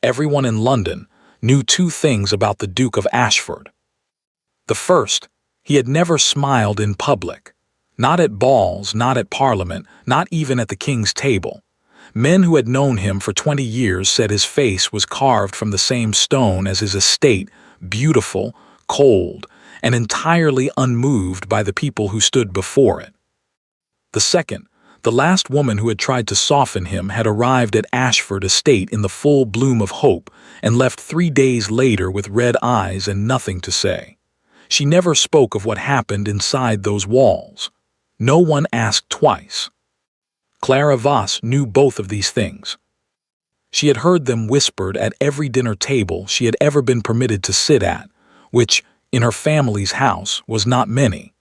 Everyone in London knew two things about the Duke of Ashford. The first, he had never smiled in public. Not at balls, not at Parliament, not even at the King's table. Men who had known him for 20 years said his face was carved from the same stone as his estate, beautiful, cold, and entirely unmoved by the people who stood before it. The second, the last woman who had tried to soften him had arrived at Ashford Estate in the full bloom of hope and left 3 days later with red eyes and nothing to say. She never spoke of what happened inside those walls. No one asked twice. Clara Voss knew both of these things. She had heard them whispered at every dinner table she had ever been permitted to sit at, which, in her family's house, was not many.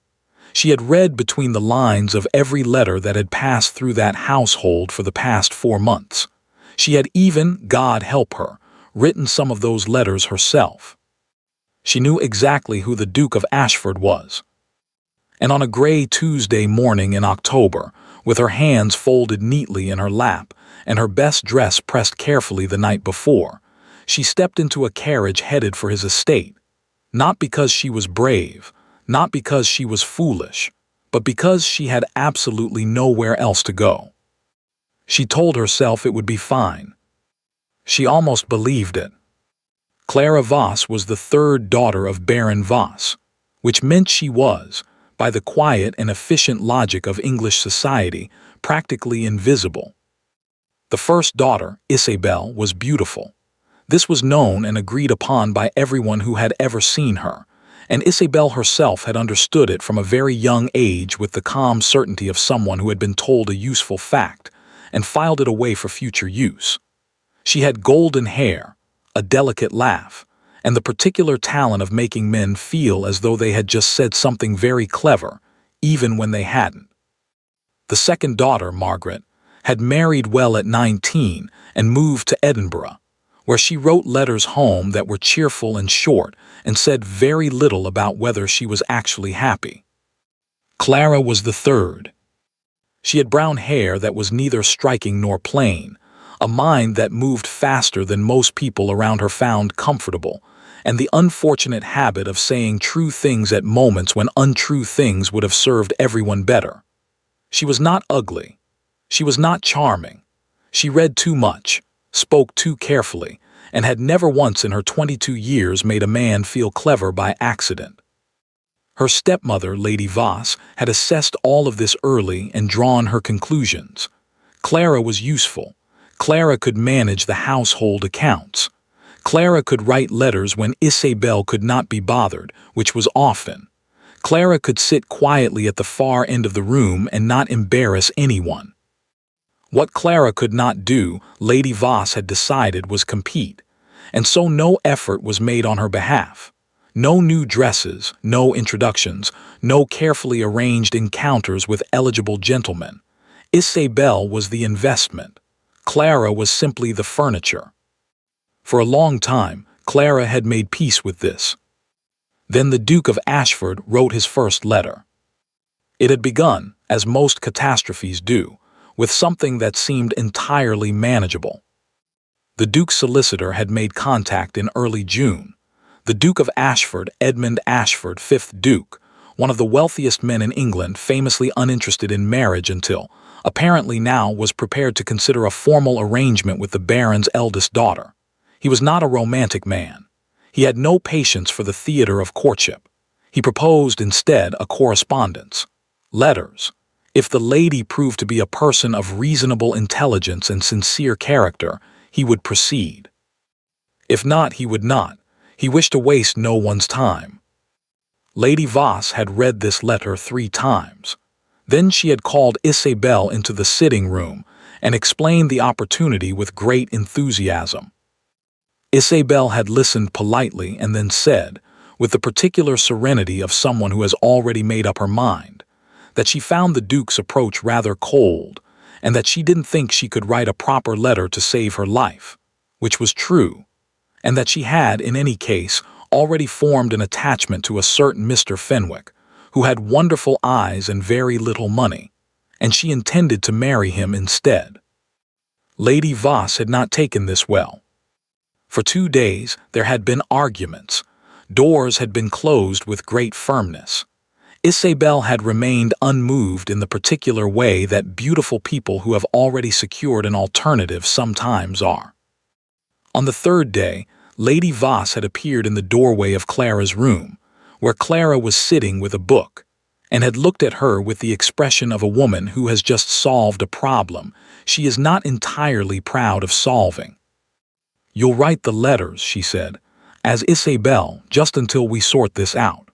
She had read between the lines of every letter that had passed through that household for the past 4 months. She had even, God help her, written some of those letters herself. She knew exactly who the Duke of Ashford was. And on a gray Tuesday morning in October, with her hands folded neatly in her lap and her best dress pressed carefully the night before, she stepped into a carriage headed for his estate, not because she was brave, not because she was foolish, but because she had absolutely nowhere else to go. She told herself it would be fine. She almost believed it. Clara Voss was the third daughter of Baron Voss, which meant she was, by the quiet and efficient logic of English society, practically invisible. The first daughter, Isabel, was beautiful. This was known and agreed upon by everyone who had ever seen her, and Isabel herself had understood it from a very young age with the calm certainty of someone who had been told a useful fact and filed it away for future use. She had golden hair, a delicate laugh, and the particular talent of making men feel as though they had just said something very clever, even when they hadn't. The second daughter, Margaret, had married well at 19 and moved to Edinburgh, where she wrote letters home that were cheerful and short and said very little about whether she was actually happy. Clara was the third. She had brown hair that was neither striking nor plain, a mind that moved faster than most people around her found comfortable, and the unfortunate habit of saying true things at moments when untrue things would have served everyone better. She was not ugly. She was not charming. She read too much, spoke too carefully, and had never once in her 22 years made a man feel clever by accident. Her stepmother, Lady Voss, had assessed all of this early and drawn her conclusions. Clara was useful. Clara could manage the household accounts. Clara could write letters when Isabel could not be bothered, which was often. Clara could sit quietly at the far end of the room and not embarrass anyone. What Clara could not do, Lady Voss had decided, was compete, and so no effort was made on her behalf. No new dresses, no introductions, no carefully arranged encounters with eligible gentlemen. Isabel was the investment. Clara was simply the furniture. For a long time, Clara had made peace with this. Then the Duke of Ashford wrote his first letter. It had begun, as most catastrophes do, with something that seemed entirely manageable. The Duke's solicitor had made contact in early June. The Duke of Ashford, Edmund Ashford, 5th Duke, one of the wealthiest men in England, famously uninterested in marriage until, apparently now, was prepared to consider a formal arrangement with the Baron's eldest daughter. He was not a romantic man. He had no patience for the theater of courtship. He proposed instead a correspondence. Letters. If the lady proved to be a person of reasonable intelligence and sincere character, he would proceed. If not, he would not. He wished to waste no one's time. Lady Voss had read this letter 3 times. Then she had called Isabel into the sitting room and explained the opportunity with great enthusiasm. Isabel had listened politely and then said, with the particular serenity of someone who has already made up her mind, that she found the Duke's approach rather cold, and that she didn't think she could write a proper letter to save her life, which was true, and that she had, in any case, already formed an attachment to a certain Mr. Fenwick, who had wonderful eyes and very little money, and she intended to marry him instead. Lady Voss had not taken this well. For 2 days there had been arguments. Doors had been closed with great firmness. Isabel had remained unmoved in the particular way that beautiful people who have already secured an alternative sometimes are. On the third day, Lady Voss had appeared in the doorway of Clara's room, where Clara was sitting with a book, and had looked at her with the expression of a woman who has just solved a problem she is not entirely proud of solving. "You'll write the letters," she said, "as Isabel, just until we sort this out."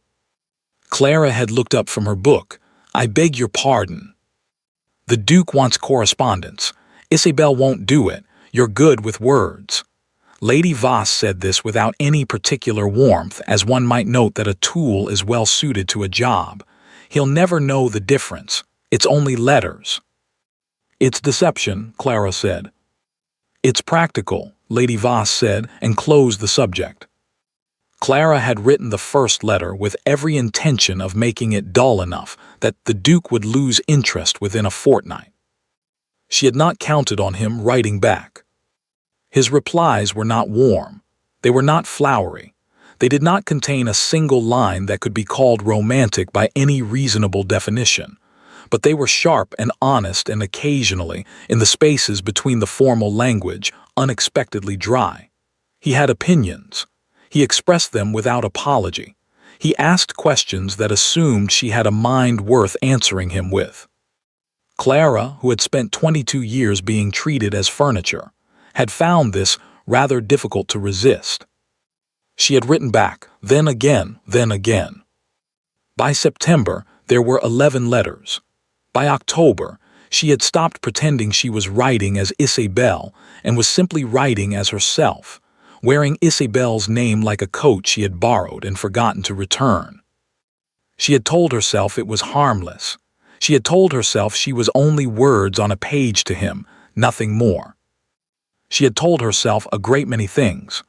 Clara had looked up from her book. "I beg your pardon. The Duke wants correspondence. Isabel won't do it. You're good with words." Lady Voss said this without any particular warmth, as one might note that a tool is well suited to a job. "He'll never know the difference. It's only letters." "It's deception," Clara said. "It's practical," Lady Voss said, and closed the subject. Clara had written the first letter with every intention of making it dull enough that the Duke would lose interest within a fortnight. She had not counted on him writing back. His replies were not warm. They were not flowery. They did not contain a single line that could be called romantic by any reasonable definition. But they were sharp and honest, and occasionally, in the spaces between the formal language, unexpectedly dry. He had opinions. He expressed them without apology. He asked questions that assumed she had a mind worth answering him with. Clara, who had spent 22 years being treated as furniture, had found this rather difficult to resist. She had written back, then again, then again. By September, there were 11 letters. By October, she had stopped pretending she was writing as Isabel and was simply writing as herself, wearing Isabel's name like a coat she had borrowed and forgotten to return. She had told herself it was harmless. She had told herself she was only words on a page to him, nothing more. She had told herself a great many things.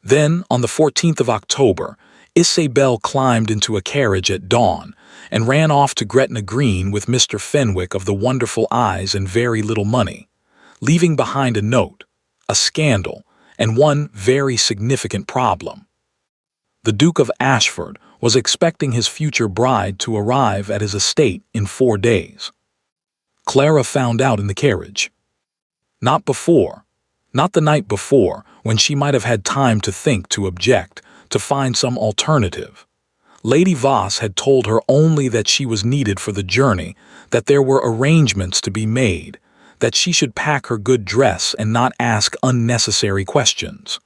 Then, on the 14th of October, Isabel climbed into a carriage at dawn and ran off to Gretna Green with Mr. Fenwick of the wonderful eyes and very little money, leaving behind a note, a scandal, and one very significant problem. The Duke of Ashford was expecting his future bride to arrive at his estate in 4 days. Clara found out in the carriage. Not before, not the night before, when she might have had time to think, to object, to find some alternative. Lady Voss had told her only that she was needed for the journey, that there were arrangements to be made, that she should pack her good dress and not ask unnecessary questions.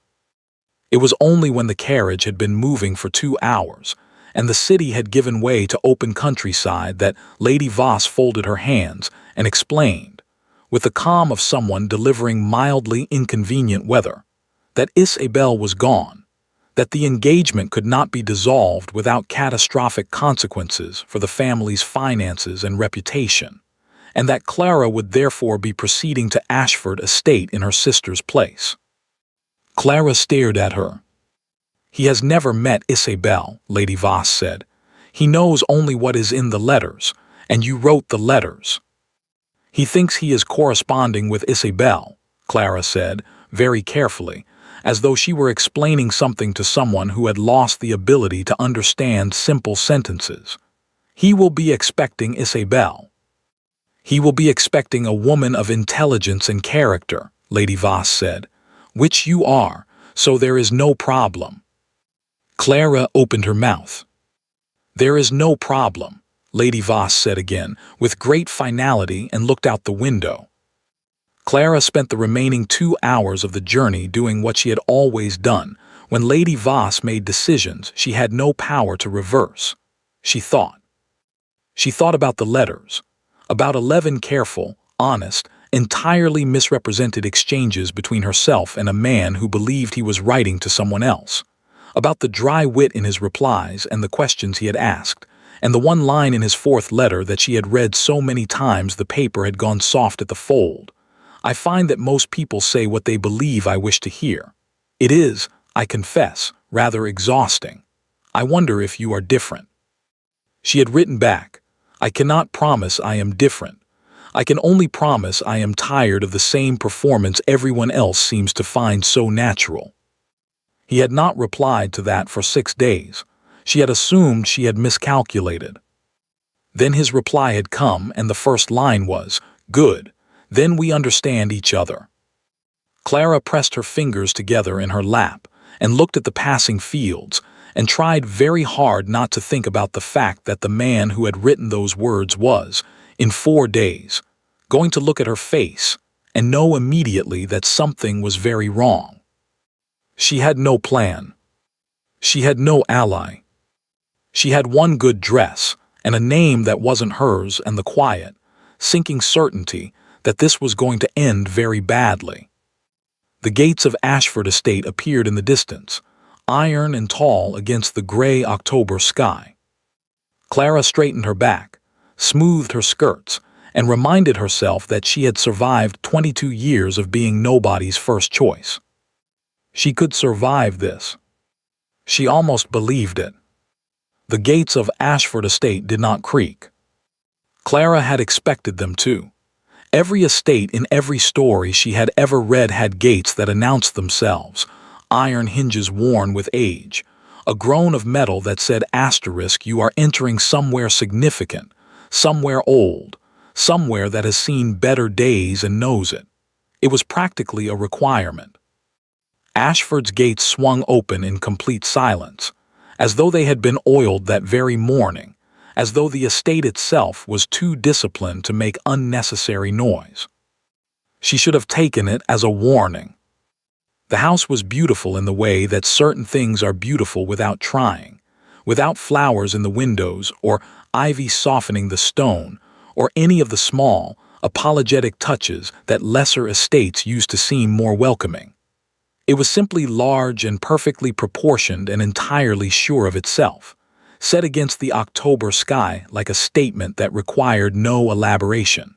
It was only when the carriage had been moving for 2 hours, and the city had given way to open countryside, that Lady Voss folded her hands and explained, with the calm of someone delivering mildly inconvenient weather, that Isabel was gone, that the engagement could not be dissolved without catastrophic consequences for the family's finances and reputation, and that Clara would therefore be proceeding to Ashford Estate in her sister's place. Clara stared at her. "He has never met Isabel," Lady Voss said. "He knows only what is in the letters, and you wrote the letters." "He thinks he is corresponding with Isabel," Clara said, very carefully, as though she were explaining something to someone who had lost the ability to understand simple sentences. "He will be expecting Isabel." "He will be expecting a woman of intelligence and character," Lady Voss said, "which you are, so there is no problem." Clara opened her mouth. "There is no problem," Lady Voss said again, with great finality, and looked out the window. Clara spent the remaining 2 hours of the journey doing what she had always done. When Lady Voss made decisions she had no power to reverse. She thought. She thought about the letters, about 11 careful, honest, entirely misrepresented exchanges between herself and a man who believed he was writing to someone else, about the dry wit in his replies and the questions he had asked, and the one line in his 4th letter that she had read so many times the paper had gone soft at the fold. "I find that most people say what they believe I wish to hear. It is, I confess, rather exhausting. I wonder if you are different." She had written back, "I cannot promise I am different. I can only promise I am tired of the same performance everyone else seems to find so natural." He had not replied to that for 6 days. She had assumed she had miscalculated. Then his reply had come, and the first line was, "Good, then we understand each other." Clara pressed her fingers together in her lap and looked at the passing fields and tried very hard not to think about the fact that the man who had written those words was, in 4 days, going to look at her face and know immediately that something was very wrong. She had no plan. She had no ally. She had one good dress and a name that wasn't hers, and the quiet, sinking certainty that this was going to end very badly. The gates of Ashford Estate appeared in the distance, iron and tall against the gray October sky. Clara straightened her back, smoothed her skirts, and reminded herself that she had survived 22 years of being nobody's first choice. She could survive this. She almost believed it. The gates of Ashford Estate did not creak. Clara had expected them to. Every estate in every story she had ever read had gates that announced themselves, iron hinges worn with age, a groan of metal that said asterisk, you are entering somewhere significant, somewhere old, somewhere that has seen better days and knows it. It was practically a requirement. Ashford's gates swung open in complete silence, as though they had been oiled that very morning, as though the estate itself was too disciplined to make unnecessary noise. She should have taken it as a warning. The house was beautiful in the way that certain things are beautiful without trying, without flowers in the windows or ivy softening the stone, or any of the small, apologetic touches that lesser estates used to seem more welcoming. It was simply large and perfectly proportioned and entirely sure of itself, set against the October sky like a statement that required no elaboration.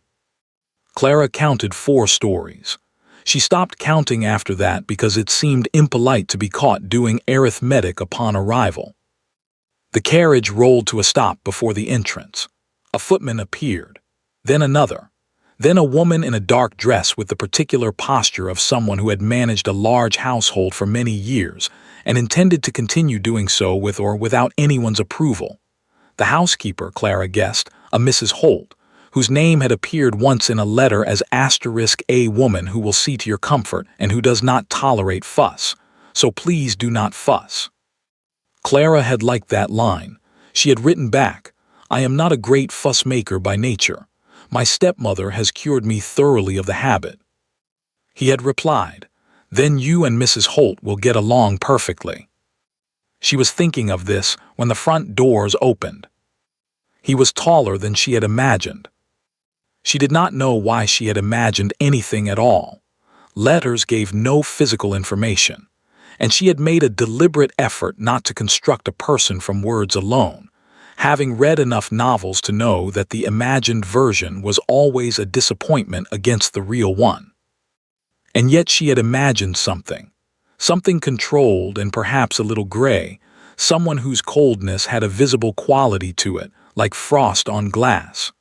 Clara counted 4 stories. She stopped counting after that because it seemed impolite to be caught doing arithmetic upon arrival. The carriage rolled to a stop before the entrance. A footman appeared, then another. Then a woman in a dark dress with the particular posture of someone who had managed a large household for many years and intended to continue doing so with or without anyone's approval. The housekeeper, Clara guessed, a Mrs. Holt, whose name had appeared once in a letter as *a woman who will see to your comfort and who does not tolerate fuss, so please do not fuss. Clara had liked that line. She had written back, "I am not a great fuss maker by nature. My stepmother has cured me thoroughly of the habit." He had replied, "Then you and Mrs. Holt will get along perfectly." She was thinking of this when the front doors opened. He was taller than she had imagined. She did not know why she had imagined anything at all. Letters gave no physical information, and she had made a deliberate effort not to construct a person from words alone, having read enough novels to know that the imagined version was always a disappointment against the real one. And yet she had imagined something controlled and perhaps a little gray, someone whose coldness had a visible quality to it, like frost on glass.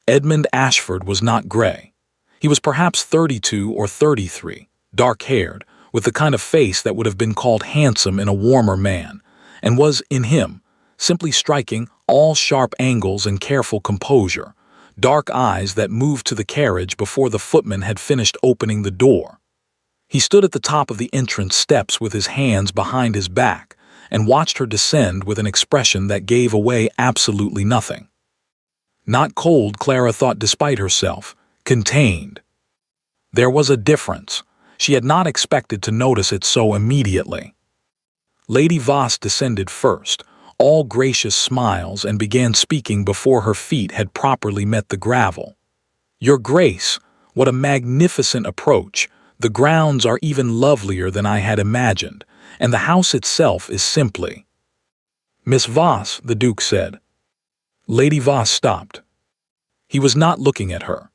Edmund Ashford was not gray. He was perhaps 32 or 33, dark-haired, with the kind of face that would have been called handsome in a warmer man, and was, in him, simply striking, all sharp angles and careful composure, dark eyes that moved to the carriage before the footman had finished opening the door. He stood at the top of the entrance steps with his hands behind his back and watched her descend with an expression that gave away absolutely nothing. Not cold, Clara thought despite herself, contained. There was a difference. She had not expected to notice it so immediately. Lady Voss descended first, all gracious smiles, and began speaking before her feet had properly met the gravel. "Your Grace, what a magnificent approach! The grounds are even lovelier than I had imagined, and the house itself is simply—" "Miss Voss," the Duke said. Lady Voss stopped. He was not looking at her.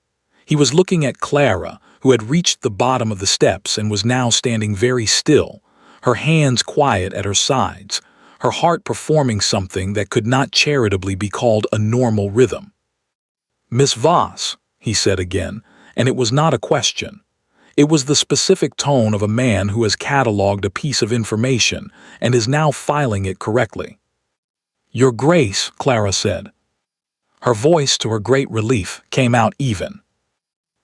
He was looking at Clara, who had reached the bottom of the steps and was now standing very still, her hands quiet at her sides, her heart performing something that could not charitably be called a normal rhythm. "Miss Voss," he said again, and it was not a question. It was the specific tone of a man who has cataloged a piece of information and is now filing it correctly. "Your Grace," Clara said. Her voice, to her great relief, came out even.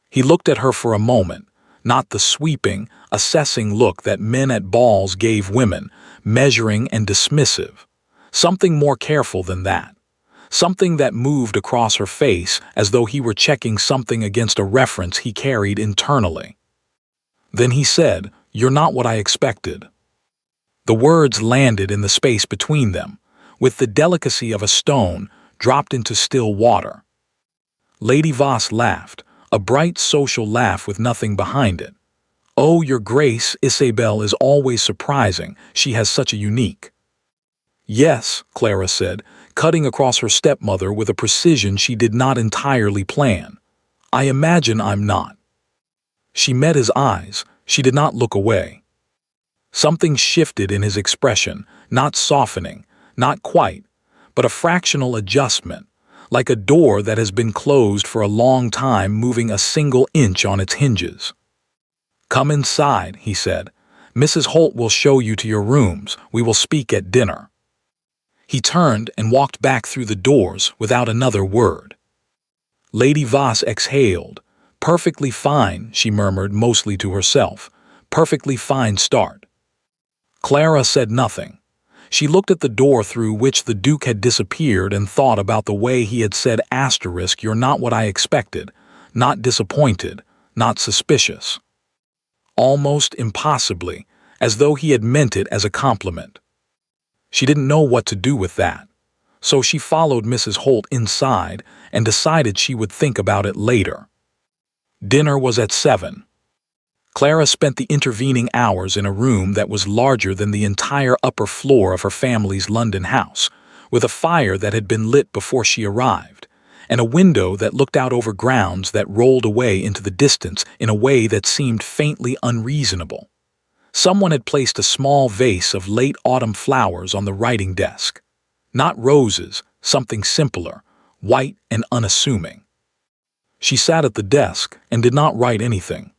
He looked at her for a moment, not the sweeping, assessing look that men at balls gave women, measuring and dismissive. Something more careful than that. Something that moved across her face as though he were checking something against a reference he carried internally. Then he said, "You're not what I expected." The words landed in the space between them, with the delicacy of a stone dropped into still water. Lady Voss laughed, a bright social laugh with nothing behind it. "Oh, Your Grace, Isabel is always surprising. She has such a unique—" "Yes," Clara said, cutting across her stepmother with a precision she did not entirely plan. "I imagine I'm not." She met his eyes. She did not look away. Something shifted in his expression, not softening, not quite, but a fractional adjustment, like a door that has been closed for a long time moving a single inch on its hinges. "Come inside," he said. "Mrs. Holt will show you to your rooms. We will speak at dinner." He turned and walked back through the doors without another word. Lady Voss exhaled. "Perfectly fine," she murmured mostly to herself. "Perfectly fine start." Clara said nothing. She looked at the door through which the Duke had disappeared and thought about the way he had said "You're not what I expected, not disappointed, not suspicious." Almost impossibly, as though he had meant it as a compliment. She didn't know what to do with that, so she followed Mrs. Holt inside and decided she would think about it later. Dinner was at 7. Clara spent the intervening hours in a room that was larger than the entire upper floor of her family's London house, with a fire that had been lit before she arrived, and a window that looked out over grounds that rolled away into the distance in a way that seemed faintly unreasonable. Someone had placed a small vase of late autumn flowers on the writing desk. Not roses, something simpler, white and unassuming. She sat at the desk and did not write anything.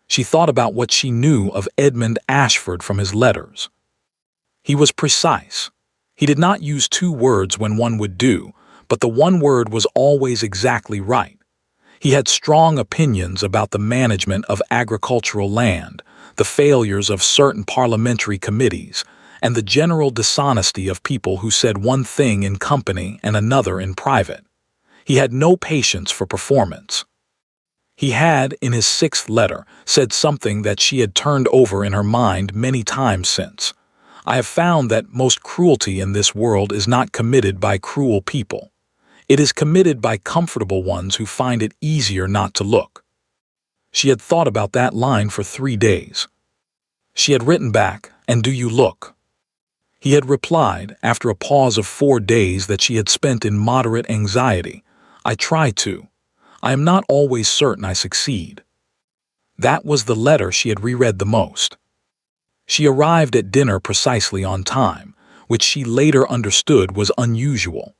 She thought about what she knew of Edmund Ashford from his letters. He was precise. He did not use two words when one would do, but the one word was always exactly right. He had strong opinions about the management of agricultural land, the failures of certain parliamentary committees, and the general dishonesty of people who said one thing in company and another in private. He had no patience for performance. He had, in his 6th letter, said something that she had turned over in her mind many times since. "I have found that most cruelty in this world is not committed by cruel people. It is committed by comfortable ones who find it easier not to look." She had thought about that line for 3 days. She had written back, "And do you look?" He had replied, after a pause of 4 days that she had spent in moderate anxiety, "I try to. I am not always certain I succeed." That was the letter she had reread the most. She arrived at dinner precisely on time, which she later understood was unusual.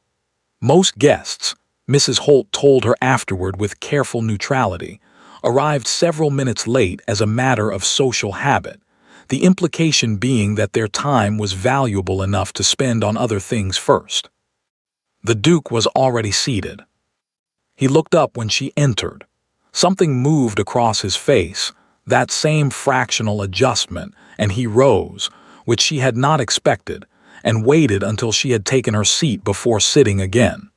Most guests, Mrs. Holt told her afterward with careful neutrality, arrived several minutes late as a matter of social habit, the implication being that their time was valuable enough to spend on other things first. The Duke was already seated. He looked up when she entered. Something moved across his face, that same fractional adjustment, and he rose, which she had not expected, and waited until she had taken her seat before sitting again.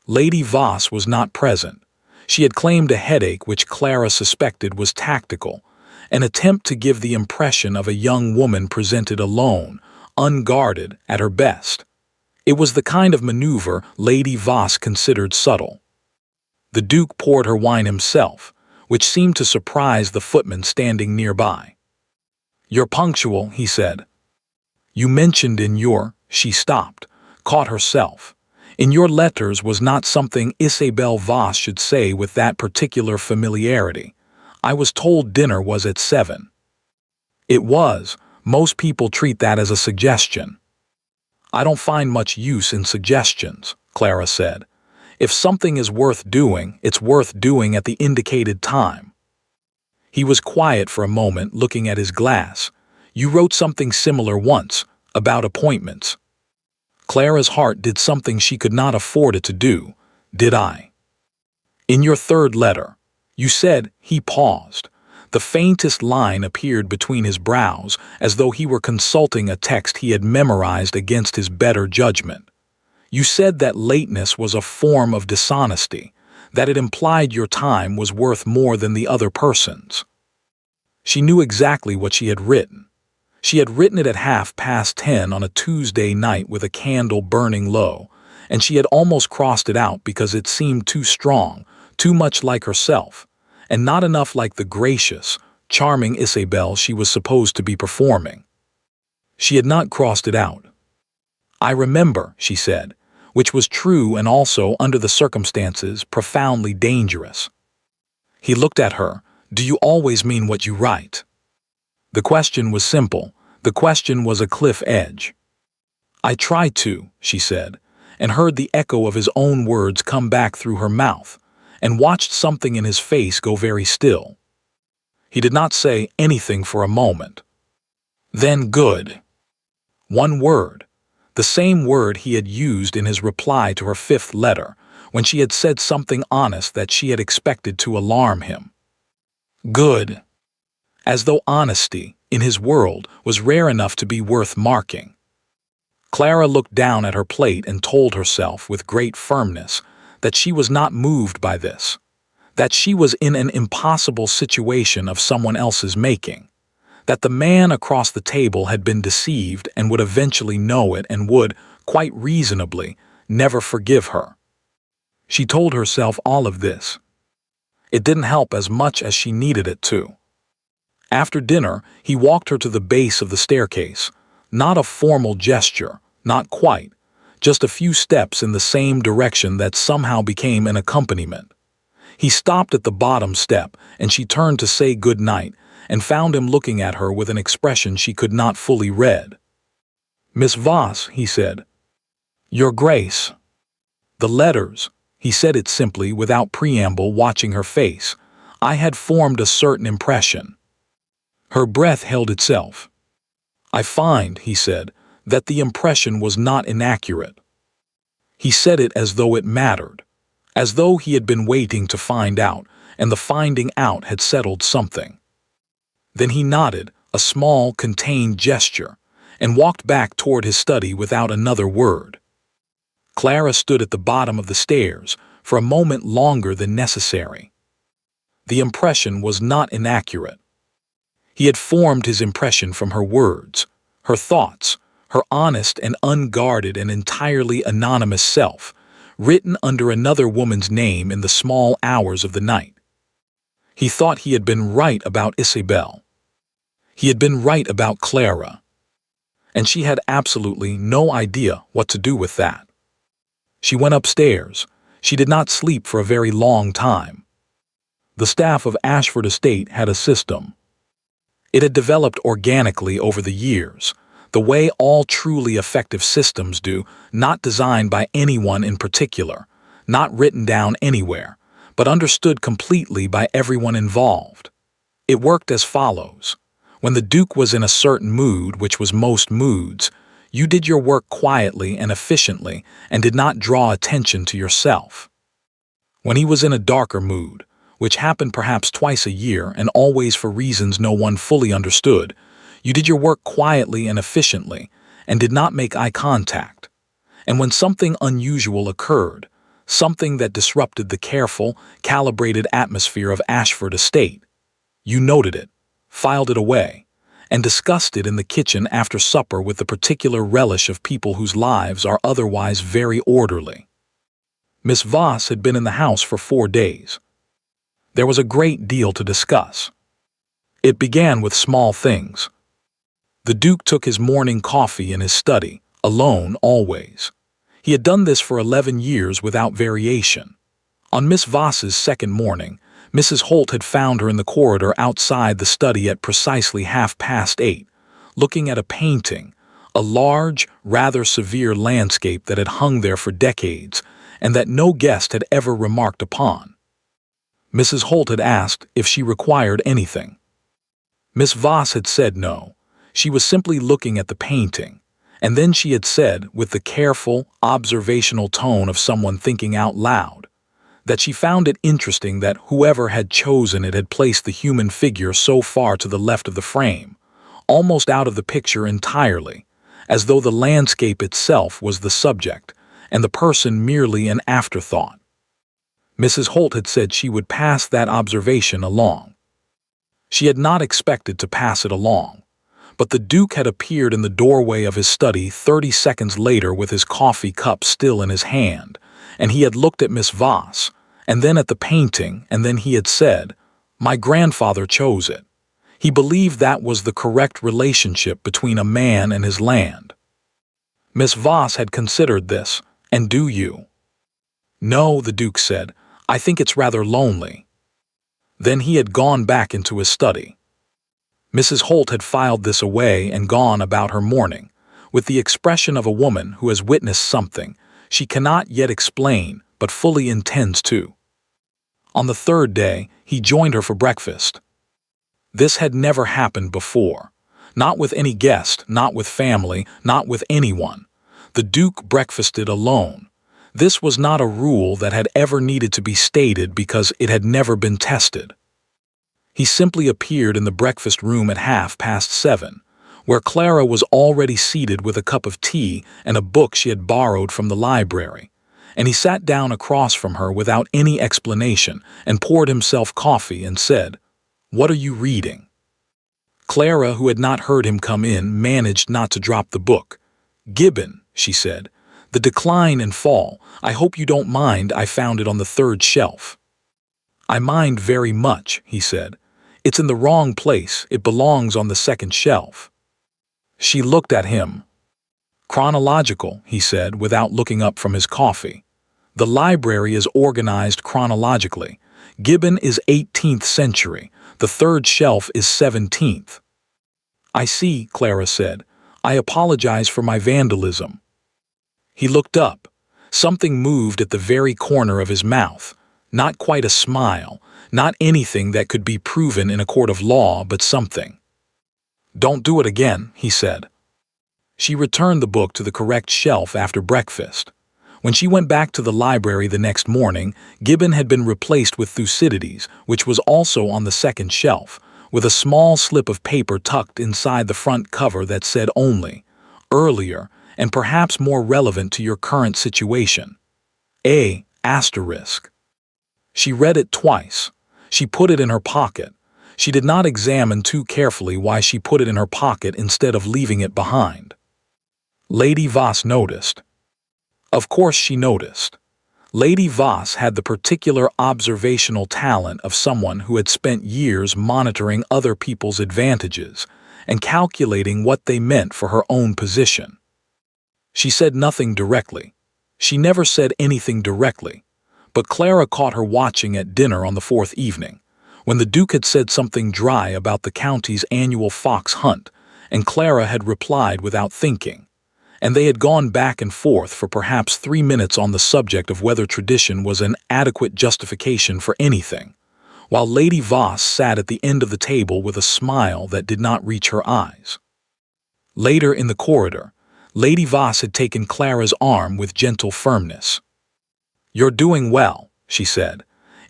Lady Voss was not present. She had claimed a headache which Clara suspected was tactical, an attempt to give the impression of a young woman presented alone, unguarded at her best. It was the kind of maneuver Lady Voss considered subtle. The Duke poured her wine himself, which seemed to surprise the footman standing nearby. "You're punctual," he said. "You mentioned in your—" She stopped, caught herself. "In your letters" was not something Isabel Voss should say with that particular familiarity. "I was told dinner was at 7. "It was. Most people treat that as a suggestion." "I don't find much use in suggestions," Clara said. If something is worth doing, it's worth doing at the indicated time. He was quiet for a moment, looking at his glass. You wrote something similar once, about appointments. Clara's heart did something she could not afford it to do. Did I? In your third letter, you said. He paused. The faintest line appeared between his brows, as though he were consulting a text he had memorized against his better judgment. You said that lateness was a form of dishonesty, that it implied your time was worth more than the other person's. She knew exactly what she had written. She had written it at 10:30 on a Tuesday night with a candle burning low, and she had almost crossed it out because it seemed too strong, too much like herself, and not enough like the gracious, charming Isabel she was supposed to be performing. She had not crossed it out. I remember, she said, which was true and also, under the circumstances, profoundly dangerous. He looked at her. Do you always mean what you write? The question was simple. The question was a cliff edge. I try to, she said, and heard the echo of his own words come back through her mouth, and watched something in his face go very still. He did not say anything for a moment. Then good. One word, the same word he had used in his reply to her fifth letter, when she had said something honest that she had expected to alarm him. Good. As though honesty, in his world, was rare enough to be worth marking. Clara looked down at her plate and told herself with great firmness that she was not moved by this, that she was in an impossible situation of someone else's making, that the man across the table had been deceived and would eventually know it and would, quite reasonably, never forgive her. She told herself all of this. It didn't help as much as she needed it to. After dinner, he walked her to the base of the staircase. Not a formal gesture, not quite, just a few steps in the same direction that somehow became an accompaniment. He stopped at the bottom step, and she turned to say good night, and found him looking at her with an expression she could not fully read. Miss Voss, he said. Your Grace. The letters, he said it simply, without preamble, watching her face. I had formed a certain impression. Her breath held itself. I find, he said, that the impression was not inaccurate. He said it as though it mattered, as though he had been waiting to find out, and the finding out had settled something. Then he nodded, a small, contained gesture, and walked back toward his study without another word. Clara stood at the bottom of the stairs for a moment longer than necessary. The impression was not inaccurate. He had formed his impression from her words, her thoughts, her honest and unguarded and entirely anonymous self, written under another woman's name in the small hours of the night. He thought he had been right about Isabel. He had been right about Clara. And she had absolutely no idea what to do with that. She went upstairs. She did not sleep for a very long time. The staff of Ashford Estate had a system. It had developed organically over the years, the way all truly effective systems do, not designed by anyone in particular, not written down anywhere, but understood completely by everyone involved. It worked as follows. When the Duke was in a certain mood, which was most moods, you did your work quietly and efficiently and did not draw attention to yourself. When he was in a darker mood, which happened perhaps twice a year and always for reasons no one fully understood, you did your work quietly and efficiently and did not make eye contact. And when something unusual occurred, something that disrupted the careful, calibrated atmosphere of Ashford Estate, you noted it, filed it away, and discussed it in the kitchen after supper with the particular relish of people whose lives are otherwise very orderly. Miss Voss had been in the house for 4 days. There was a great deal to discuss. It began with small things. The Duke took his morning coffee in his study, alone always. He had done this for 11 years without variation. On Miss Voss's second morning, Mrs. Holt had found her in the corridor outside the study at precisely 8:30, looking at a painting, a large, rather severe landscape that had hung there for decades, and that no guest had ever remarked upon. Mrs. Holt had asked if she required anything. Miss Voss had said no. She was simply looking at the painting, and then she had said, with the careful, observational tone of someone thinking out loud, that she found it interesting that whoever had chosen it had placed the human figure so far to the left of the frame, almost out of the picture entirely, as though the landscape itself was the subject, and the person merely an afterthought. Mrs. Holt had said she would pass that observation along. She had not expected to pass it along, but the Duke had appeared in the doorway of his study 30 seconds later with his coffee cup still in his hand, and he had looked at Miss Voss, and then at the painting, and then he had said, "My grandfather chose it. He believed that was the correct relationship between a man and his land." Miss Voss had considered this, and do you? "No," the Duke said, "I think it's rather lonely." Then he had gone back into his study. Mrs. Holt had filed this away and gone about her morning, with the expression of a woman who has witnessed something she cannot yet explain but fully intends to. On the third day, he joined her for breakfast. This had never happened before. Not with any guest, not with family, not with anyone. The Duke breakfasted alone. This was not a rule that had ever needed to be stated because it had never been tested. He simply appeared in the breakfast room at 7:30, where Clara was already seated with a cup of tea and a book she had borrowed from the library, and he sat down across from her without any explanation and poured himself coffee and said, "What are you reading?" Clara, who had not heard him come in, managed not to drop the book. "Gibbon," she said. "The Decline and Fall. I hope you don't mind, I found it on the 3rd shelf." "I mind very much," he said. "It's in the wrong place, it belongs on the 2nd shelf." She looked at him. "Chronological," he said, without looking up from his coffee. "The library is organized chronologically. Gibbon is 18th century, the 3rd shelf is 17th. "I see," Clara said. "I apologize for my vandalism." He looked up. Something moved at the very corner of his mouth. Not quite a smile, not anything that could be proven in a court of law, but something. "Don't do it again," he said. She returned the book to the correct shelf after breakfast. When she went back to the library the next morning, Gibbon had been replaced with Thucydides, which was also on the 2nd shelf, with a small slip of paper tucked inside the front cover that said only, "Earlier, and perhaps more relevant to your current situation. A**. She read it twice. She put it in her pocket. She did not examine too carefully why she put it in her pocket instead of leaving it behind. Lady Voss noticed. Of course she noticed. Lady Voss had the particular observational talent of someone who had spent years monitoring other people's advantages and calculating what they meant for her own position. She said nothing directly. She never said anything directly, but Clara caught her watching at dinner on the 4th evening, when the Duke had said something dry about the county's annual fox hunt, and Clara had replied without thinking, and they had gone back and forth for perhaps 3 minutes on the subject of whether tradition was an adequate justification for anything, while Lady Voss sat at the end of the table with a smile that did not reach her eyes. Later in the corridor, Lady Voss had taken Clara's arm with gentle firmness. "You're doing well," she said,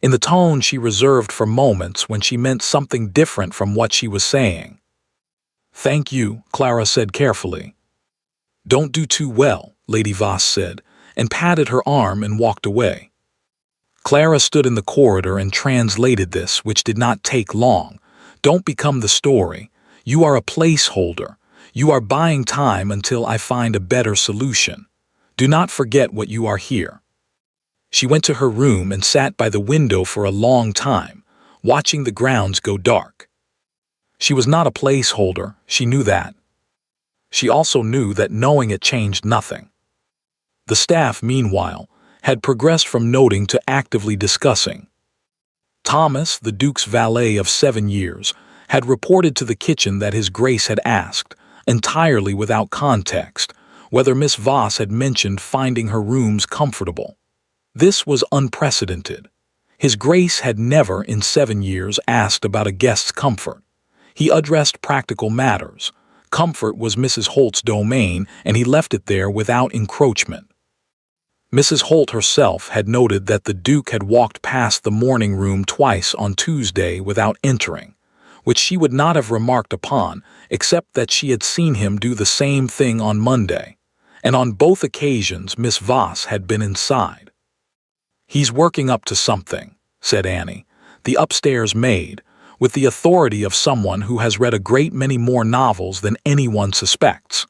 in the tone she reserved for moments when she meant something different from what she was saying. "Thank you," Clara said carefully. "Don't do too well," Lady Voss said, and patted her arm and walked away. Clara stood in the corridor and translated this, which did not take long. "Don't become the story. You are a placeholder. You are buying time until I find a better solution. Do not forget what you are here." She went to her room and sat by the window for a long time, watching the grounds go dark. She was not a placeholder, she knew that. She also knew that knowing it changed nothing. The staff, meanwhile, had progressed from noting to actively discussing. Thomas, the Duke's valet of 7 years, had reported to the kitchen that His Grace had asked, entirely without context, whether Miss Voss had mentioned finding her rooms comfortable. This was unprecedented. His Grace had never in 7 years asked about a guest's comfort. He addressed practical matters. Comfort was Mrs. Holt's domain, and he left it there without encroachment. Mrs. Holt herself had noted that the Duke had walked past the morning room twice on Tuesday without entering, which she would not have remarked upon except that she had seen him do the same thing on Monday, and on both occasions Miss Voss had been inside. "He's working up to something," said Annie, the upstairs maid, with the authority of someone who has read a great many more novels than anyone suspects.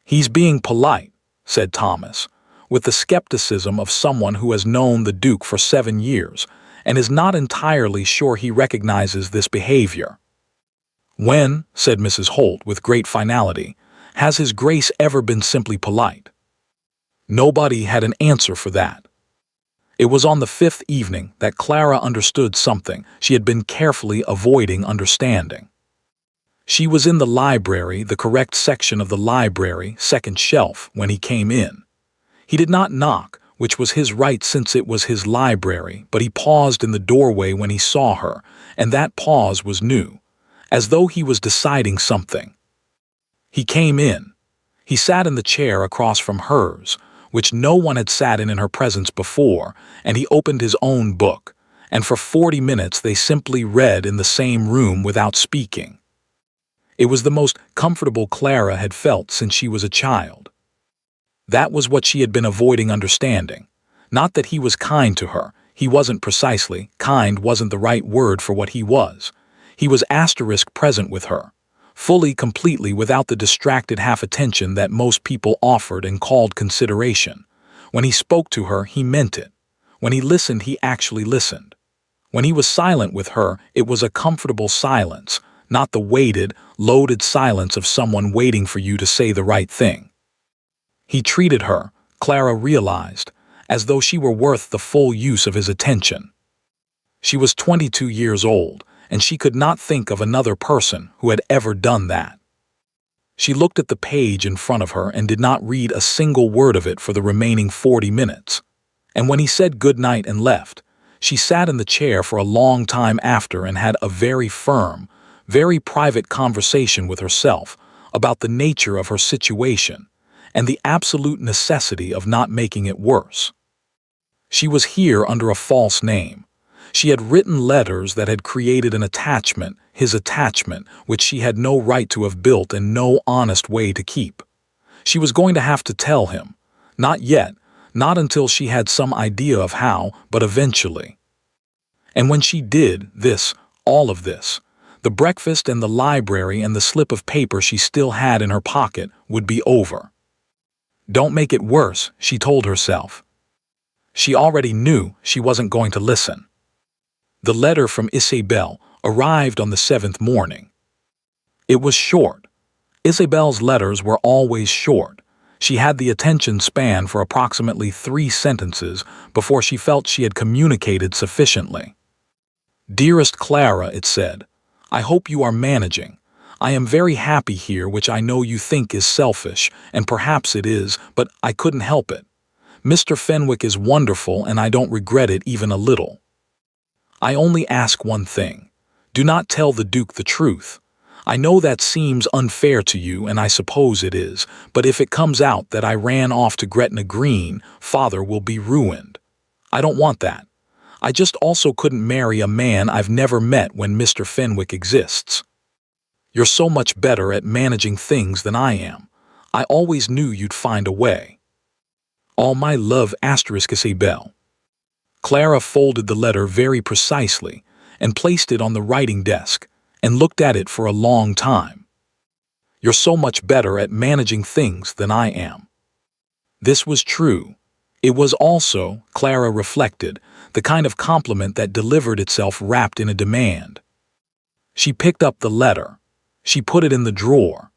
"He's being polite," said Thomas, with the skepticism of someone who has known the Duke for 7 years and is not entirely sure he recognizes this behavior. "When," said Mrs. Holt with great finality, "has His Grace ever been simply polite?" Nobody had an answer for that. It was on the 5th evening that Clara understood something she had been carefully avoiding understanding. She was in the library, the correct section of the library, second shelf, when he came in. He did not knock, which was his right since it was his library, but he paused in the doorway when he saw her, and that pause was new, as though he was deciding something. He came in. He sat in the chair across from hers, which no one had sat in her presence before, and he opened his own book, and for 40 minutes they simply read in the same room without speaking. It was the most comfortable Clara had felt since she was a child. That was what she had been avoiding understanding. Not that he was kind to her. He wasn't precisely. Kind wasn't the right word for what he was. He was present with her, fully, completely, without the distracted half-attention that most people offered and called consideration. When he spoke to her, he meant it. When he listened, he actually listened. When he was silent with her, it was a comfortable silence, not the weighted, loaded silence of someone waiting for you to say the right thing. He treated her, Clara realized, as though she were worth the full use of his attention. She was 22 years old, and she could not think of another person who had ever done that. She looked at the page in front of her and did not read a single word of it for the remaining 40 minutes. And when he said good night and left, she sat in the chair for a long time after and had a very firm, very private conversation with herself about the nature of her situation and the absolute necessity of not making it worse. She was here under a false name. She had written letters that had created an attachment, his attachment, which she had no right to have built and no honest way to keep. She was going to have to tell him. Not yet, not until she had some idea of how, but eventually. And when she did this, all of this, the breakfast and the library and the slip of paper she still had in her pocket would be over. Don't make it worse, she told herself. She already knew she wasn't going to listen. The letter from Isabelle arrived on the 7th morning. It was short. Isabelle's letters were always short. She had the attention span for approximately 3 sentences before she felt she had communicated sufficiently. "Dearest Clara," it said, "I hope you are managing. I am very happy here, which I know you think is selfish, and perhaps it is, but I couldn't help it. Mr. Fenwick is wonderful, and I don't regret it even a little. I only ask one thing. Do not tell the Duke the truth. I know that seems unfair to you, and I suppose it is, but if it comes out that I ran off to Gretna Green, Father will be ruined. I don't want that. I just also couldn't marry a man I've never met when Mr. Fenwick exists. You're so much better at managing things than I am. I always knew you'd find a way. All my love, Isabelle." Clara folded the letter very precisely and placed it on the writing desk and looked at it for a long time. "You're so much better at managing things than I am." This was true. It was also, Clara reflected, the kind of compliment that delivered itself wrapped in a demand. She picked up the letter. She put it in the drawer.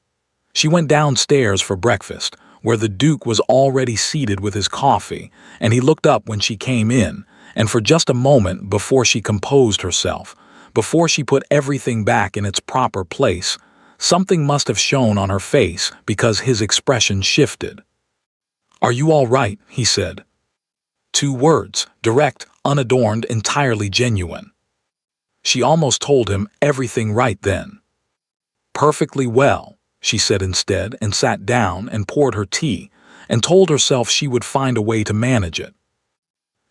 She went downstairs for breakfast, where the Duke was already seated with his coffee, and he looked up when she came in, and for just a moment before she composed herself, before she put everything back in its proper place, something must have shown on her face because his expression shifted. "Are you all right?" he said. 2 words, direct, unadorned, entirely genuine. She almost told him everything right then. Perfectly well, she said instead, and sat down and poured her tea, and told herself she would find a way to manage it.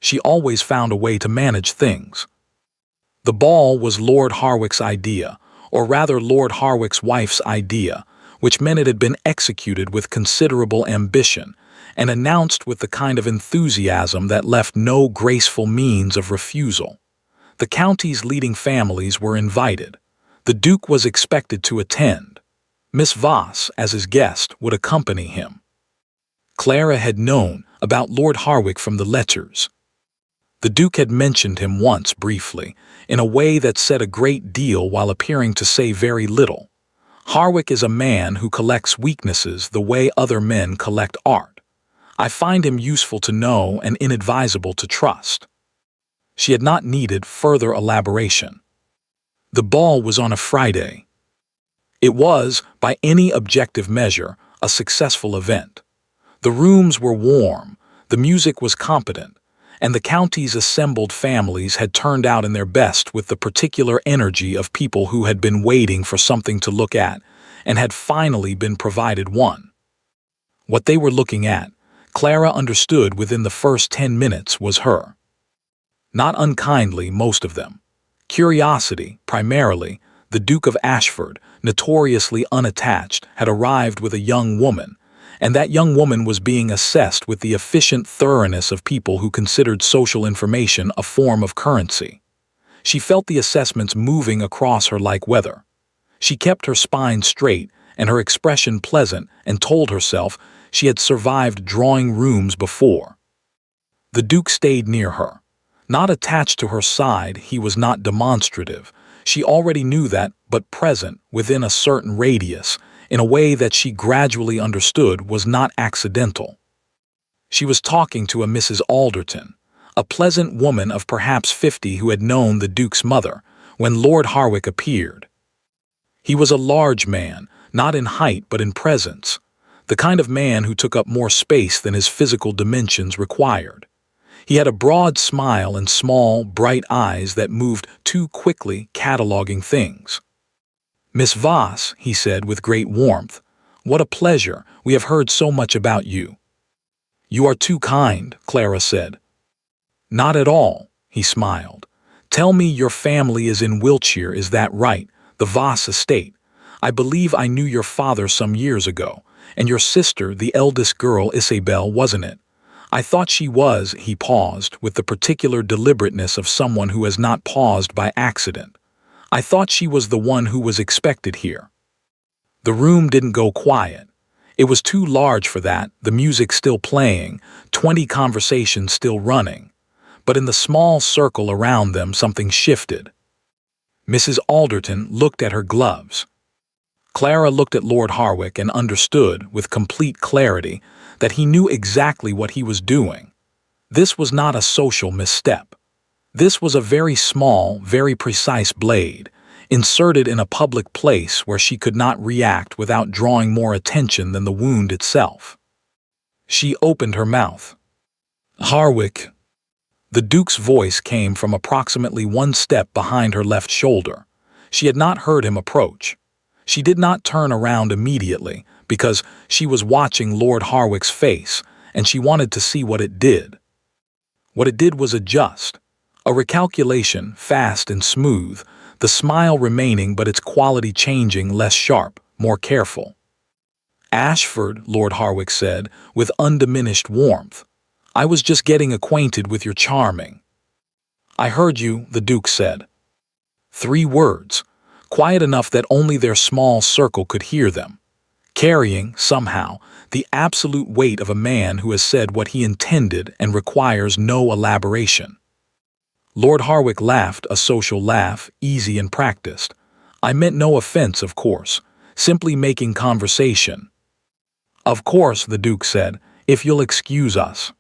She always found a way to manage things. The ball was Lord Harwick's idea, or rather Lord Harwick's wife's idea, which meant it had been executed with considerable ambition, and announced with the kind of enthusiasm that left no graceful means of refusal. The county's leading families were invited. The Duke was expected to attend. Miss Voss, as his guest, would accompany him. Clara had known about Lord Harwick from the letters. The Duke had mentioned him once briefly, in a way that said a great deal while appearing to say very little. Harwick is a man who collects weaknesses the way other men collect art. I find him useful to know and inadvisable to trust. She had not needed further elaboration. The ball was on a Friday. It was, by any objective measure, a successful event. The rooms were warm, the music was competent, and the county's assembled families had turned out in their best with the particular energy of people who had been waiting for something to look at and had finally been provided one. What they were looking at, Clara understood within the first 10 minutes, was her. Not unkindly, most of them. Curiosity, primarily. The Duke of Ashford, notoriously unattached, had arrived with a young woman, and that young woman was being assessed with the efficient thoroughness of people who considered social information a form of currency. She felt the assessments moving across her like weather. She kept her spine straight and her expression pleasant and told herself she had survived drawing rooms before. The Duke stayed near her. Not attached to her side, he was not demonstrative. She already knew that, but present, within a certain radius, in a way that she gradually understood was not accidental. She was talking to a Mrs. Alderton, a pleasant woman of perhaps 50 who had known the Duke's mother, when Lord Harwick appeared. He was a large man, not in height but in presence, the kind of man who took up more space than his physical dimensions required. He had a broad smile and small, bright eyes that moved too quickly, cataloging things. "Miss Voss," he said with great warmth, "what a pleasure. We have heard so much about you." "You are too kind," Clara said. "Not at all," he smiled. "Tell me your family is in Wiltshire, is that right? The Voss estate. I believe I knew your father some years ago, and your sister, the eldest girl, Isabel, wasn't it? I thought she was," he paused, with the particular deliberateness of someone who has not paused by accident. "I thought she was the one who was expected here." The room didn't go quiet. It was too large for that, the music still playing, 20 conversations still running. But in the small circle around them something shifted. Mrs. Alderton looked at her gloves. Clara looked at Lord Harwick and understood, with complete clarity, that he knew exactly what he was doing. This was not a social misstep. This was a very small, very precise blade, inserted in a public place where she could not react without drawing more attention than the wound itself. She opened her mouth. "Harwick." The Duke's voice came from approximately 1 step behind her left shoulder. She had not heard him approach. She did not turn around immediately, because she was watching Lord Harwick's face, and she wanted to see what it did. What it did was adjust. A recalculation, fast and smooth, the smile remaining but its quality changing, less sharp, more careful. "Ashford," Lord Harwick said, with undiminished warmth. "I was just getting acquainted with your charming." "I heard you," the Duke said. 3 words, quiet enough that only their small circle could hear them, carrying, somehow, the absolute weight of a man who has said what he intended and requires no elaboration. Lord Harwick laughed, a social laugh, easy and practiced. "I meant no offense, of course, simply making conversation." "Of course," the Duke said, "if you'll excuse us."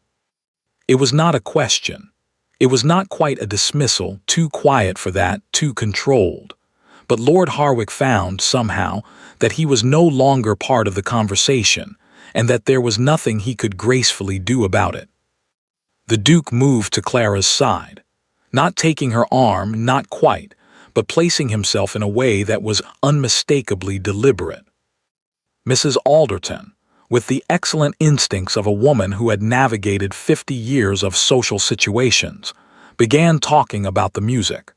It was not a question. It was not quite a dismissal, too quiet for that, too controlled. But Lord Harwick found, somehow, that he was no longer part of the conversation, and that there was nothing he could gracefully do about it. The Duke moved to Clara's side, not taking her arm, not quite, but placing himself in a way that was unmistakably deliberate. Mrs. Alderton, with the excellent instincts of a woman who had navigated 50 years of social situations, began talking about the music.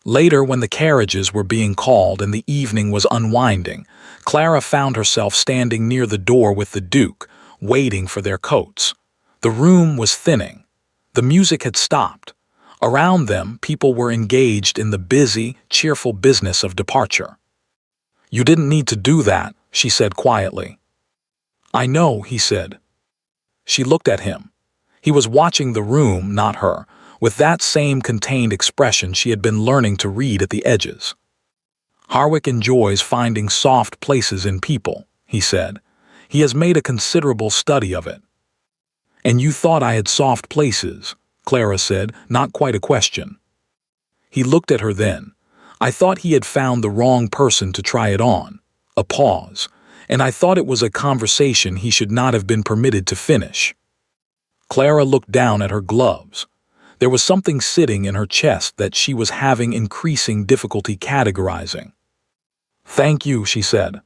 Later, when the carriages were being called and the evening was unwinding, Clara found herself standing near the door with the Duke, waiting for their coats. The room was thinning. The music had stopped. Around them, people were engaged in the busy, cheerful business of departure. "You didn't need to do that," she said quietly. "I know," he said. She looked at him. He was watching the room, not her, with that same contained expression she had been learning to read at the edges. "Harwick enjoys finding soft places in people," he said. "He has made a considerable study of it." "And you thought I had soft places," Clara said, not quite a question. He looked at her then. "I thought he had found the wrong person to try it on." A pause. "And I thought it was a conversation he should not have been permitted to finish." Clara looked down at her gloves. There was something sitting in her chest that she was having increasing difficulty categorizing. "Thank you," she said.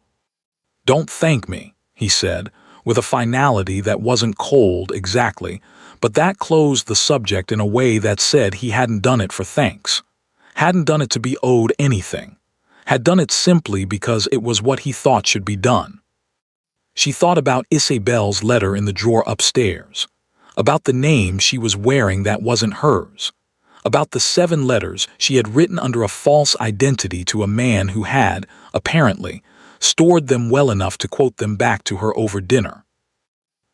"Don't thank me," he said, with a finality that wasn't cold exactly, but that closed the subject in a way that said he hadn't done it for thanks, hadn't done it to be owed anything, had done it simply because it was what he thought should be done. She thought about Isabel's letter in the drawer upstairs, about the name she was wearing that wasn't hers, about the 7 letters she had written under a false identity to a man who had, apparently, stored them well enough to quote them back to her over dinner.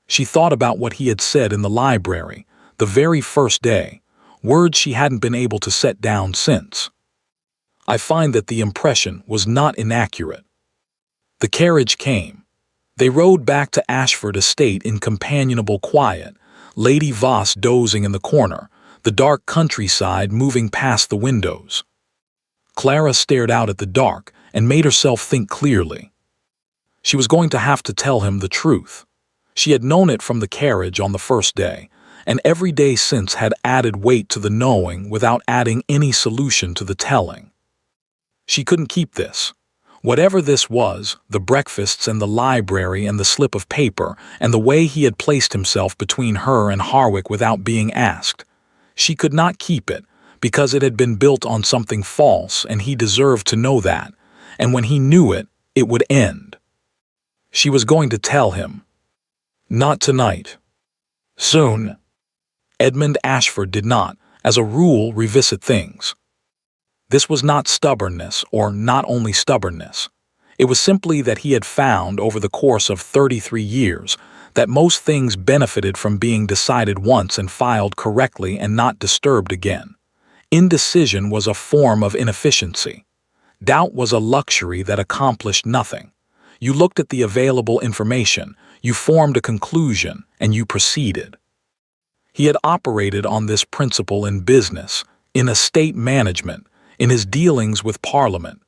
She thought about what he had said in the library, the very first day, words she hadn't been able to set down since. I find that the impression was not inaccurate. The carriage came. They rode back to Ashford Estate in companionable quiet, Lady Voss dozing in the corner, the dark countryside moving past the windows. Clara stared out at the dark and made herself think clearly. She was going to have to tell him the truth. She had known it from the carriage on the first day, and every day since had added weight to the knowing without adding any solution to the telling. She couldn't keep this. Whatever this was, the breakfasts and the library and the slip of paper and the way he had placed himself between her and Harwick without being asked, she could not keep it because it had been built on something false and he deserved to know that, and when he knew it, it would end. She was going to tell him. Not tonight. Soon. Edmund Ashford did not, as a rule, revisit things. This was not stubbornness, or not only stubbornness. It was simply that he had found, over the course of 33 years, that most things benefited from being decided once and filed correctly and not disturbed again. Indecision was a form of inefficiency. Doubt was a luxury that accomplished nothing. You looked at the available information, you formed a conclusion, and you proceeded. He had operated on this principle in business, in estate management, in his dealings with Parliament,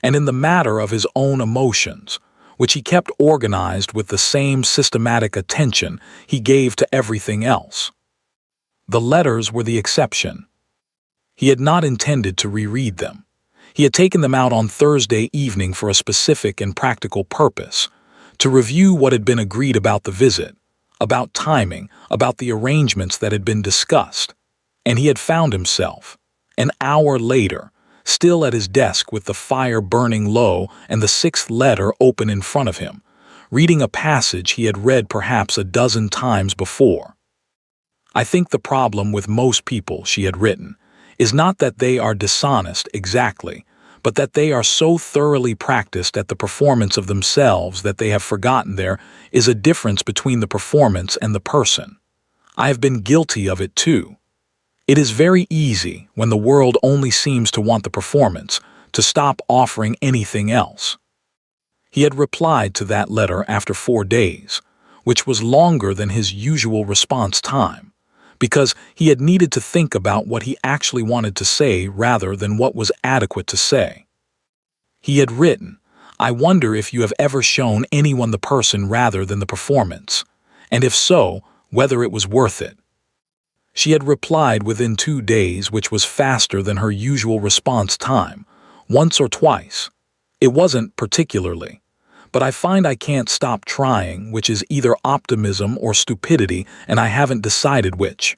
and in the matter of his own emotions, which he kept organized with the same systematic attention he gave to everything else. The letters were the exception. He had not intended to reread them. He had taken them out on Thursday evening for a specific and practical purpose, to review what had been agreed about the visit, about timing, about the arrangements that had been discussed, and he had found himself, an hour later, still at his desk with the fire burning low and the 6th letter open in front of him, reading a passage he had read perhaps a dozen times before. "I think the problem with most people," she had written, "is not that they are dishonest exactly, but that they are so thoroughly practiced at the performance of themselves that they have forgotten there is a difference between the performance and the person. I have been guilty of it too. It is very easy, when the world only seems to want the performance, to stop offering anything else." He had replied to that letter after 4 days, which was longer than his usual response time, because he had needed to think about what he actually wanted to say rather than what was adequate to say. He had written, "I wonder if you have ever shown anyone the person rather than the performance, and if so, whether it was worth it." She had replied within 2 days, which was faster than her usual response time, once or twice. It wasn't particularly. But I find I can't stop trying, which is either optimism or stupidity, and I haven't decided which.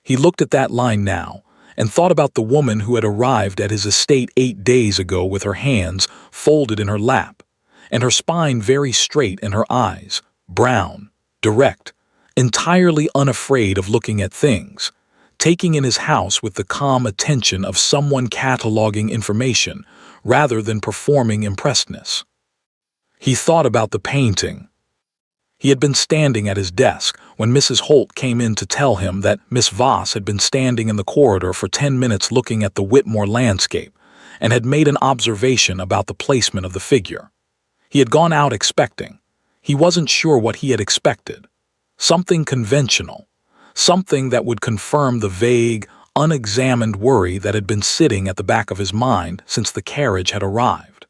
He looked at that line now, and thought about the woman who had arrived at his estate 8 days ago with her hands folded in her lap, and her spine very straight and her eyes, brown, direct, entirely unafraid of looking at things, taking in his house with the calm attention of someone cataloging information rather than performing impressedness. He thought about the painting. He had been standing at his desk when Mrs. Holt came in to tell him that Miss Voss had been standing in the corridor for 10 minutes looking at the Whitmore landscape and had made an observation about the placement of the figure. He had gone out expecting. He wasn't sure what he had expected. Something conventional. Something that would confirm the vague, unexamined worry that had been sitting at the back of his mind since the carriage had arrived.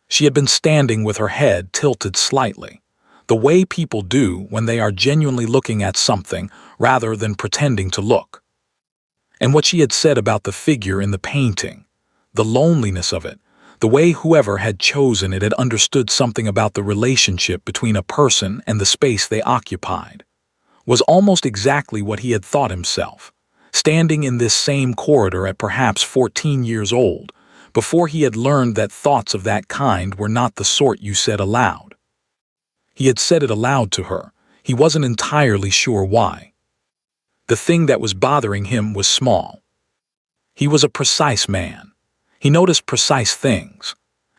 She had been standing with her head tilted slightly, the way people do when they are genuinely looking at something rather than pretending to look. And what she had said about the figure in the painting, the loneliness of it, the way whoever had chosen it had understood something about the relationship between a person and the space they occupied, was almost exactly what he had thought himself, standing in this same corridor at perhaps 14 years old, before he had learned that thoughts of that kind were not the sort you said aloud. He had said it aloud to her. He wasn't entirely sure why. The thing that was bothering him was small. He was a precise man. He noticed precise things.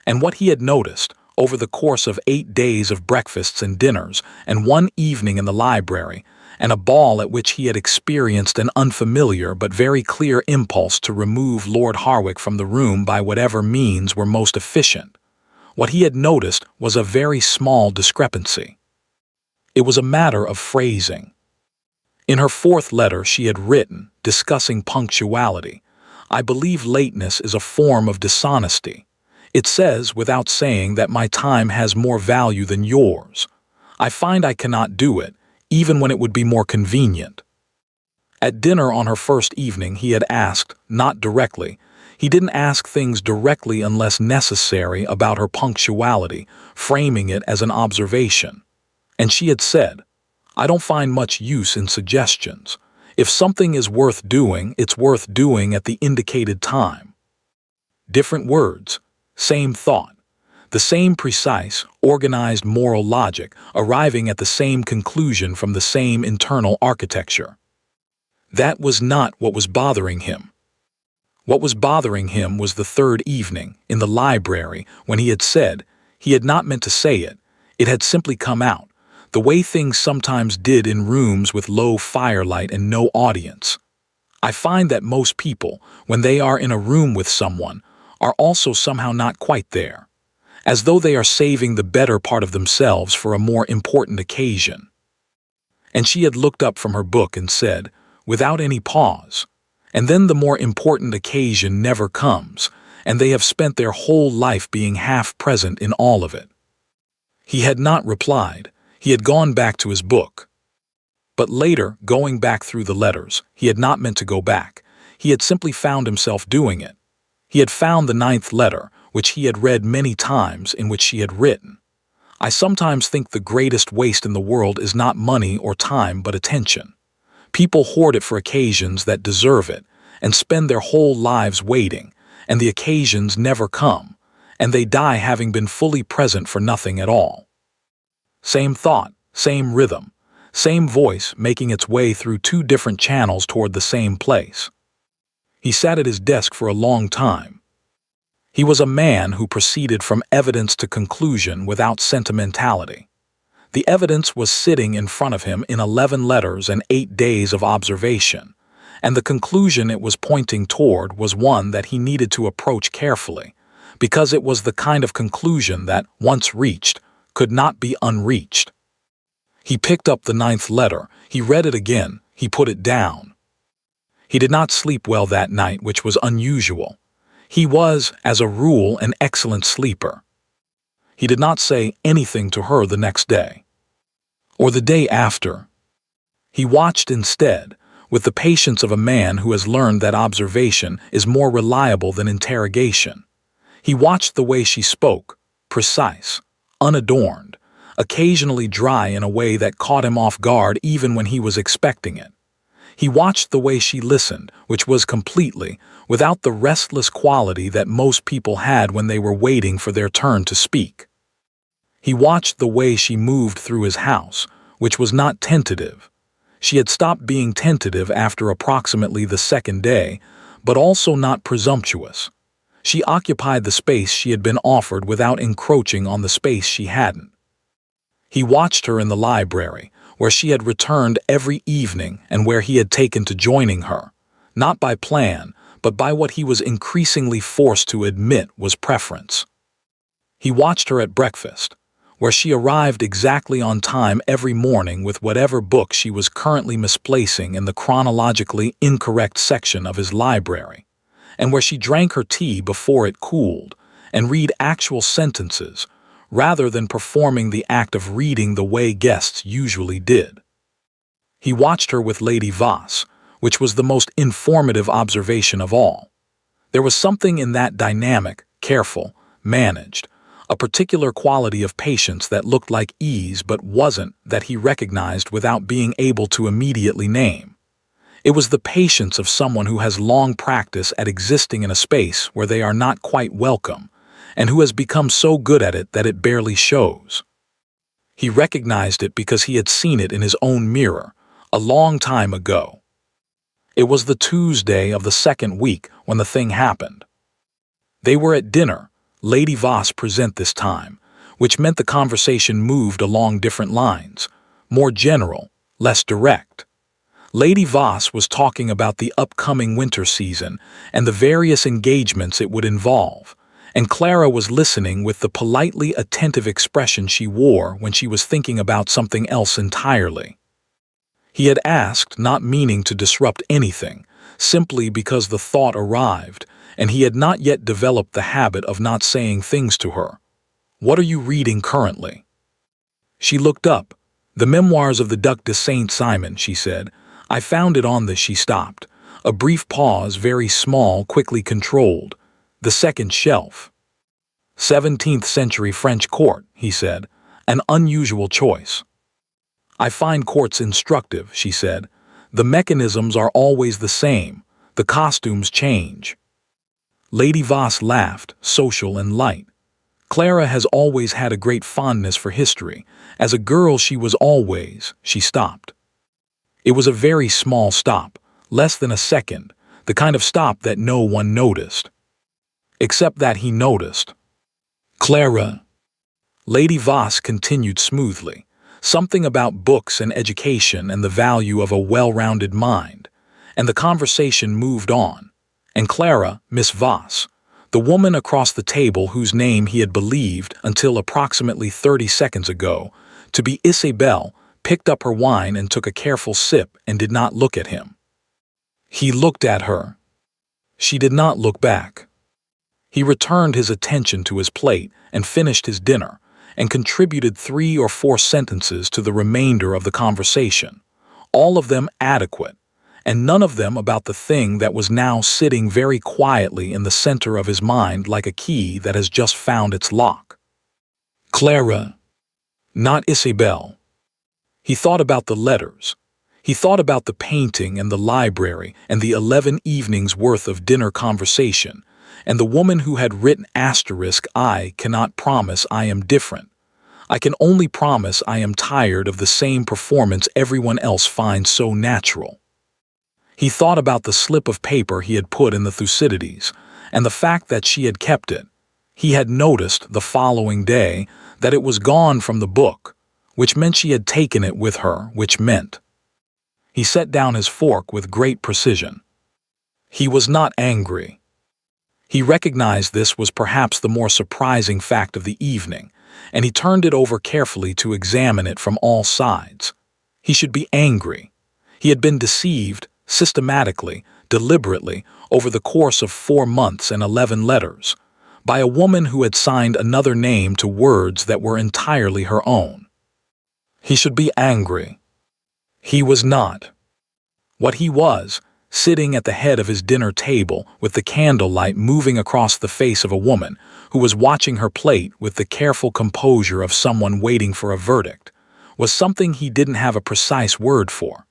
And what he had noticed, over the course of 8 days of breakfasts and dinners, and one evening in the library, and a ball at which he had experienced an unfamiliar but very clear impulse to remove Lord Harwick from the room by whatever means were most efficient, what he had noticed was a very small discrepancy. It was a matter of phrasing. In her 4th letter she had written, discussing punctuality, "I believe lateness is a form of dishonesty. It says, without saying, that my time has more value than yours. I find I cannot do it, even when it would be more convenient." At dinner on her first evening he had asked, not directly, he didn't ask things directly unless necessary about her punctuality, framing it as an observation. And she had said, "I don't find much use in suggestions. If something is worth doing, it's worth doing at the indicated time." Different words, same thought. The same precise, organized moral logic, arriving at the same conclusion from the same internal architecture. That was not what was bothering him. What was bothering him was the 3rd evening, in the library, when he had said, he had not meant to say it, it had simply come out, the way things sometimes did in rooms with low firelight and no audience. I find that most people, when they are in a room with someone, are also somehow not quite there, as though they are saving the better part of themselves for a more important occasion. And she had looked up from her book and said, without any pause, "And then the more important occasion never comes, and they have spent their whole life being half present in all of it." He had not replied. He had gone back to his book. But later, going back through the letters, he had not meant to go back. He had simply found himself doing it. He had found the 9th letter, which he had read many times, in which she had written, "I sometimes think the greatest waste in the world is not money or time but attention. People hoard it for occasions that deserve it, and spend their whole lives waiting, and the occasions never come, and they die having been fully present for nothing at all." Same thought, same rhythm, same voice making its way through 2 different channels toward the same place. He sat at his desk for a long time. He was a man who proceeded from evidence to conclusion without sentimentality. The evidence was sitting in front of him in 11 letters and 8 days of observation, and the conclusion it was pointing toward was one that he needed to approach carefully, because it was the kind of conclusion that, once reached, could not be unreached. He picked up the 9th letter, he read it again, he put it down. He did not sleep well that night, which was unusual. He was, as a rule, an excellent sleeper. He did not say anything to her the next day, or the day after. He watched instead, with the patience of a man who has learned that observation is more reliable than interrogation. He watched the way she spoke, precise, unadorned, occasionally dry in a way that caught him off guard even when he was expecting it. He watched the way she listened, which was completely, without the restless quality that most people had when they were waiting for their turn to speak. He watched the way she moved through his house, which was not tentative. She had stopped being tentative after approximately the second day, but also not presumptuous. She occupied the space she had been offered without encroaching on the space she hadn't. He watched her in the library, where she had returned every evening and where he had taken to joining her, not by plan, but by what he was increasingly forced to admit was preference. He watched her at breakfast, where she arrived exactly on time every morning with whatever book she was currently misplacing in the chronologically incorrect section of his library, and where she drank her tea before it cooled and read actual sentences rather than performing the act of reading the way guests usually did. He watched her with Lady Voss, which was the most informative observation of all. There was something in that dynamic, careful, managed, a particular quality of patience that looked like ease but wasn't, that he recognized without being able to immediately name. It was the patience of someone who has long practice at existing in a space where they are not quite welcome, and who has become so good at it that it barely shows. He recognized it because he had seen it in his own mirror, a long time ago. It was the Tuesday of the second week when the thing happened. They were at dinner, Lady Voss present this time, which meant the conversation moved along different lines, more general, less direct. Lady Voss was talking about the upcoming winter season and the various engagements it would involve, and Clara was listening with the politely attentive expression she wore when she was thinking about something else entirely. He had asked, not meaning to disrupt anything, simply because the thought arrived, and he had not yet developed the habit of not saying things to her. "What are you reading currently?" She looked up. "The Memoirs of the Duc de Saint-Simon," she said. "I found it on the—" She stopped. A brief pause, very small, quickly controlled. "The second shelf." 17th century French court, he said. "An unusual choice." "I find courts instructive," she said. "The mechanisms are always the same. The costumes change." Lady Voss laughed, social and light. "Clara has always had a great fondness for history. As a girl she was always—" She stopped. It was a very small stop, less than a second, the kind of stop that no one noticed. Except that he noticed. "Clara," Lady Voss continued smoothly, "something about books and education and the value of a well-rounded mind." And the conversation moved on. And Clara, Miss Voss, the woman across the table whose name he had believed until approximately 30 seconds ago to be Isabelle, picked up her wine and took a careful sip and did not look at him. He looked at her. She did not look back. He returned his attention to his plate and finished his dinner, and contributed 3 or 4 sentences to the remainder of the conversation, all of them adequate, and none of them about the thing that was now sitting very quietly in the center of his mind like a key that has just found its lock. Clara, not Isabelle. He thought about the letters. He thought about the painting and the library and the 11 evenings' worth of dinner conversation, and the woman who had written "I cannot promise I am different. I can only promise I am tired of the same performance everyone else finds so natural." He thought about the slip of paper he had put in the Thucydides, and the fact that she had kept it. He had noticed the following day that it was gone from the book, which meant she had taken it with her, which meant. He set down his fork with great precision. He was not angry. He recognized this was perhaps the more surprising fact of the evening, and he turned it over carefully to examine it from all sides. He should be angry. He had been deceived, systematically, deliberately, over the course of 4 months and 11 letters, by a woman who had signed another name to words that were entirely her own. He should be angry. He was not. What he was, sitting at the head of his dinner table with the candlelight moving across the face of a woman who was watching her plate with the careful composure of someone waiting for a verdict, was something he didn't have a precise word for.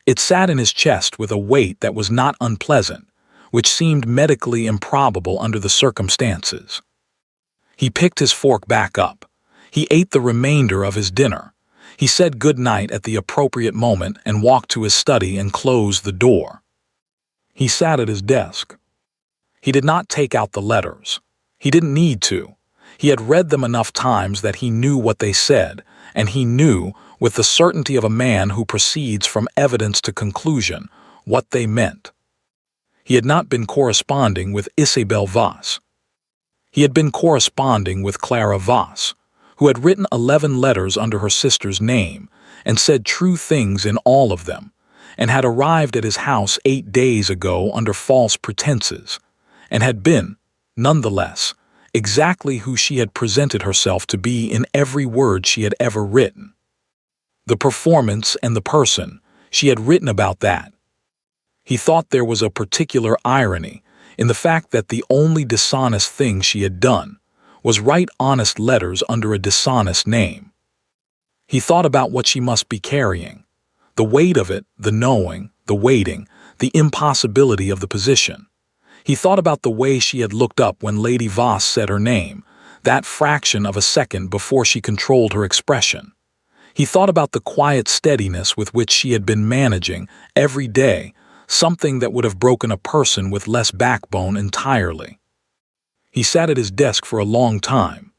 It sat in his chest with a weight that was not unpleasant, which seemed medically improbable under the circumstances. He picked his fork back up. He ate the remainder of his dinner. He said good night at the appropriate moment and walked to his study and closed the door. He sat at his desk. He did not take out the letters. He didn't need to. He had read them enough times that he knew what they said, and he knew, with the certainty of a man who proceeds from evidence to conclusion, what they meant. He had not been corresponding with Isabel Voss. He had been corresponding with Clara Voss, who had written 11 letters under her sister's name and said true things in all of them, and had arrived at his house 8 days ago under false pretenses, and had been, nonetheless, exactly who she had presented herself to be in every word she had ever written. The performance and the person, she had written about that. He thought there was a particular irony in the fact that the only dishonest thing she had done was write honest letters under a dishonest name. He thought about what she must be carrying, the weight of it, the knowing, the waiting, the impossibility of the position. He thought about the way she had looked up when Lady Voss said her name, that fraction of a second before she controlled her expression. He thought about the quiet steadiness with which she had been managing, every day, something that would have broken a person with less backbone entirely. He sat at his desk for a long time.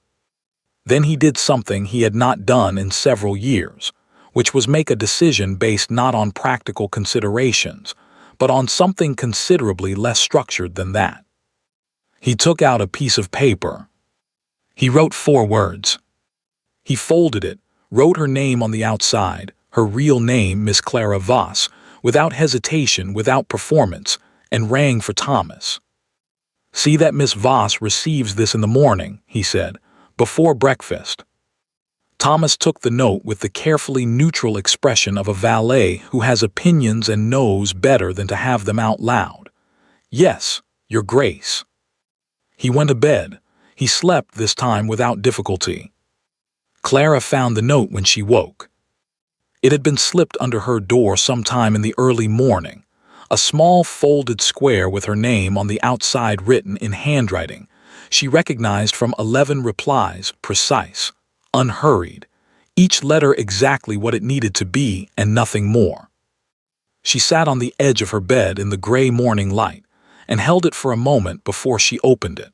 Then he did something he had not done in several years, which was make a decision based not on practical considerations, but on something considerably less structured than that. He took out a piece of paper. He wrote 4 words. He folded it, wrote her name on the outside, her real name, Miss Clara Voss, without hesitation, without performance, and rang for Thomas. "See that Miss Voss receives this in the morning," he said, "before breakfast." Thomas took the note with the carefully neutral expression of a valet who has opinions and knows better than to have them out loud. "Yes, Your Grace." He went to bed. He slept this time without difficulty. Clara found the note when she woke. It had been slipped under her door sometime in the early morning, a small folded square with her name on the outside written in handwriting she recognized from 11 replies, precise, unhurried, each letter exactly what it needed to be and nothing more. She sat on the edge of her bed in the gray morning light and held it for a moment before she opened it.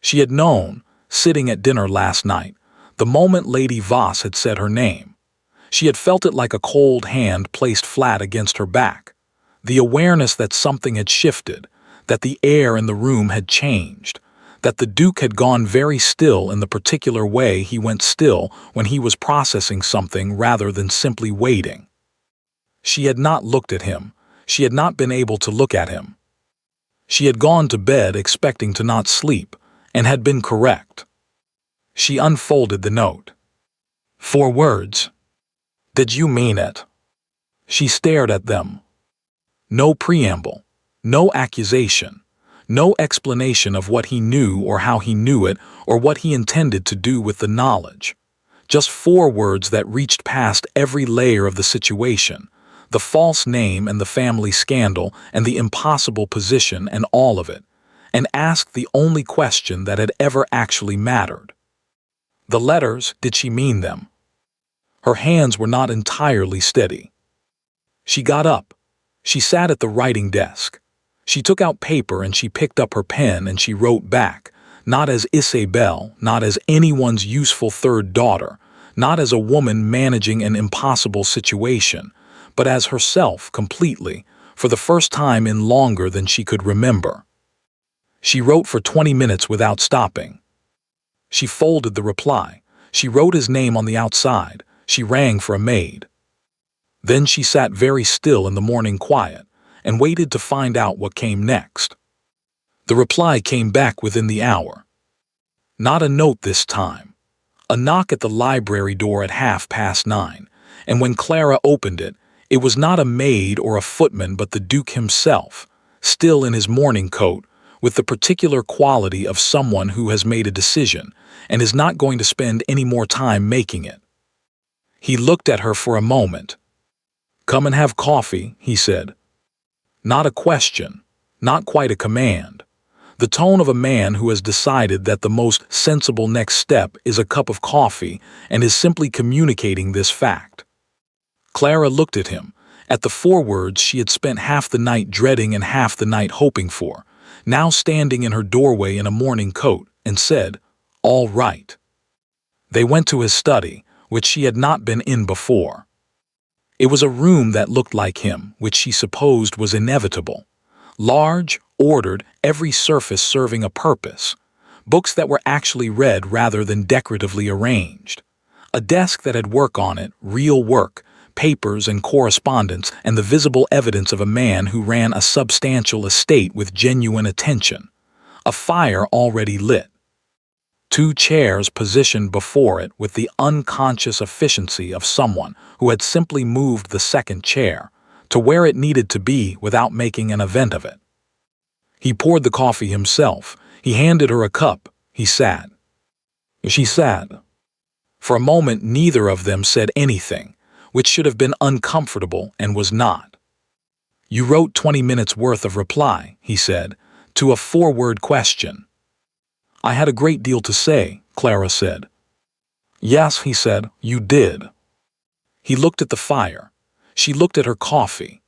She had known, sitting at dinner last night, the moment Lady Voss had said her name. She had felt it like a cold hand placed flat against her back, the awareness that something had shifted, that the air in the room had changed, that the Duke had gone very still in the particular way he went still when he was processing something rather than simply waiting. She had not looked at him. She had not been able to look at him. She had gone to bed expecting to not sleep, and had been correct. She unfolded the note. 4 words. "Did you mean it?" She stared at them. No preamble, no accusation, no explanation of what he knew or how he knew it or what he intended to do with the knowledge. Just 4 words that reached past every layer of the situation, the false name and the family scandal and the impossible position and all of it, and asked the only question that had ever actually mattered. The letters, did she mean them? Her hands were not entirely steady. She got up. She sat at the writing desk. She took out paper and she picked up her pen and she wrote back, not as Isabel, not as anyone's useful third daughter, not as a woman managing an impossible situation, but as herself completely, for the first time in longer than she could remember. She wrote for 20 minutes without stopping. She folded the reply. She wrote his name on the outside. She rang for a maid. Then she sat very still in the morning quiet and waited to find out what came next. The reply came back within the hour. Not a note this time. A knock at the library door at 9:30, and when Clara opened it, It was not a maid or a footman but the Duke himself, still in his morning coat, with the particular quality of someone who has made a decision and is not going to spend any more time making it. He looked at her for a moment. "Come and have coffee," he said. Not a question, not quite a command. The tone of a man who has decided that the most sensible next step is a cup of coffee and is simply communicating this fact. Clara looked at him, at the 4 words she had spent half the night dreading and half the night hoping for, now standing in her doorway in a morning coat, and said, "All right." They went to his study, which she had not been in before. It was a room that looked like him, which she supposed was inevitable. Large, ordered, every surface serving a purpose. Books that were actually read rather than decoratively arranged. A desk that had work on it, real work, papers and correspondence, and the visible evidence of a man who ran a substantial estate with genuine attention. A fire already lit. 2 chairs positioned before it with the unconscious efficiency of someone who had simply moved the second chair to where it needed to be without making an event of it. He poured the coffee himself. He handed her a cup. He sat. She sat. For a moment, neither of them said anything, which should have been uncomfortable and was not. "You wrote 20 minutes worth of reply," he said, "to a 4-word question." "I had a great deal to say," Clara said. "Yes," he said, "you did." He looked at the fire. She looked at her coffee.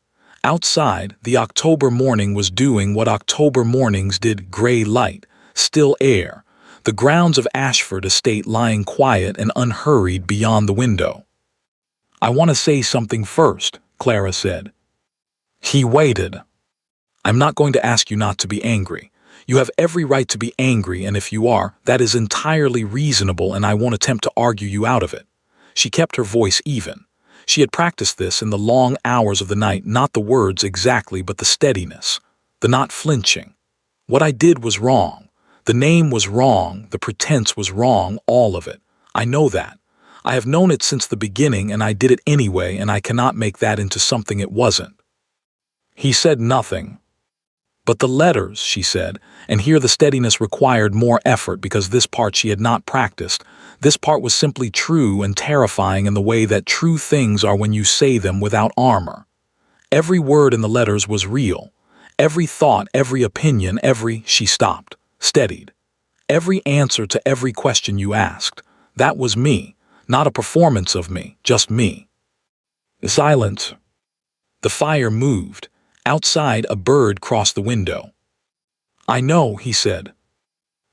Outside, the October morning was doing what October mornings did: gray light, still air, the grounds of Ashford Estate lying quiet and unhurried beyond the window. "I want to say something first," Clara said. He waited. "I'm not going to ask you not to be angry. You have every right to be angry, and if you are, that is entirely reasonable, and I won't attempt to argue you out of it." She kept her voice even. She had practiced this in the long hours of the night, not the words exactly, but the steadiness, the not flinching. "What I did was wrong. The name was wrong, the pretense was wrong, all of it. I know that. I have known it since the beginning, and I did it anyway, and I cannot make that into something it wasn't." He said nothing. "But the letters," she said, and here the steadiness required more effort because this part she had not practiced. This part was simply true and terrifying in the way that true things are when you say them without armor. Every word in the letters was real. Every thought, every opinion, She stopped, steadied. "Every answer to every question you asked. That was me, not a performance of me, just me." Silence. The fire moved. Outside, a bird crossed the window. "I know," he said.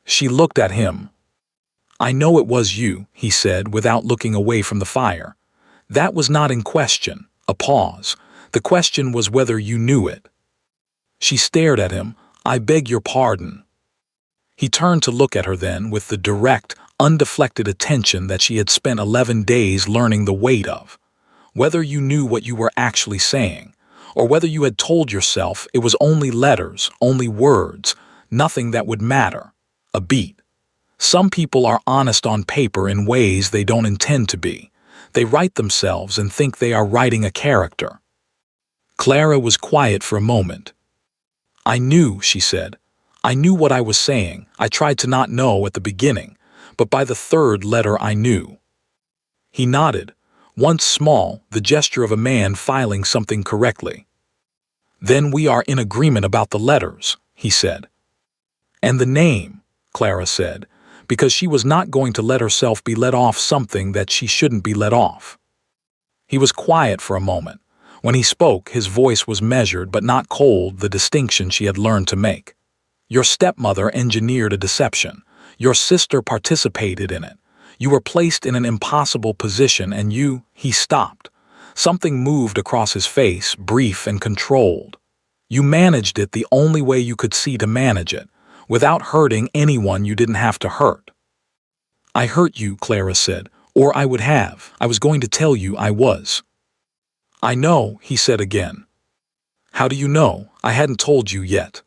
She looked at him. "I know it was you," he said without looking away from the fire. That was not in question. A pause. The question was whether you knew it. She stared at him. "I beg your pardon." He turned to look at her then with the direct, undeflected attention that she had spent 11 days learning the weight of. "Whether you knew what you were actually saying, or whether you had told yourself it was only letters, only words, nothing that would matter. A beat. Some people are honest on paper in ways they don't intend to be. They write themselves and think they are writing a character." Clara was quiet for a moment. "I knew," she said. "I knew what I was saying. I tried to not know at the beginning, but by the 3rd letter I knew." He nodded. Once small, the gesture of a man filing something correctly. "Then we are in agreement about the letters," he said. "And the name," Clara said, because she was not going to let herself be let off something that she shouldn't be let off. He was quiet for a moment. When he spoke, his voice was measured but not cold, the distinction she had learned to make. "Your stepmother engineered a deception. Your sister participated in it. You were placed in an impossible position and you—" He stopped. Something moved across his face, brief and controlled. "You managed it the only way you could see to manage it, without hurting anyone you didn't have to hurt." "I hurt you," Clara said, "or I would have. I was going to tell you I was." "I know," he said again. "How do you know? I hadn't told you yet."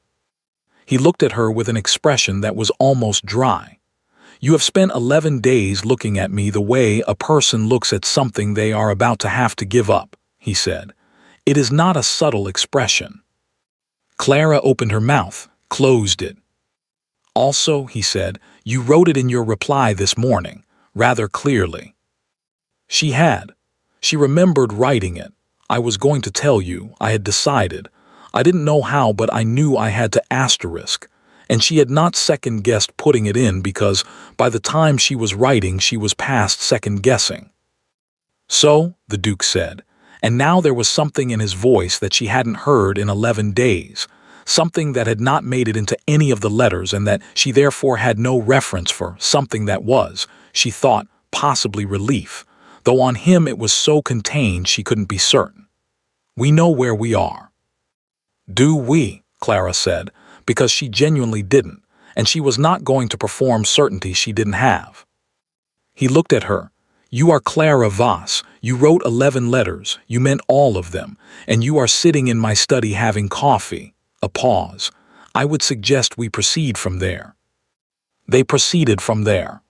He looked at her with an expression that was almost dry. "You have spent 11 days looking at me the way a person looks at something they are about to have to give up," he said. It is not a subtle expression. Clara opened her mouth, closed it. Also, he said, you wrote it in your reply this morning, rather clearly. She had. She remembered writing it. I was going to tell you, I had decided. I didn't know how, but I knew I had to asterisk. And she had not second-guessed putting it in because by the time she was writing she was past second-guessing. So, the Duke said, and now there was something in his voice that she hadn't heard in 11 days, something that had not made it into any of the letters and that she therefore had no reference for, something that was, she thought, possibly relief, though on him it was so contained she couldn't be certain. We know where we are. Do we? Clara said, because she genuinely didn't, and she was not going to perform certainty she didn't have. He looked at her. You are Clara Voss. You wrote 11 letters. You meant all of them, and you are sitting in my study having coffee. A pause. I would suggest we proceed from there. They proceeded from there.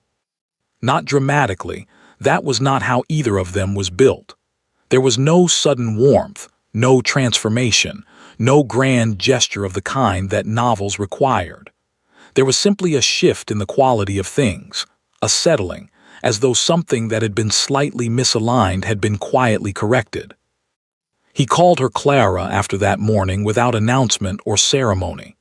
Not dramatically. That was not how either of them was built. There was no sudden warmth, no transformation, no grand gesture of the kind that novels required. There was simply a shift in the quality of things, a settling, as though something that had been slightly misaligned had been quietly corrected. He called her Clara after that morning without announcement or ceremony.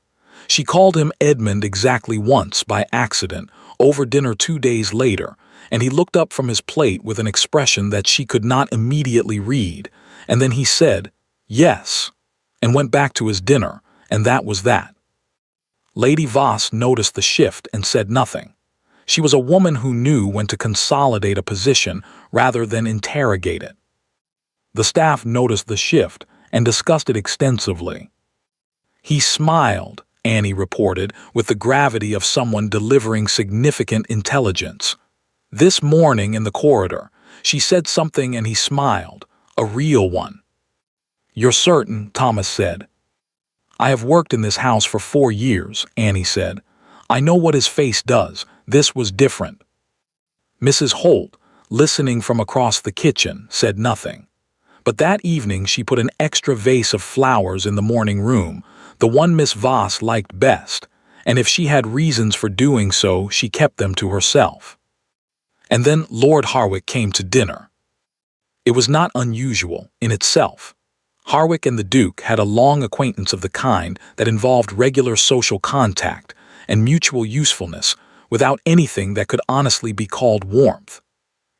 She called him Edmund exactly once by accident over dinner 2 days later, and he looked up from his plate with an expression that she could not immediately read, and then he said, yes, and went back to his dinner, and that was that. Lady Voss noticed the shift and said nothing. She was a woman who knew when to consolidate a position rather than interrogate it. The staff noticed the shift and discussed it extensively. He smiled, Annie reported, with the gravity of someone delivering significant intelligence. This morning in the corridor, she said something and he smiled, a real one. You're certain, Thomas said. I have worked in this house for 4 years, Annie said. I know what his face does. This was different. Mrs. Holt, listening from across the kitchen, said nothing. But that evening she put an extra vase of flowers in the morning room, the one Miss Voss liked best, and if she had reasons for doing so, she kept them to herself. And then Lord Harwick came to dinner. It was not unusual in itself. Harwick and the Duke had a long acquaintance of the kind that involved regular social contact and mutual usefulness without anything that could honestly be called warmth.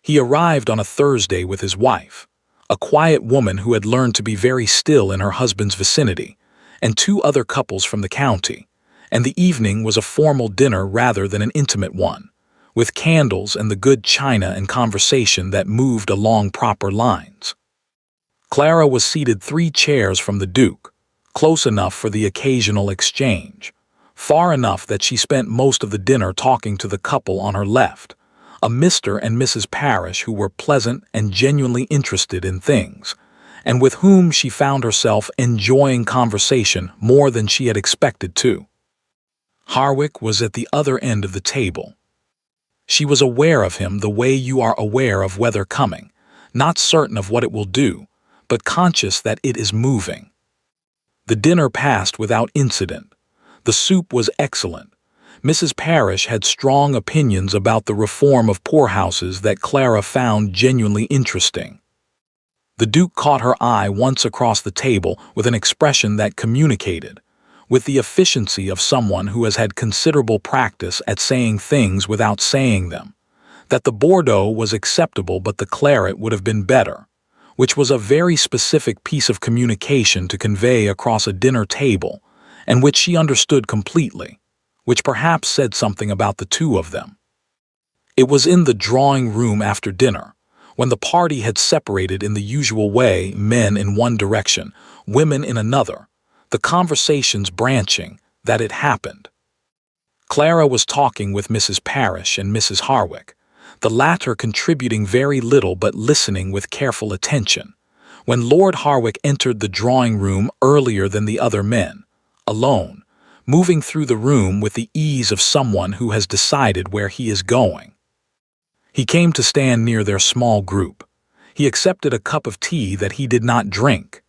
He arrived on a Thursday with his wife, a quiet woman who had learned to be very still in her husband's vicinity, and 2 other couples from the county, and the evening was a formal dinner rather than an intimate one, with candles and the good china and conversation that moved along proper lines. Clara was seated 3 chairs from the Duke, close enough for the occasional exchange, far enough that she spent most of the dinner talking to the couple on her left, a Mr. and Mrs. Parrish who were pleasant and genuinely interested in things, and with whom she found herself enjoying conversation more than she had expected to. Harwick was at the other end of the table. She was aware of him the way you are aware of weather coming, not certain of what it will do, but conscious that it is moving. The dinner passed without incident. The soup was excellent. Mrs. Parrish had strong opinions about the reform of poorhouses that Clara found genuinely interesting. The Duke caught her eye once across the table with an expression that communicated, with the efficiency of someone who has had considerable practice at saying things without saying them, that the Bordeaux was acceptable but the claret would have been better, which was a very specific piece of communication to convey across a dinner table, and which she understood completely, which perhaps said something about the 2 of them. It was in the drawing-room after dinner, when the party had separated in the usual way, men in one direction, women in another, the conversations branching, that it happened. Clara was talking with Mrs. Parrish and Mrs. Harwick, the latter contributing very little but listening with careful attention, when Lord Harwick entered the drawing-room earlier than the other men, alone, moving through the room with the ease of someone who has decided where he is going. He came to stand near their small group. He accepted a cup of tea that he did not drink.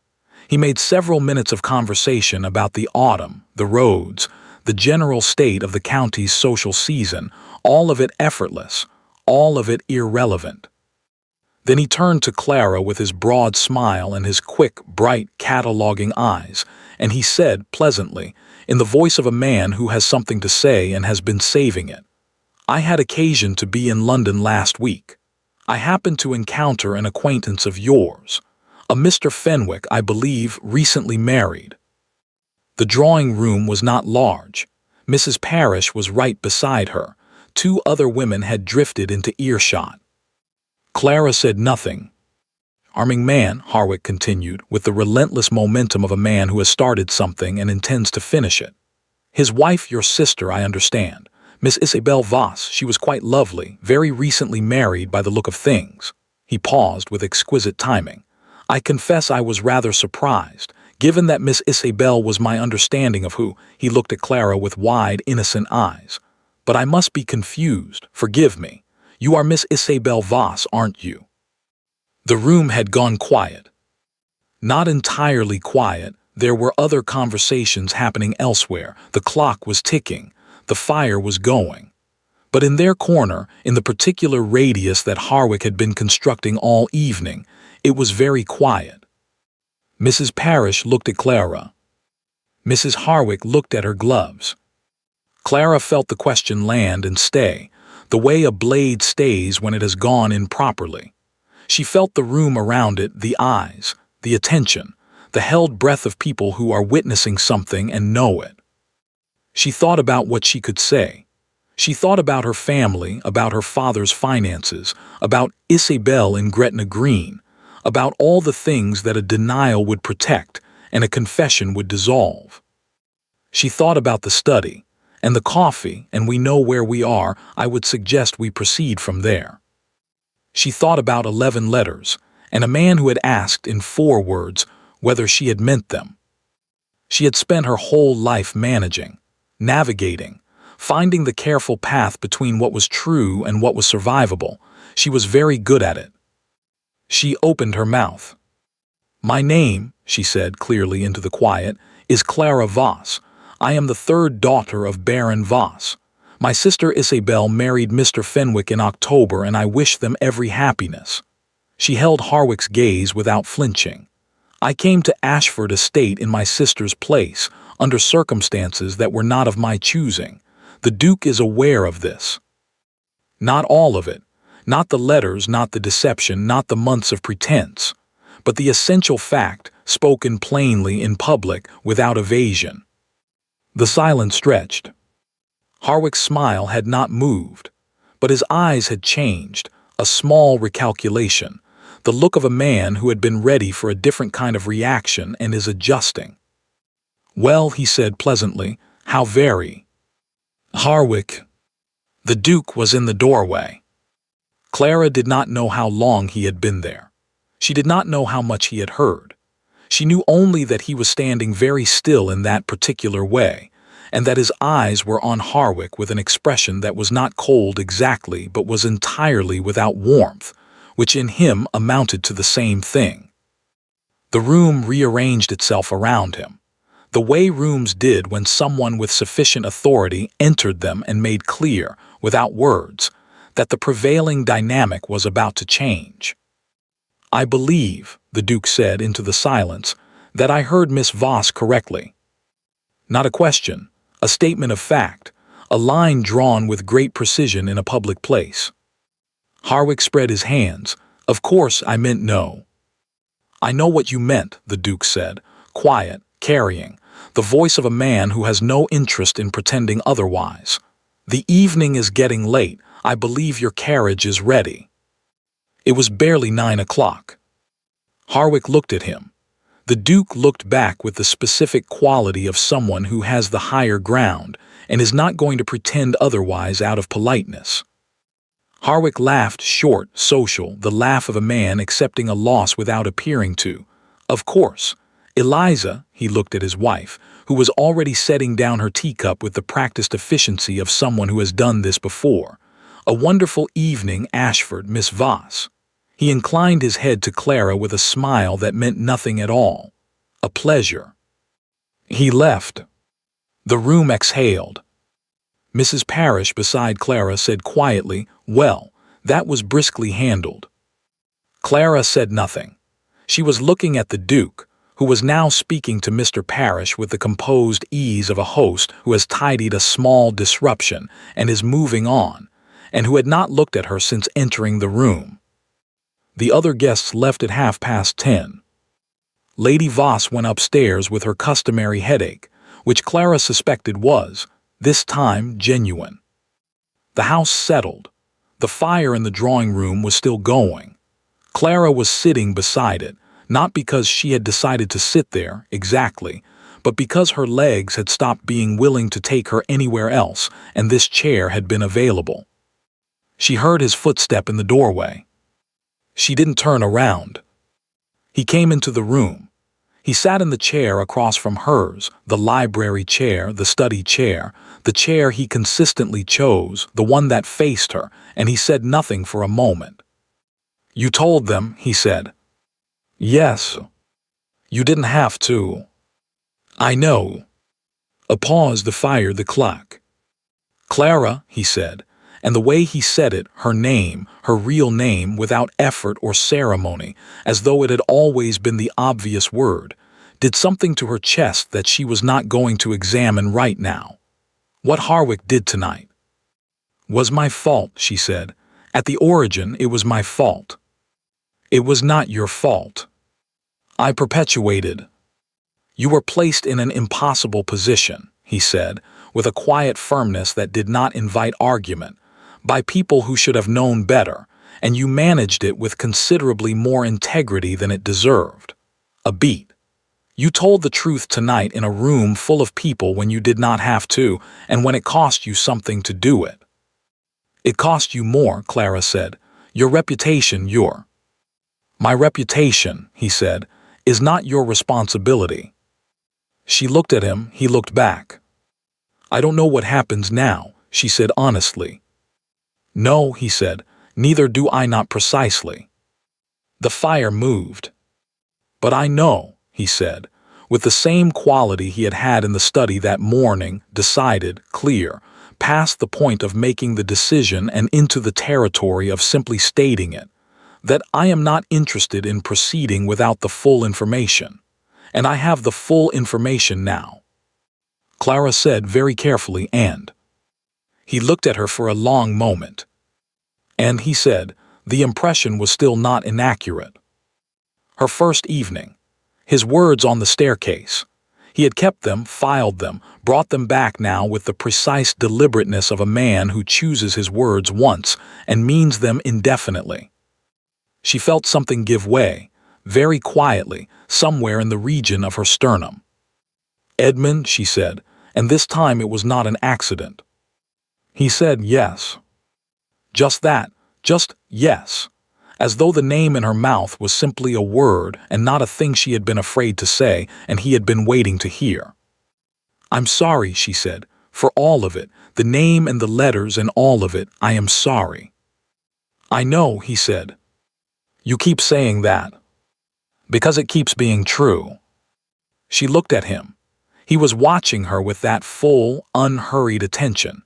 He made several minutes of conversation about the autumn, the roads, the general state of the county's social season, all of it effortless, all of it irrelevant. Then he turned to Clara with his broad smile and his quick, bright, cataloging eyes, and he said pleasantly, in the voice of a man who has something to say and has been saving it, "I had occasion to be in London last week. I happened to encounter an acquaintance of yours, a Mr. Fenwick, I believe, recently married." The drawing room was not large. Mrs. Parrish was right beside her. Two other women had drifted into earshot. Clara said nothing. "Charming man," Harwick continued, with the relentless momentum of a man who has started something and intends to finish it. "His wife, your sister, I understand. Miss Isabel Voss, she was quite lovely, very recently married by the look of things." He paused with exquisite timing. "I confess I was rather surprised, given that Miss Isabel was my understanding of who." He looked at Clara with wide, innocent eyes. "But I must be confused, forgive me. You are Miss Isabel Voss, aren't you?" The room had gone quiet. Not entirely quiet, there were other conversations happening elsewhere. The clock was ticking, the fire was going. But in their corner, in the particular radius that Harwick had been constructing all evening, it was very quiet. Mrs. Parrish looked at Clara. Mrs. Harwick looked at her gloves. Clara felt the question land and stay, the way a blade stays when it has gone in properly. She felt the room around it, the eyes, the attention, the held breath of people who are witnessing something and know it. She thought about what she could say. She thought about her family, about her father's finances, about Isabel in Gretna Green, about all the things that a denial would protect and a confession would dissolve. She thought about the study and the coffee, and we know where we are. I would suggest we proceed from there. She thought about 11 letters and a man who had asked in 4 words whether she had meant them. She had spent her whole life managing, navigating, finding the careful path between what was true and what was survivable. She was very good at it. She opened her mouth. "My name," she said clearly into the quiet, "is Clara Voss. I am the 3rd daughter of Baron Voss. My sister Isabel married Mr. Fenwick in October, and I wish them every happiness." She held Harwick's gaze without flinching. "I came to Ashford Estate in my sister's place, under circumstances that were not of my choosing. The Duke is aware of this." Not all of it, not the letters, not the deception, not the months of pretense, but the essential fact, spoken plainly in public, without evasion. The silence stretched. Harwick's smile had not moved, but his eyes had changed, a small recalculation, the look of a man who had been ready for a different kind of reaction and is adjusting. "Well," he said pleasantly, "how very?" "Harwick." The Duke was in the doorway. Clara did not know how long he had been there. She did not know how much he had heard. She knew only that he was standing very still in that particular way, and that his eyes were on Harwick with an expression that was not cold exactly but was entirely without warmth, which in him amounted to the same thing. The room rearranged itself around him, the way rooms did when someone with sufficient authority entered them and made clear, without words, that the prevailing dynamic was about to change. "I believe," the Duke said into the silence, "that I heard Miss Voss correctly." Not a question, a statement of fact, a line drawn with great precision in a public place. Harwick spread his hands. "Of course I meant no." "I know what you meant," the Duke said, quiet, carrying, the voice of a man who has no interest in pretending otherwise. "The evening is getting late. I believe your carriage is ready." It was barely 9 o'clock. Harwick looked at him. The Duke looked back with the specific quality of someone who has the higher ground and is not going to pretend otherwise out of politeness. Harwick laughed, short, social, the laugh of a man accepting a loss without appearing to. "Of course. Eliza," he looked at his wife, who was already setting down her teacup with the practiced efficiency of someone who has done this before. "A wonderful evening, Ashford, Miss Voss." He inclined his head to Clara with a smile that meant nothing at all. A pleasure. He left. The room exhaled. Mrs. Parrish beside Clara said quietly, "Well, that was briskly handled." Clara said nothing. She was looking at the Duke, who was now speaking to Mr. Parrish with the composed ease of a host who has tidied a small disruption and is moving on, and who had not looked at her since entering the room. The other guests left at 10:30. Lady Voss went upstairs with her customary headache, which Clara suspected was, this time, genuine. The house settled. The fire in the drawing room was still going. Clara was sitting beside it, not because she had decided to sit there, exactly, but because her legs had stopped being willing to take her anywhere else, and this chair had been available. She heard his footstep in the doorway. She didn't turn around. He came into the room. He sat in the chair across from hers, the library chair, the study chair, the chair he consistently chose, the one that faced her, and he said nothing for a moment. "You told them," he said. "Yes. You didn't have to." "I know." A pause fired the clock. "Clara," he said, and the way he said it, her name, her real name, without effort or ceremony, as though it had always been the obvious word, did something to her chest that she was not going to examine right now. What Harwick did tonight was my fault, she said. At the origin, it was my fault. It was not your fault. I perpetuated. You were placed in an impossible position, he said, with a quiet firmness that did not invite argument, by people who should have known better, and you managed it with considerably more integrity than it deserved. A beat. You told the truth tonight in a room full of people when you did not have to, and when it cost you something to do it. It cost you more, Clara said. Your reputation, My reputation, he said, is not your responsibility. She looked at him, he looked back. I don't know what happens now, she said honestly. No, he said, neither do I not precisely. The fire moved. But I know, he said, with the same quality he had had in the study that morning, decided, clear, past the point of making the decision and into the territory of simply stating it, that I am not interested in proceeding without the full information. And I have the full information now. Clara said very carefully, and. He looked at her for a long moment. And he said, the impression was still not inaccurate. Her first evening. His words on the staircase. He had kept them, filed them, brought them back now with the precise deliberateness of a man who chooses his words once and means them indefinitely. She felt something give way, very quietly, somewhere in the region of her sternum. Edmund, she said, and this time it was not an accident. He said yes. Just that, just yes, as though the name in her mouth was simply a word and not a thing she had been afraid to say and he had been waiting to hear. I'm sorry, she said, for all of it, the name and the letters and all of it, I am sorry. I know, he said. You keep saying that. Because it keeps being true. She looked at him. He was watching her with that full, unhurried attention,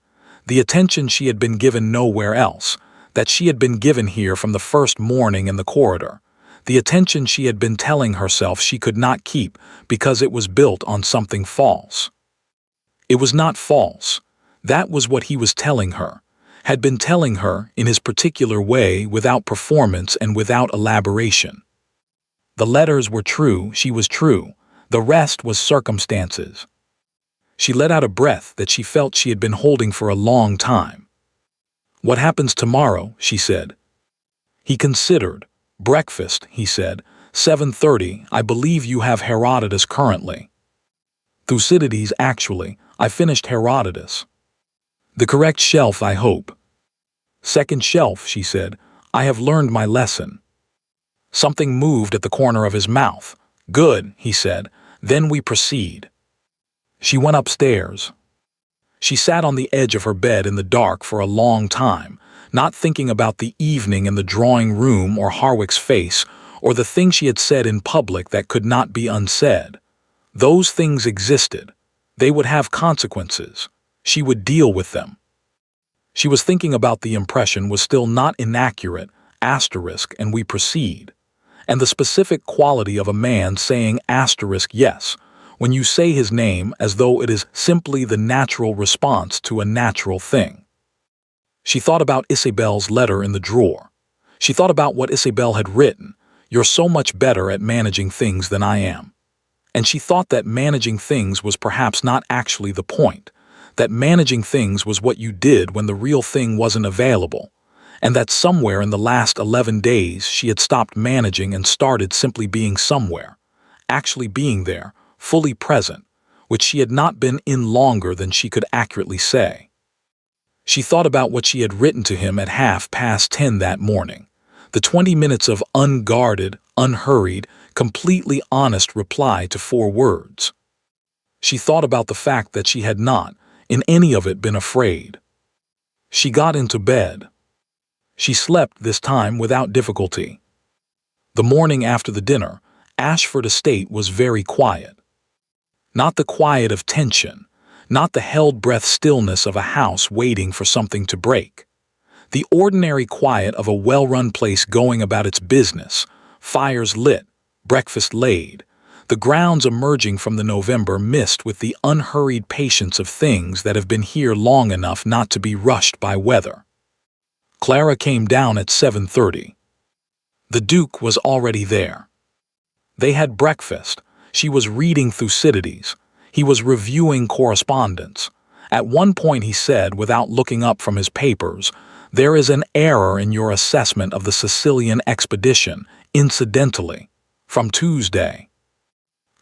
the attention she had been given nowhere else, that she had been given here from the first morning in the corridor, the attention she had been telling herself she could not keep because it was built on something false. It was not false. That was what he was telling her, had been telling her in his particular way without performance and without elaboration. The letters were true, she was true, the rest was circumstances. She let out a breath that she felt she had been holding for a long time. What happens tomorrow, she said. He considered. Breakfast, he said. 7:30, I believe you have Herodotus currently. Thucydides, actually, I finished Herodotus. The correct shelf, I hope. Second shelf, she said. I have learned my lesson. Something moved at the corner of his mouth. Good, he said. Then we proceed. She went upstairs. She sat on the edge of her bed in the dark for a long time, not thinking about the evening in the drawing room or Harwick's face, or the thing she had said in public that could not be unsaid. Those things existed. They would have consequences. She would deal with them. She was thinking about the impression was still not inaccurate, asterisk, and we proceed. And the specific quality of a man saying asterisk yes, when you say his name as though it is simply the natural response to a natural thing. She thought about Isabel's letter in the drawer. She thought about what Isabel had written, "You're so much better at managing things than I am." And she thought that managing things was perhaps not actually the point, that managing things was what you did when the real thing wasn't available, and that somewhere in the last 11 days she had stopped managing and started simply being somewhere, actually being there, fully present, which she had not been in longer than she could accurately say. She thought about what she had written to him at 10:30 that morning, the 20 minutes of unguarded, unhurried, completely honest reply to 4 words. She thought about the fact that she had not, in any of it, been afraid. She got into bed. She slept this time without difficulty. The morning after the dinner, Ashford Estate was very quiet. Not the quiet of tension, not the held-breath stillness of a house waiting for something to break. The ordinary quiet of a well-run place going about its business, fires lit, breakfast laid, the grounds emerging from the November mist with the unhurried patience of things that have been here long enough not to be rushed by weather. Clara came down at 7:30. The Duke was already there. They had breakfast. She was reading Thucydides. He was reviewing correspondence. At one point he said, without looking up from his papers, "There is an error in your assessment of the Sicilian expedition, incidentally, from Tuesday."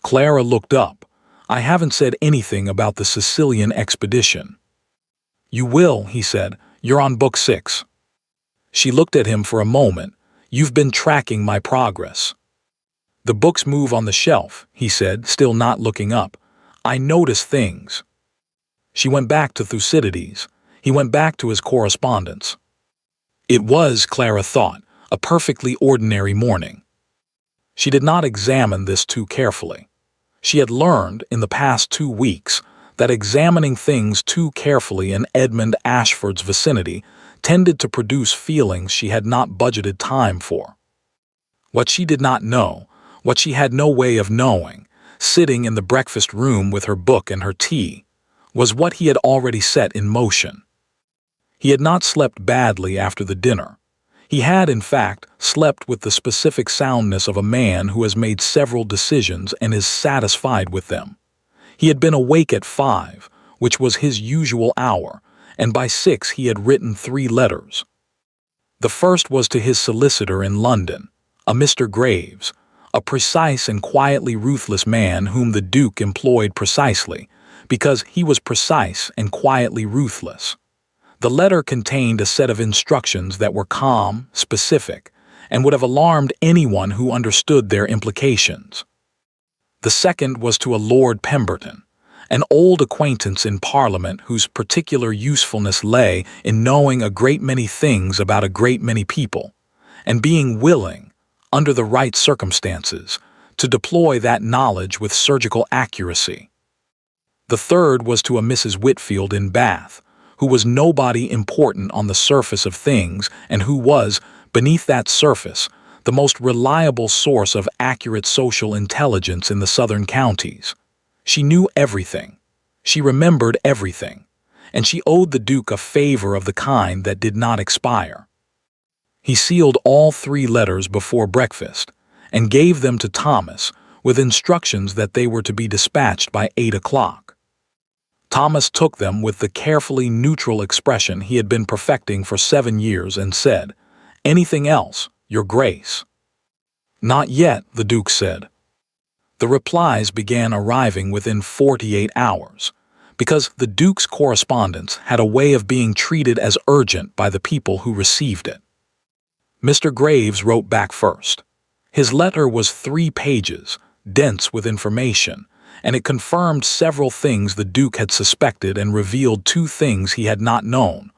Clara looked up. "I haven't said anything about the Sicilian expedition." "You will," he said. "You're on book 6. She looked at him for a moment. "You've been tracking my progress." "The books move on the shelf," he said, still not looking up. "I notice things." She went back to Thucydides. He went back to his correspondence. It was, Clara thought, a perfectly ordinary morning. She did not examine this too carefully. She had learned, in the past 2 weeks, that examining things too carefully in Edmund Ashford's vicinity tended to produce feelings she had not budgeted time for. What she did not know, what she had no way of knowing, sitting in the breakfast room with her book and her tea, was what he had already set in motion. He had not slept badly after the dinner. He had, in fact, slept with the specific soundness of a man who has made several decisions and is satisfied with them. He had been awake at 5, which was his usual hour, and by 6 he had written 3 letters. The first was to his solicitor in London, a Mr. Graves, a precise and quietly ruthless man whom the Duke employed precisely, because he was precise and quietly ruthless. The letter contained a set of instructions that were calm, specific, and would have alarmed anyone who understood their implications. The second was to a Lord Pemberton, an old acquaintance in Parliament whose particular usefulness lay in knowing a great many things about a great many people, and being willing, under the right circumstances, to deploy that knowledge with surgical accuracy. The third was to a Mrs. Whitfield in Bath, who was nobody important on the surface of things and who was, beneath that surface, the most reliable source of accurate social intelligence in the southern counties. She knew everything. She remembered everything. And she owed the Duke a favor of the kind that did not expire. He sealed all 3 letters before breakfast and gave them to Thomas with instructions that they were to be dispatched by 8 o'clock. Thomas took them with the carefully neutral expression he had been perfecting for 7 years and said, "Anything else, Your Grace?" "Not yet," the Duke said. The replies began arriving within 48 hours, because the Duke's correspondence had a way of being treated as urgent by the people who received it. Mr. Graves wrote back first. His letter was 3 pages, dense with information, and it confirmed several things the Duke had suspected and revealed 2 things he had not known,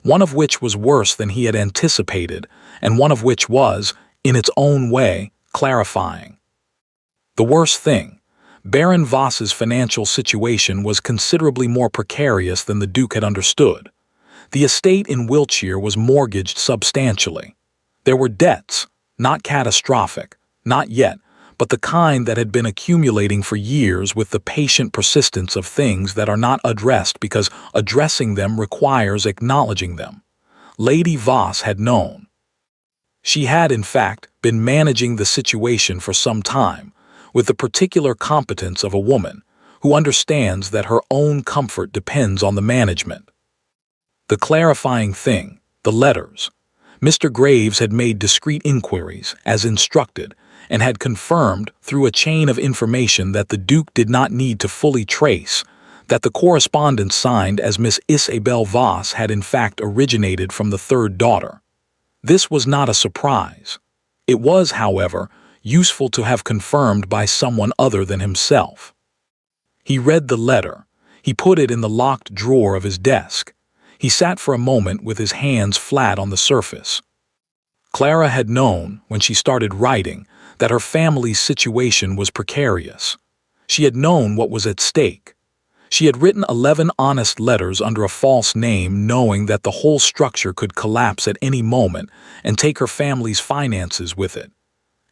one of which was worse than he had anticipated, and one of which was, in its own way, clarifying. The worst thing, Baron Voss's financial situation was considerably more precarious than the Duke had understood. The estate in Wiltshire was mortgaged substantially. There were debts, not catastrophic, not yet, but the kind that had been accumulating for years with the patient persistence of things that are not addressed because addressing them requires acknowledging them. Lady Voss had known. She had, in fact, been managing the situation for some time, with the particular competence of a woman who understands that her own comfort depends on the management. The clarifying thing, the letters. Mr. Graves had made discreet inquiries, as instructed, and had confirmed through a chain of information that the Duke did not need to fully trace, that the correspondence signed as Miss Isabel Voss had in fact originated from the third daughter. This was not a surprise. It was, however, useful to have confirmed by someone other than himself. He read the letter. He put it in the locked drawer of his desk. He sat for a moment with his hands flat on the surface. Clara had known, when she started writing, that her family's situation was precarious. She had known what was at stake. She had written 11 honest letters under a false name, knowing that the whole structure could collapse at any moment and take her family's finances with it.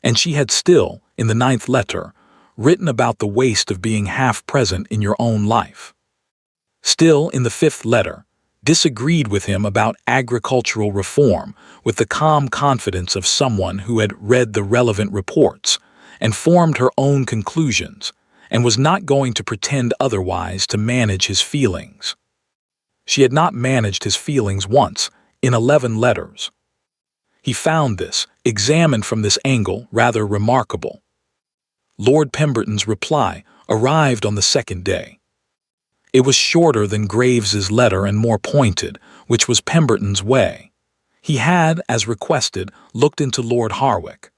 And she had still, in the 9th letter, written about the waste of being half present in your own life. Still, in the 5th letter, disagreed with him about agricultural reform with the calm confidence of someone who had read the relevant reports and formed her own conclusions and was not going to pretend otherwise to manage his feelings. She had not managed his feelings once in 11 letters. He found this, examined from this angle, rather remarkable. Lord Pemberton's reply arrived on the 2nd day. It was shorter than Graves's letter and more pointed, which was Pemberton's way. He had, as requested, looked into Lord Harwick.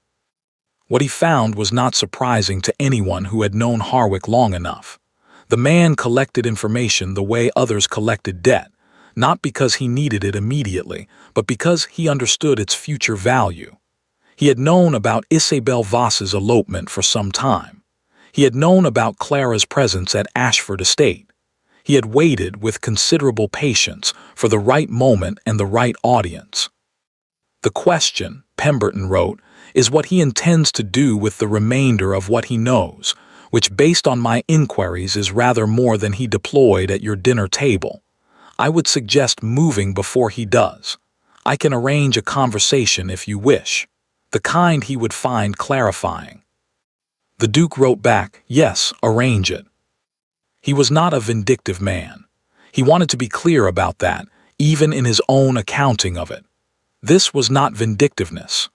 What he found was not surprising to anyone who had known Harwick long enough. The man collected information the way others collected debt, not because he needed it immediately, but because he understood its future value. He had known about Isabel Voss's elopement for some time. He had known about Clara's presence at Ashford Estate. He had waited with considerable patience for the right moment and the right audience. The question, Pemberton wrote, is what he intends to do with the remainder of what he knows, which based on my inquiries is rather more than he deployed at your dinner table. I would suggest moving before he does. I can arrange a conversation if you wish, the kind he would find clarifying. The Duke wrote back, yes, arrange it. He was not a vindictive man. He wanted to be clear about that, even in his own accounting of it. This was not vindictiveness.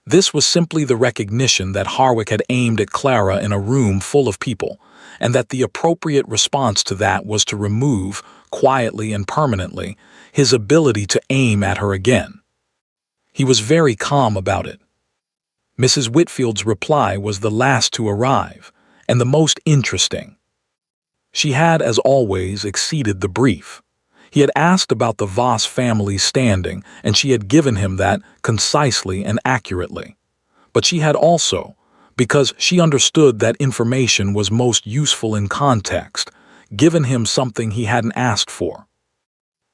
This was simply the recognition that Harwick had aimed at Clara in a room full of people, and that the appropriate response to that was to remove, quietly and permanently, his ability to aim at her again. He was very calm about it. Mrs. Whitfield's reply was the last to arrive, and the most interesting. She had, as always, exceeded the brief. He had asked about the Voss family's standing, and she had given him that concisely and accurately. But she had also, because she understood that information was most useful in context, given him something he hadn't asked for.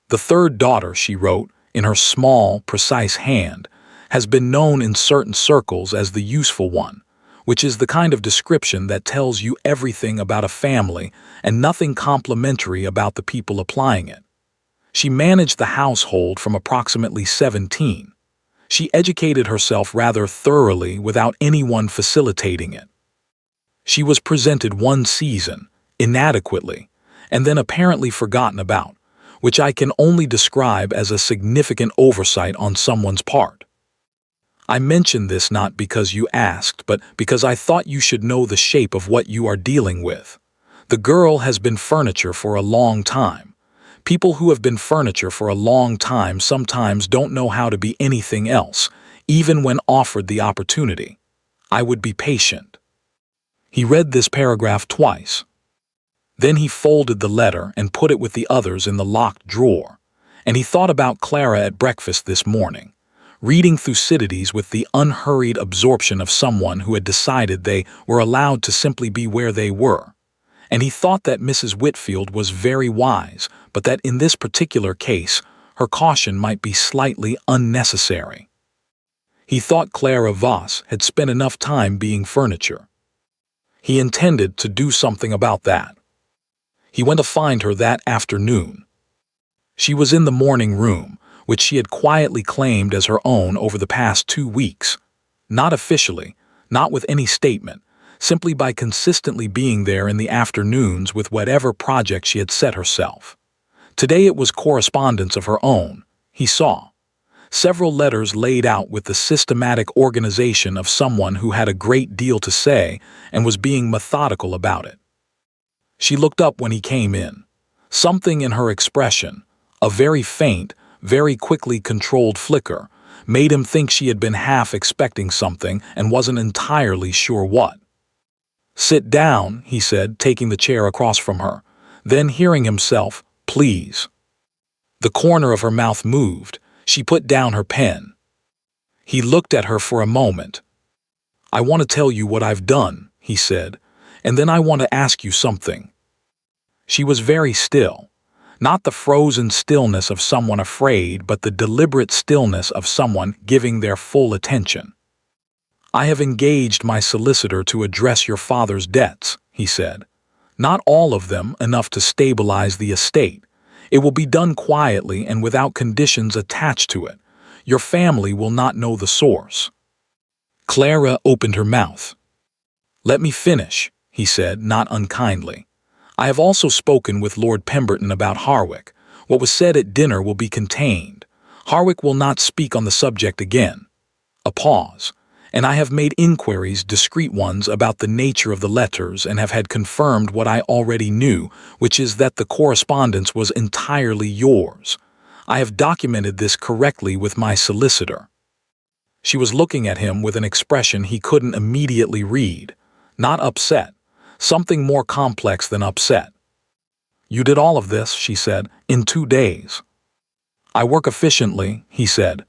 The third daughter, she wrote, in her small, precise hand, has been known in certain circles as the useful one, which is the kind of description that tells you everything about a family and nothing complimentary about the people applying it. She managed the household from approximately 17. She educated herself rather thoroughly without anyone facilitating it. She was presented one season, inadequately, and then apparently forgotten about, which I can only describe as a significant oversight on someone's part. I mention this not because you asked, but because I thought you should know the shape of what you are dealing with. The girl has been furniture for a long time. People who have been furniture for a long time sometimes don't know how to be anything else, even when offered the opportunity. I would be patient. He read this paragraph twice. Then he folded the letter and put it with the others in the locked drawer, and he thought about Clara at breakfast this morning, reading Thucydides with the unhurried absorption of someone who had decided they were allowed to simply be where they were. and he thought that Mrs. Whitfield was very wise, but that in this particular case, her caution might be slightly unnecessary. He thought Clara Voss had spent enough time being furniture. He intended to do something about that. He went to find her that afternoon. She was in the morning room, which she had quietly claimed as her own over the past 2 weeks. Not officially, not with any statement, simply by consistently being there in the afternoons with whatever project she had set herself. Today it was correspondence of her own, he saw. Several letters laid out with the systematic organization of someone who had a great deal to say and was being methodical about it. She looked up when he came in. Something in her expression, a very faint, very quickly controlled flicker, made him think she had been half expecting something and wasn't entirely sure what. "Sit down," he said, taking the chair across from her. Then, hearing himself, "Please." The corner of her mouth moved. She put down her pen. He looked at her for a moment. "I want to tell you what I've done," he said, "and then I want to ask you something." She was very still. Not the frozen stillness of someone afraid, but the deliberate stillness of someone giving their full attention. "I have engaged my solicitor to address your father's debts," he said. "Not all of them, enough to stabilize the estate. It will be done quietly and without conditions attached to it. Your family will not know the source." Clara opened her mouth. "Let me finish," he said, not unkindly. "I have also spoken with Lord Pemberton about Harwick. What was said at dinner will be contained. Harwick will not speak on the subject again." A pause. "And I have made inquiries, discreet ones, about the nature of the letters and have had confirmed what I already knew, which is that the correspondence was entirely yours. I have documented this correctly with my solicitor." She was looking at him with an expression he couldn't immediately read. Not upset. Something more complex than upset. "You did all of this," she said, "in 2 days." "I work efficiently," he said.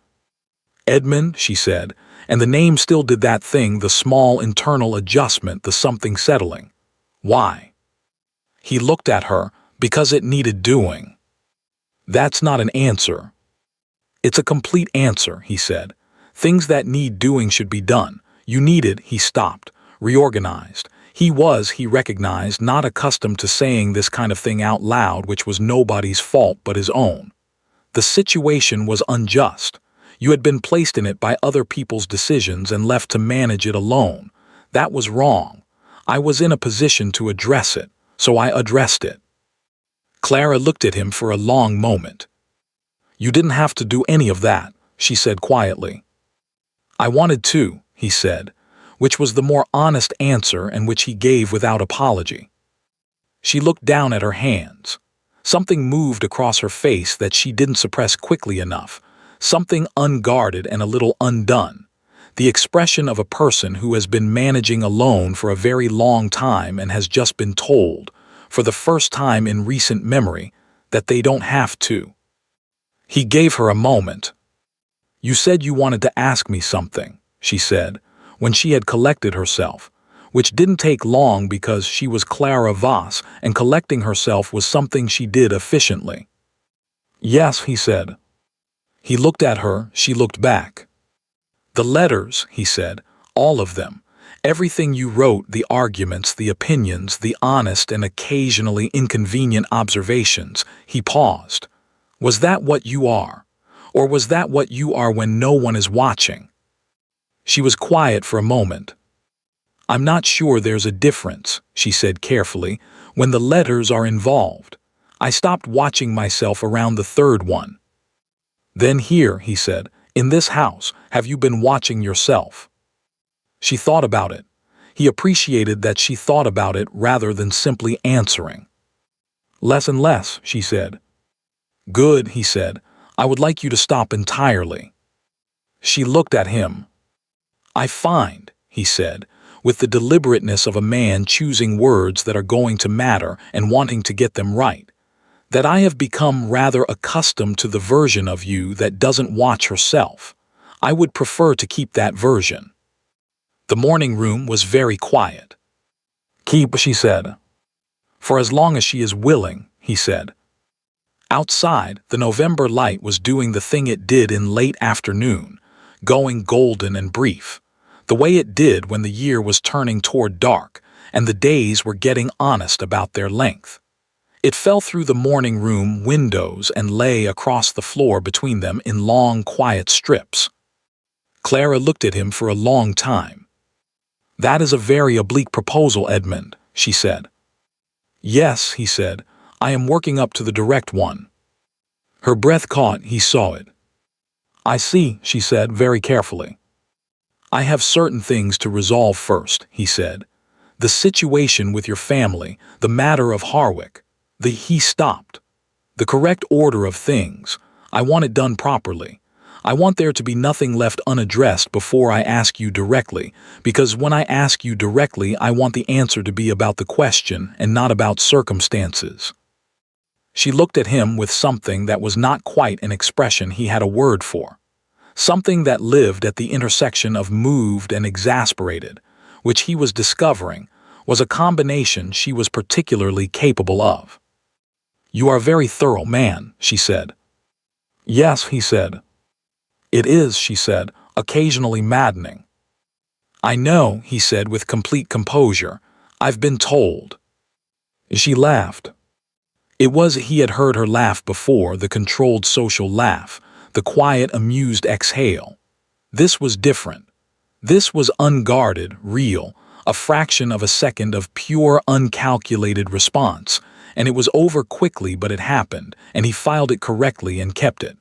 "Edmund," she said, and the name still did that thing, the small internal adjustment, the something settling. "Why?" He looked at her. "Because it needed doing." "That's not an answer." "It's a complete answer," he said. "Things that need doing should be done. You needed," he stopped, reorganized. He recognized, not accustomed to saying this kind of thing out loud, which was nobody's fault but his own. The situation was unjust. You had been placed in it by other people's decisions and left to manage it alone. That was wrong. I was in a position to address it, so I addressed it." Clara looked at him for a long moment. "You didn't have to do any of that," she said quietly. "I wanted to," he said, which was the more honest answer and which he gave without apology. She looked down at her hands. Something moved across her face that she didn't suppress quickly enough. Something unguarded and a little undone. The expression of a person who has been managing alone for a very long time and has just been told, for the first time in recent memory, that they don't have to. He gave her a moment. "You said you wanted to ask me something," she said, when she had collected herself, which didn't take long because she was Clara Voss and collecting herself was something she did efficiently. "Yes," he said. He looked at her, she looked back. "The letters," he said, "all of them. Everything you wrote, the arguments, the opinions, the honest and occasionally inconvenient observations." He paused. "Was that what you are? Or was that what you are when no one is watching?" She was quiet for a moment. "I'm not sure there's a difference," she said carefully, "when the letters are involved. I stopped watching myself around the third one." "Then here," he said, "in this house, have you been watching yourself?" She thought about it. He appreciated that she thought about it rather than simply answering. "Less and less," she said. "Good," he said. "I would like you to stop entirely." She looked at him. "I find," he said, with the deliberateness of a man choosing words that are going to matter and wanting to get them right, "that I have become rather accustomed to the version of you that doesn't watch herself. I would prefer to keep that version." The morning room was very quiet. "Keep," she said. For as long as she is willing, he said. Outside, the November light was doing the thing it did in late afternoon, going golden and brief, the way it did when the year was turning toward dark and the days were getting honest about their length. It fell through the morning room windows and lay across the floor between them in long, quiet strips. Clara looked at him for a long time. "That is a very oblique proposal, Edmund," she said. "Yes," he said, "I am working up to the direct one." Her breath caught, he saw it. "I see," she said very carefully. "I have certain things to resolve first," he said. "The situation with your family, the matter of Harwick." He stopped. "The correct order of things. I want it done properly. I want there to be nothing left unaddressed before I ask you directly, because when I ask you directly, I want the answer to be about the question and not about circumstances." She looked at him with something that was not quite an expression he had a word for, something that lived at the intersection of moved and exasperated, which he was discovering was a combination she was particularly capable of. "You are a very thorough man," she said. "Yes," he said. "It is," she said, "occasionally maddening." "I know," he said with complete composure. "I've been told." She laughed. It was he had heard her laugh before, the controlled social laugh, the quiet, amused exhale. This was different. This was unguarded, real, a fraction of a second of pure, uncalculated response, and it was over quickly, but it happened, and he filed it correctly and kept it.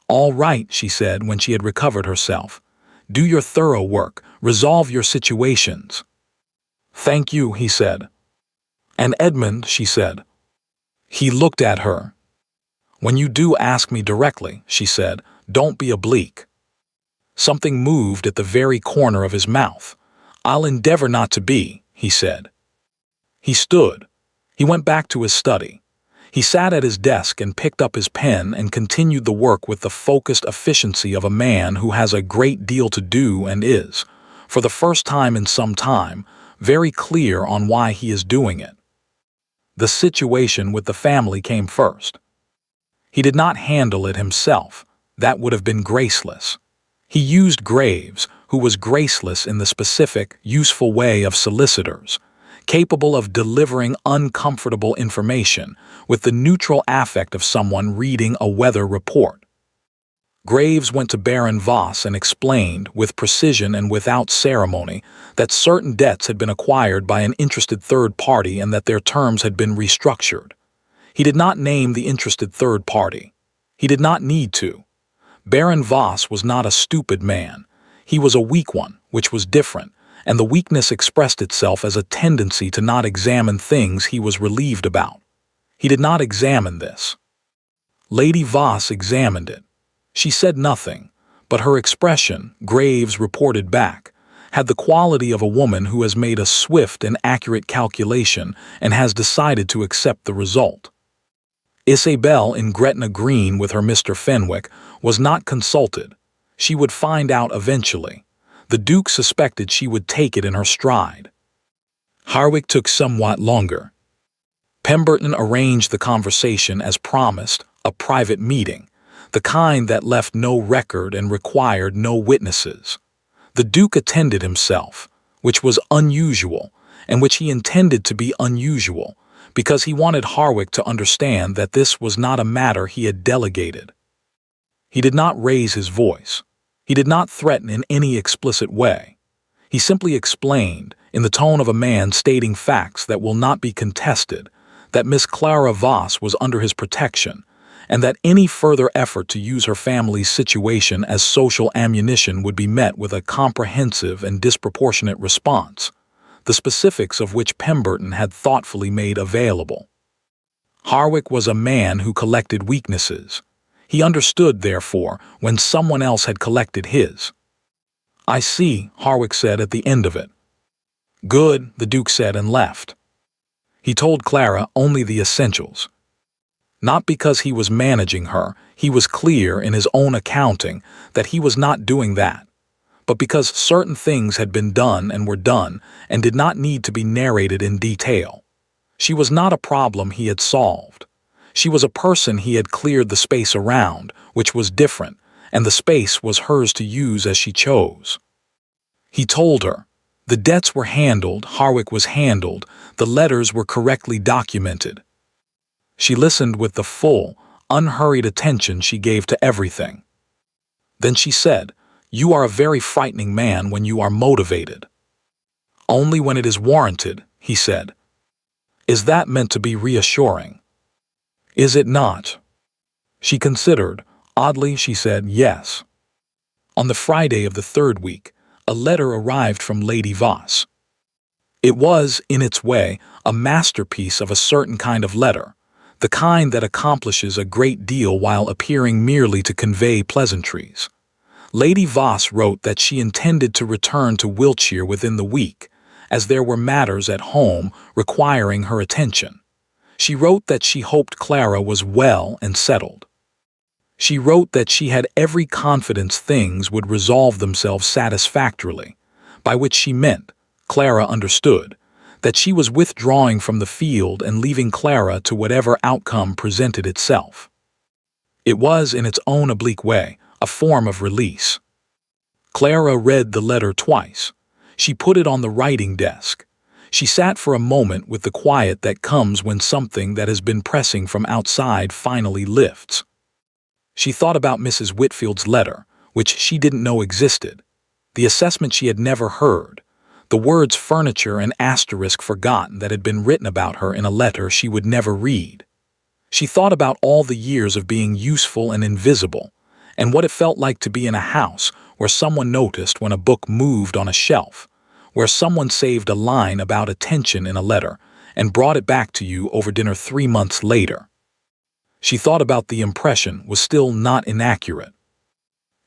"All right," she said when she had recovered herself. "Do your thorough work. Resolve your situations." "Thank you," he said. "And Edmund," she said. He looked at her. "When you do ask me directly," she said, "don't be oblique." Something moved at the very corner of his mouth. "I'll endeavor not to be," he said. He stood. He went back to his study. He sat at his desk and picked up his pen and continued the work with the focused efficiency of a man who has a great deal to do and is, for the first time in some time, very clear on why he is doing it. The situation with the family came first. He did not handle it himself. That would have been graceless. He used Graves, who was graceless in the specific, useful way of solicitors, capable of delivering uncomfortable information with the neutral affect of someone reading a weather report. Graves went to Baron Voss and explained, with precision and without ceremony, that certain debts had been acquired by an interested third party and that their terms had been restructured. He did not name the interested third party. He did not need to. Baron Voss was not a stupid man. He was a weak one, which was different, and the weakness expressed itself as a tendency to not examine things he was relieved about. He did not examine this. Lady Voss examined it. She said nothing, but her expression, Graves reported back, had the quality of a woman who has made a swift and accurate calculation and has decided to accept the result. Isabel in Gretna Green with her Mr. Fenwick was not consulted. She would find out eventually. The Duke suspected she would take it in her stride. Harwick took somewhat longer. Pemberton arranged the conversation as promised, a private meeting, the kind that left no record and required no witnesses. The Duke attended himself, which was unusual, and which he intended to be unusual, because he wanted Harwick to understand that this was not a matter he had delegated. He did not raise his voice. He did not threaten in any explicit way. He simply explained, in the tone of a man stating facts that will not be contested, that Miss Clara Voss was under his protection, and that any further effort to use her family's situation as social ammunition would be met with a comprehensive and disproportionate response, the specifics of which Pemberton had thoughtfully made available. Harwick was a man who collected weaknesses. He understood, therefore, when someone else had collected his. "I see," Harwick said at the end of it. "Good," the Duke said and left. He told Clara only the essentials. Not because he was managing her, he was clear in his own accounting that he was not doing that, but because certain things had been done and were done and did not need to be narrated in detail. She was not a problem he had solved. She was a person he had cleared the space around, which was different, and the space was hers to use as she chose. He told her. The debts were handled, Harwick was handled, the letters were correctly documented. She listened with the full, unhurried attention she gave to everything. Then she said, "You are a very frightening man when you are motivated." "Only when it is warranted," he said. "Is that meant to be reassuring?" "Is it not?" She considered. Oddly, she said yes. On the Friday of the third week, a letter arrived from Lady Voss. It was, in its way, a masterpiece of a certain kind of letter, the kind that accomplishes a great deal while appearing merely to convey pleasantries. Lady Voss wrote that she intended to return to Wiltshire within the week, as there were matters at home requiring her attention. She wrote that she hoped Clara was well and settled. She wrote that she had every confidence things would resolve themselves satisfactorily, by which she meant, Clara understood, that she was withdrawing from the field and leaving Clara to whatever outcome presented itself. It was, in its own oblique way, a form of release. Clara read the letter twice. She put it on the writing desk. She sat for a moment with the quiet that comes when something that has been pressing from outside finally lifts. She thought about Mrs. Whitfield's letter, which she didn't know existed, the assessment she had never heard, the words furniture and asterisk forgotten that had been written about her in a letter she would never read. She thought about all the years of being useful and invisible, and what it felt like to be in a house where someone noticed when a book moved on a shelf, where someone saved a line about attention in a letter and brought it back to you over dinner 3 months later. She thought about the impression was still not inaccurate.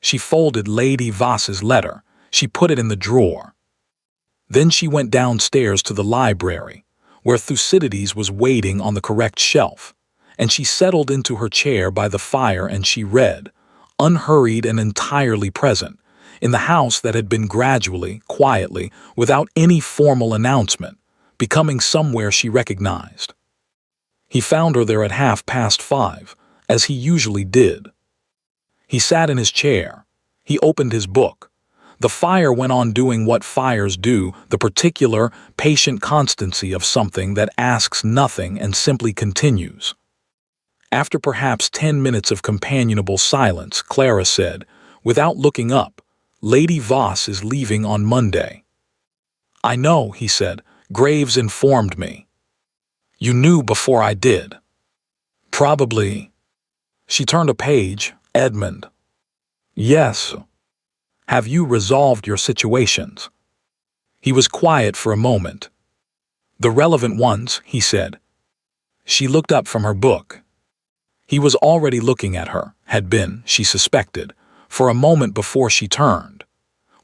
She folded Lady Voss's letter. She put it in the drawer. Then she went downstairs to the library, where Thucydides was waiting on the correct shelf, and she settled into her chair by the fire and she read, unhurried and entirely present, in the house that had been gradually, quietly, without any formal announcement, becoming somewhere she recognized. He found her there at 5:30, as he usually did. He sat in his chair. He opened his book. The fire went on doing what fires do, the particular, patient constancy of something that asks nothing and simply continues. After perhaps 10 minutes of companionable silence, Clara said, without looking up, "Lady Voss is leaving on Monday." "I know," he said. "Graves informed me." "You knew before I did." "Probably." She turned a page. "Edmund." "Yes." "Have you resolved your situations?" He was quiet for a moment. "The relevant ones," he said. She looked up from her book. He was already looking at her, had been, she suspected, for a moment before she turned.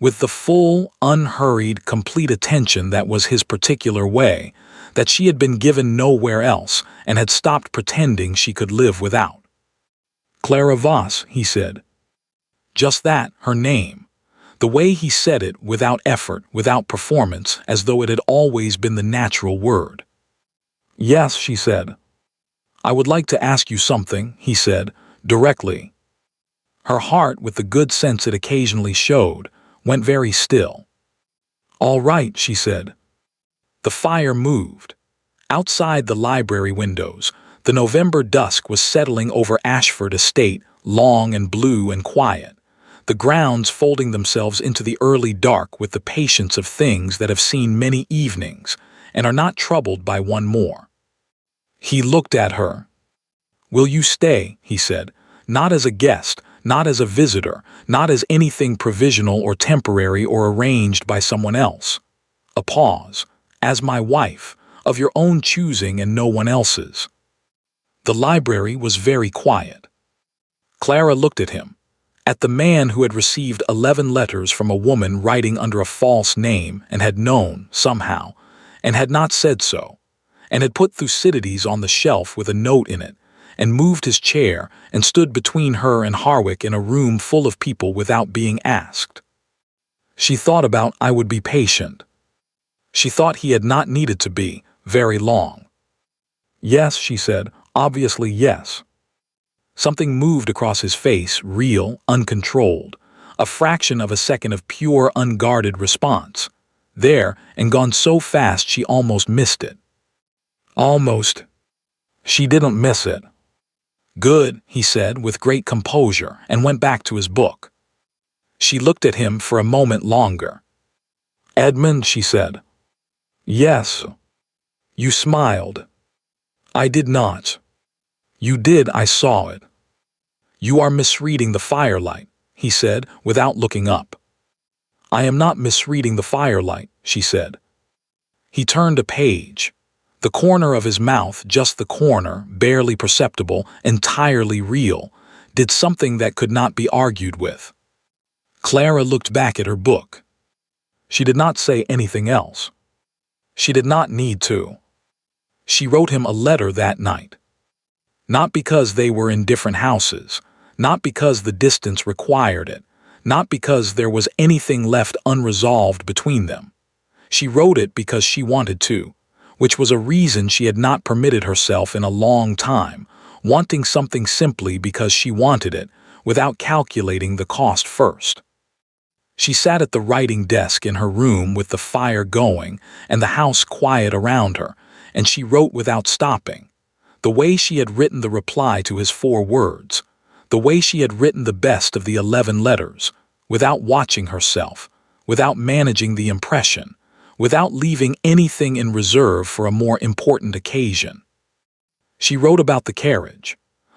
With the full, unhurried, complete attention that was his particular way, that she had been given nowhere else and had stopped pretending she could live without. "Clara Voss," he said. Just that, her name. The way he said it, without effort, without performance, as though it had always been the natural word. "Yes," she said. "I would like to ask you something," he said, directly. Her heart, with the good sense it occasionally showed, went very still. "All right," she said. The fire moved. Outside the library windows, the November dusk was settling over Ashford Estate, long and blue and quiet, the grounds folding themselves into the early dark with the patience of things that have seen many evenings and are not troubled by one more. He looked at her. "Will you stay?" he said, "not as a guest, not as a visitor, not as anything provisional or temporary or arranged by someone else." A pause. "As my wife, of your own choosing and no one else's." The library was very quiet. Clara looked at him, at the man who had received 11 letters from a woman writing under a false name and had known, somehow, and had not said so, and had put Thucydides on the shelf with a note in it, and moved his chair and stood between her and Harwick in a room full of people without being asked. She thought about I would be patient. She thought he had not needed to be, very long. Yes, she said, obviously yes. Something moved across his face, real, uncontrolled. A fraction of a second of pure, unguarded response. There, and gone so fast she almost missed it. Almost. She didn't miss it. Good, he said with great composure, and went back to his book. She looked at him for a moment longer. Edmund, she said. Yes. You smiled. I did not. You did, I saw it. You are misreading the firelight, he said, without looking up. I am not misreading the firelight, she said. He turned a page. The corner of his mouth, just the corner, barely perceptible, entirely real, did something that could not be argued with. Clara looked back at her book. She did not say anything else. She did not need to. She wrote him a letter that night. Not because they were in different houses, not because the distance required it, not because there was anything left unresolved between them. She wrote it because she wanted to, which was a reason she had not permitted herself in a long time, wanting something simply because she wanted it, without calculating the cost first. She sat at the writing desk in her room with the fire going and the house quiet around her, and she wrote without stopping. The way she had written the reply to his 4 words, the way she had written the best of the 11 letters, without watching herself, without managing the impression, without leaving anything in reserve for a more important occasion. She wrote about the carriage,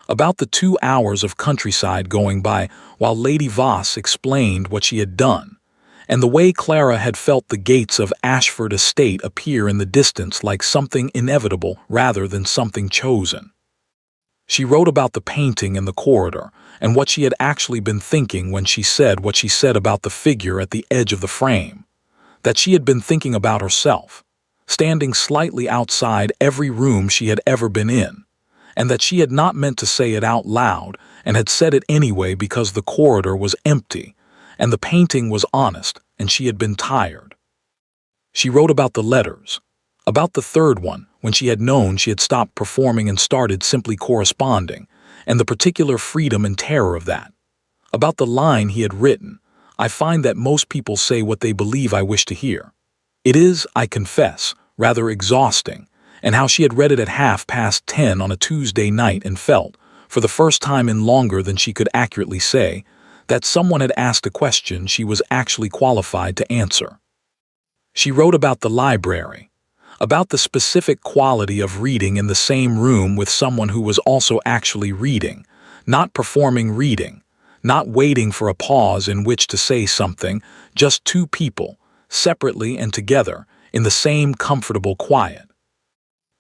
about the 2 hours of countryside going by while Lady Voss explained what she had done, and the way Clara had felt the gates of Ashford Estate appear in the distance like something inevitable rather than something chosen. She wrote about the painting in the corridor and what she had actually been thinking when she said what she said about the figure at the edge of the frame, that she had been thinking about herself, standing slightly outside every room she had ever been in, and that she had not meant to say it out loud and had said it anyway because the corridor was empty and the painting was honest and she had been tired. She wrote about the letters, about the 3rd one when she had known she had stopped performing and started simply corresponding, and the particular freedom and terror of that, about the line he had written, I find that most people say what they believe I wish to hear. It is, I confess, rather exhausting, and how she had read it at 10:30 on a Tuesday night and felt, for the first time in longer than she could accurately say, that someone had asked a question she was actually qualified to answer. She wrote about the library, about the specific quality of reading in the same room with someone who was also actually reading, not performing reading, not waiting for a pause in which to say something, just 2 people, separately and together, in the same comfortable quiet.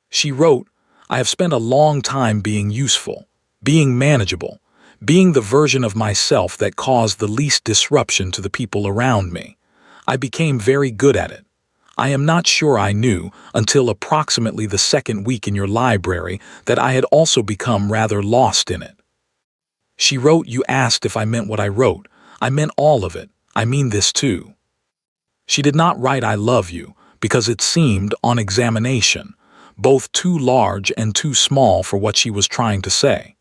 She wrote, I have spent a long time being useful, being manageable, being the version of myself that caused the least disruption to the people around me. I became very good at it. I am not sure I knew, until approximately the 2nd week in your library, that I had also become rather lost in it. She wrote, you asked if I meant what I wrote. I meant all of it. I mean this too. She did not write I love you, because it seemed, on examination, both too large and too small for what she was trying to say.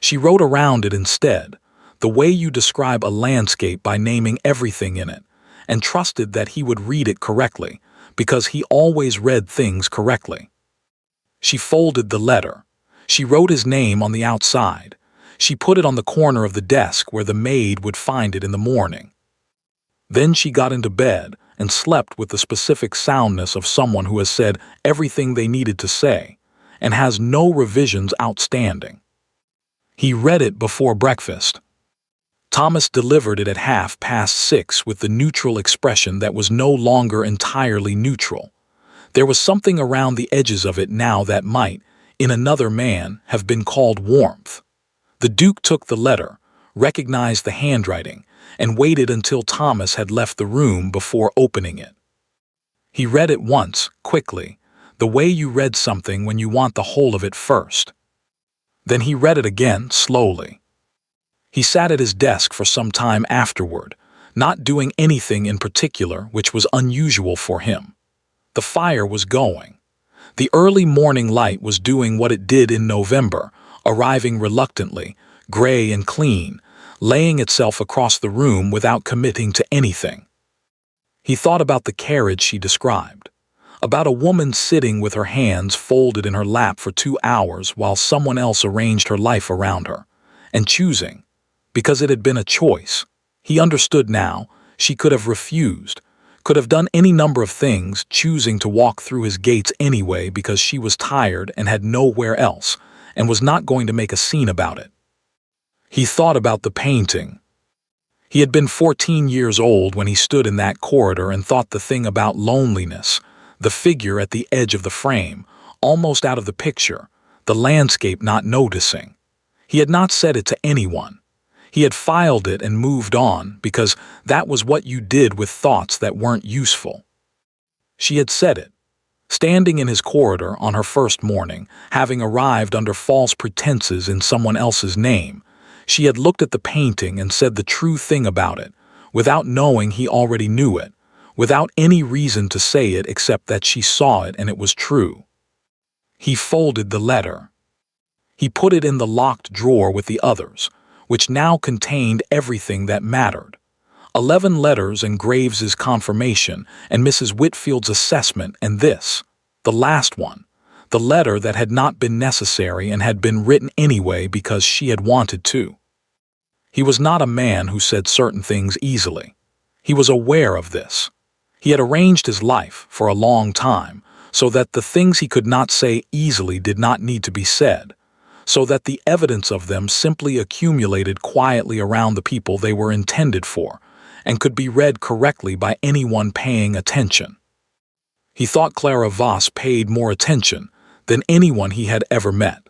She wrote around it instead, the way you describe a landscape by naming everything in it, and trusted that he would read it correctly, because he always read things correctly. She folded the letter. She wrote his name on the outside. She put it on the corner of the desk where the maid would find it in the morning. Then she got into bed and slept with the specific soundness of someone who has said everything they needed to say and has no revisions outstanding. He read it before breakfast. Thomas delivered it at 6:30 with the neutral expression that was no longer entirely neutral. There was something around the edges of it now that might, in another man, have been called warmth. The Duke took the letter, recognized the handwriting, and waited until Thomas had left the room before opening it. He read it once, quickly, the way you read something when you want the whole of it first. Then he read it again, slowly. He sat at his desk for some time afterward, not doing anything in particular, which was unusual for him. The fire was going. The early morning light was doing what it did in November, arriving reluctantly, gray and clean, laying itself across the room without committing to anything. He thought about the carriage she described, about a woman sitting with her hands folded in her lap for 2 hours while someone else arranged her life around her, and choosing, because it had been a choice. He understood now, she could have refused, could have done any number of things, choosing to walk through his gates anyway because she was tired and had nowhere else, and was not going to make a scene about it. He thought about the painting. He had been 14 years old when he stood in that corridor and thought the thing about loneliness, the figure at the edge of the frame, almost out of the picture, the landscape not noticing. He had not said it to anyone. He had filed it and moved on because that was what you did with thoughts that weren't useful. She had said it, standing in his corridor on her first morning, having arrived under false pretenses in someone else's name. She had looked at the painting and said the true thing about it, without knowing he already knew it, without any reason to say it except that she saw it and it was true. He folded the letter. He put it in the locked drawer with the others, which now contained everything that mattered. 11 letters and Graves's confirmation and Mrs. Whitfield's assessment, and this, the last one, the letter that had not been necessary and had been written anyway because she had wanted to. He was not a man who said certain things easily. He was aware of this. He had arranged his life for a long time so that the things he could not say easily did not need to be said, so that the evidence of them simply accumulated quietly around the people they were intended for, and could be read correctly by anyone paying attention. He thought Clara Voss paid more attention than anyone he had ever met.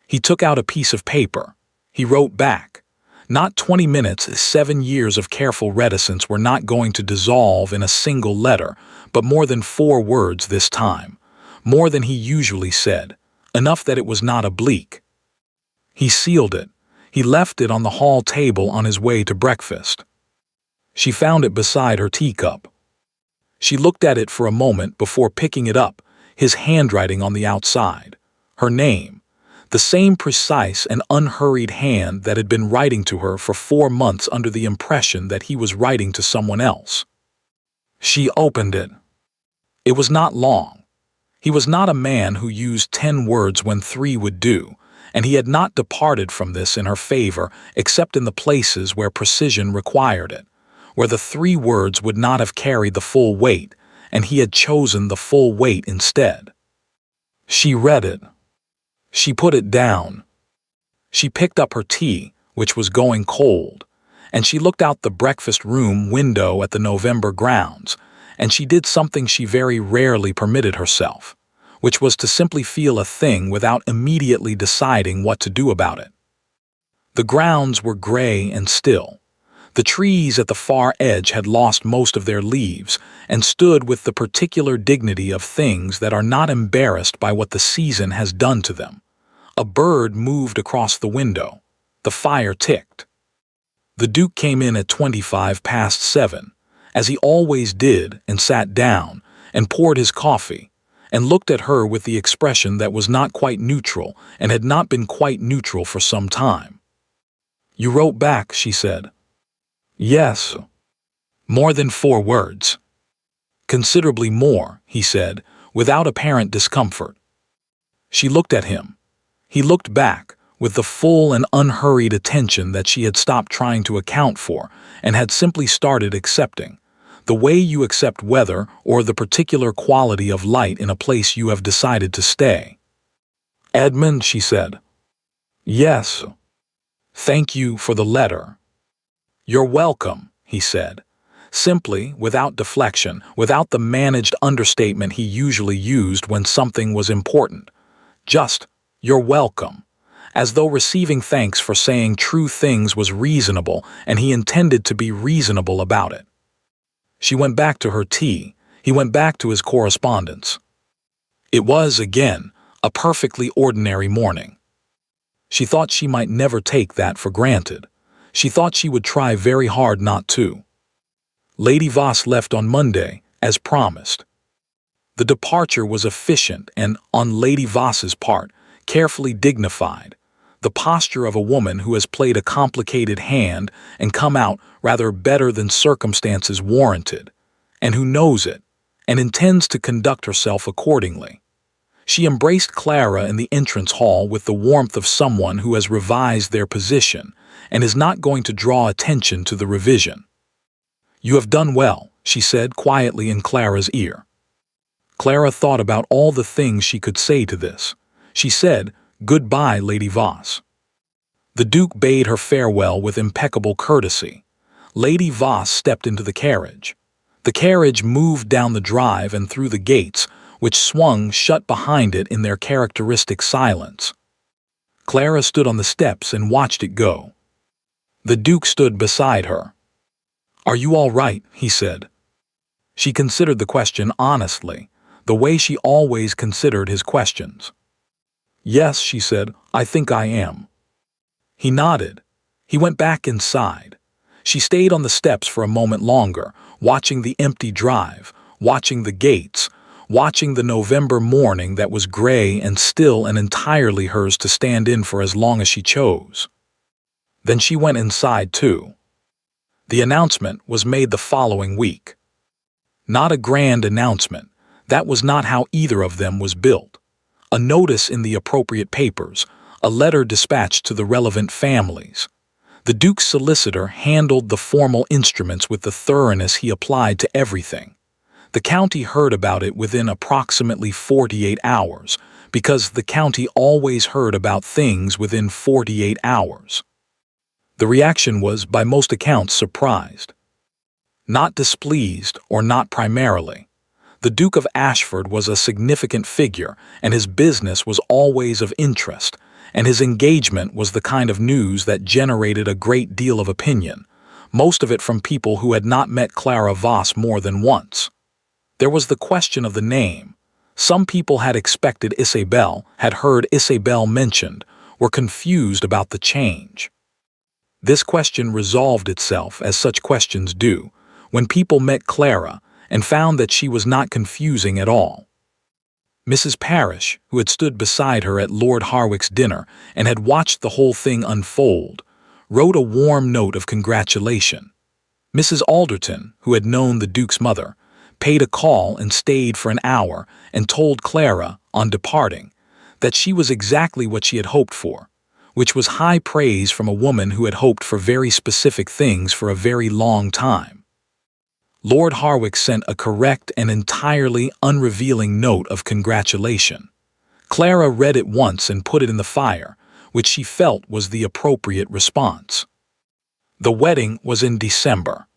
He took out a piece of paper. He wrote back. Not 20 minutes, 7 years of careful reticence were not going to dissolve in a single letter, but more than 4 words this time, more than he usually said, enough that it was not oblique. He sealed it. He left it on the hall table on his way to breakfast. She found it beside her teacup. She looked at it for a moment before picking it up, his handwriting on the outside, her name, the same precise and unhurried hand that had been writing to her for 4 months under the impression that he was writing to someone else. She opened it. It was not long. He was not a man who used 10 words when 3 would do, and he had not departed from this in her favor except in the places where precision required it, where the 3 words would not have carried the full weight, and he had chosen the full weight instead. She read it. She put it down. She picked up her tea, which was going cold, and she looked out the breakfast room window at the November grounds, and she did something she very rarely permitted herself, which was to simply feel a thing without immediately deciding what to do about it. The grounds were gray and still. The trees at the far edge had lost most of their leaves and stood with the particular dignity of things that are not embarrassed by what the season has done to them. A bird moved across the window. The fire ticked. The Duke came in at 7:25, as he always did, and sat down, and poured his coffee, and looked at her with the expression that was not quite neutral and had not been quite neutral for some time. "You wrote back," she said. "Yes." "More than 4 words." "Considerably more," he said, without apparent discomfort. She looked at him. He looked back, with the full and unhurried attention that she had stopped trying to account for and had simply started accepting, the way you accept weather or the particular quality of light in a place you have decided to stay. "Edmund," she said. "Yes." "Thank you for the letter." "You're welcome," he said, simply, without deflection, without the managed understatement he usually used when something was important. Just, "You're welcome," as though receiving thanks for saying true things was reasonable and he intended to be reasonable about it. She went back to her tea. He went back to his correspondence. It was, again, a perfectly ordinary morning. She thought she might never take that for granted. She thought she would try very hard not to. Lady Voss left on Monday, as promised. The departure was efficient and, on Lady Voss's part, carefully dignified, the posture of a woman who has played a complicated hand and come out rather better than circumstances warranted, and who knows it, and intends to conduct herself accordingly. She embraced Clara in the entrance hall with the warmth of someone who has revised their position and is not going to draw attention to the revision. "You have done well," she said quietly in Clara's ear. Clara thought about all the things she could say to this. She said, "Goodbye, Lady Voss." The Duke bade her farewell with impeccable courtesy. Lady Voss stepped into the carriage. The carriage moved down the drive and through the gates, which swung shut behind it in their characteristic silence. Clara stood on the steps and watched it go. The Duke stood beside her. "Are you all right?" he said. She considered the question honestly, the way she always considered his questions. "Yes," she said, "I think I am." He nodded. He went back inside. She stayed on the steps for a moment longer, watching the empty drive, watching the gates, watching the November morning that was gray and still and entirely hers to stand in for as long as she chose. Then she went inside too. The announcement was made the following week. Not a grand announcement. That was not how either of them was built. A notice in the appropriate papers, a letter dispatched to the relevant families. The Duke's solicitor handled the formal instruments with the thoroughness he applied to everything. The county heard about it within approximately 48 hours, because the county always heard about things within 48 hours. The reaction was, by most accounts, surprised. Not displeased, or not primarily. The Duke of Ashford was a significant figure, and his business was always of interest, and his engagement was the kind of news that generated a great deal of opinion, most of it from people who had not met Clara Voss more than once. There was the question of the name. Some people had expected Isabel, had heard Isabel mentioned, were confused about the change. This question resolved itself, as such questions do, when people met Clara and found that she was not confusing at all. Mrs. Parish, who had stood beside her at Lord Harwick's dinner and had watched the whole thing unfold, wrote a warm note of congratulation. Mrs. Alderton, who had known the Duke's mother, paid a call and stayed for an hour and told Clara, on departing, that she was exactly what she had hoped for, which was high praise from a woman who had hoped for very specific things for a very long time. Lord Harwick sent a correct and entirely unrevealing note of congratulation. Clara read it once and put it in the fire, which she felt was the appropriate response. The wedding was in December.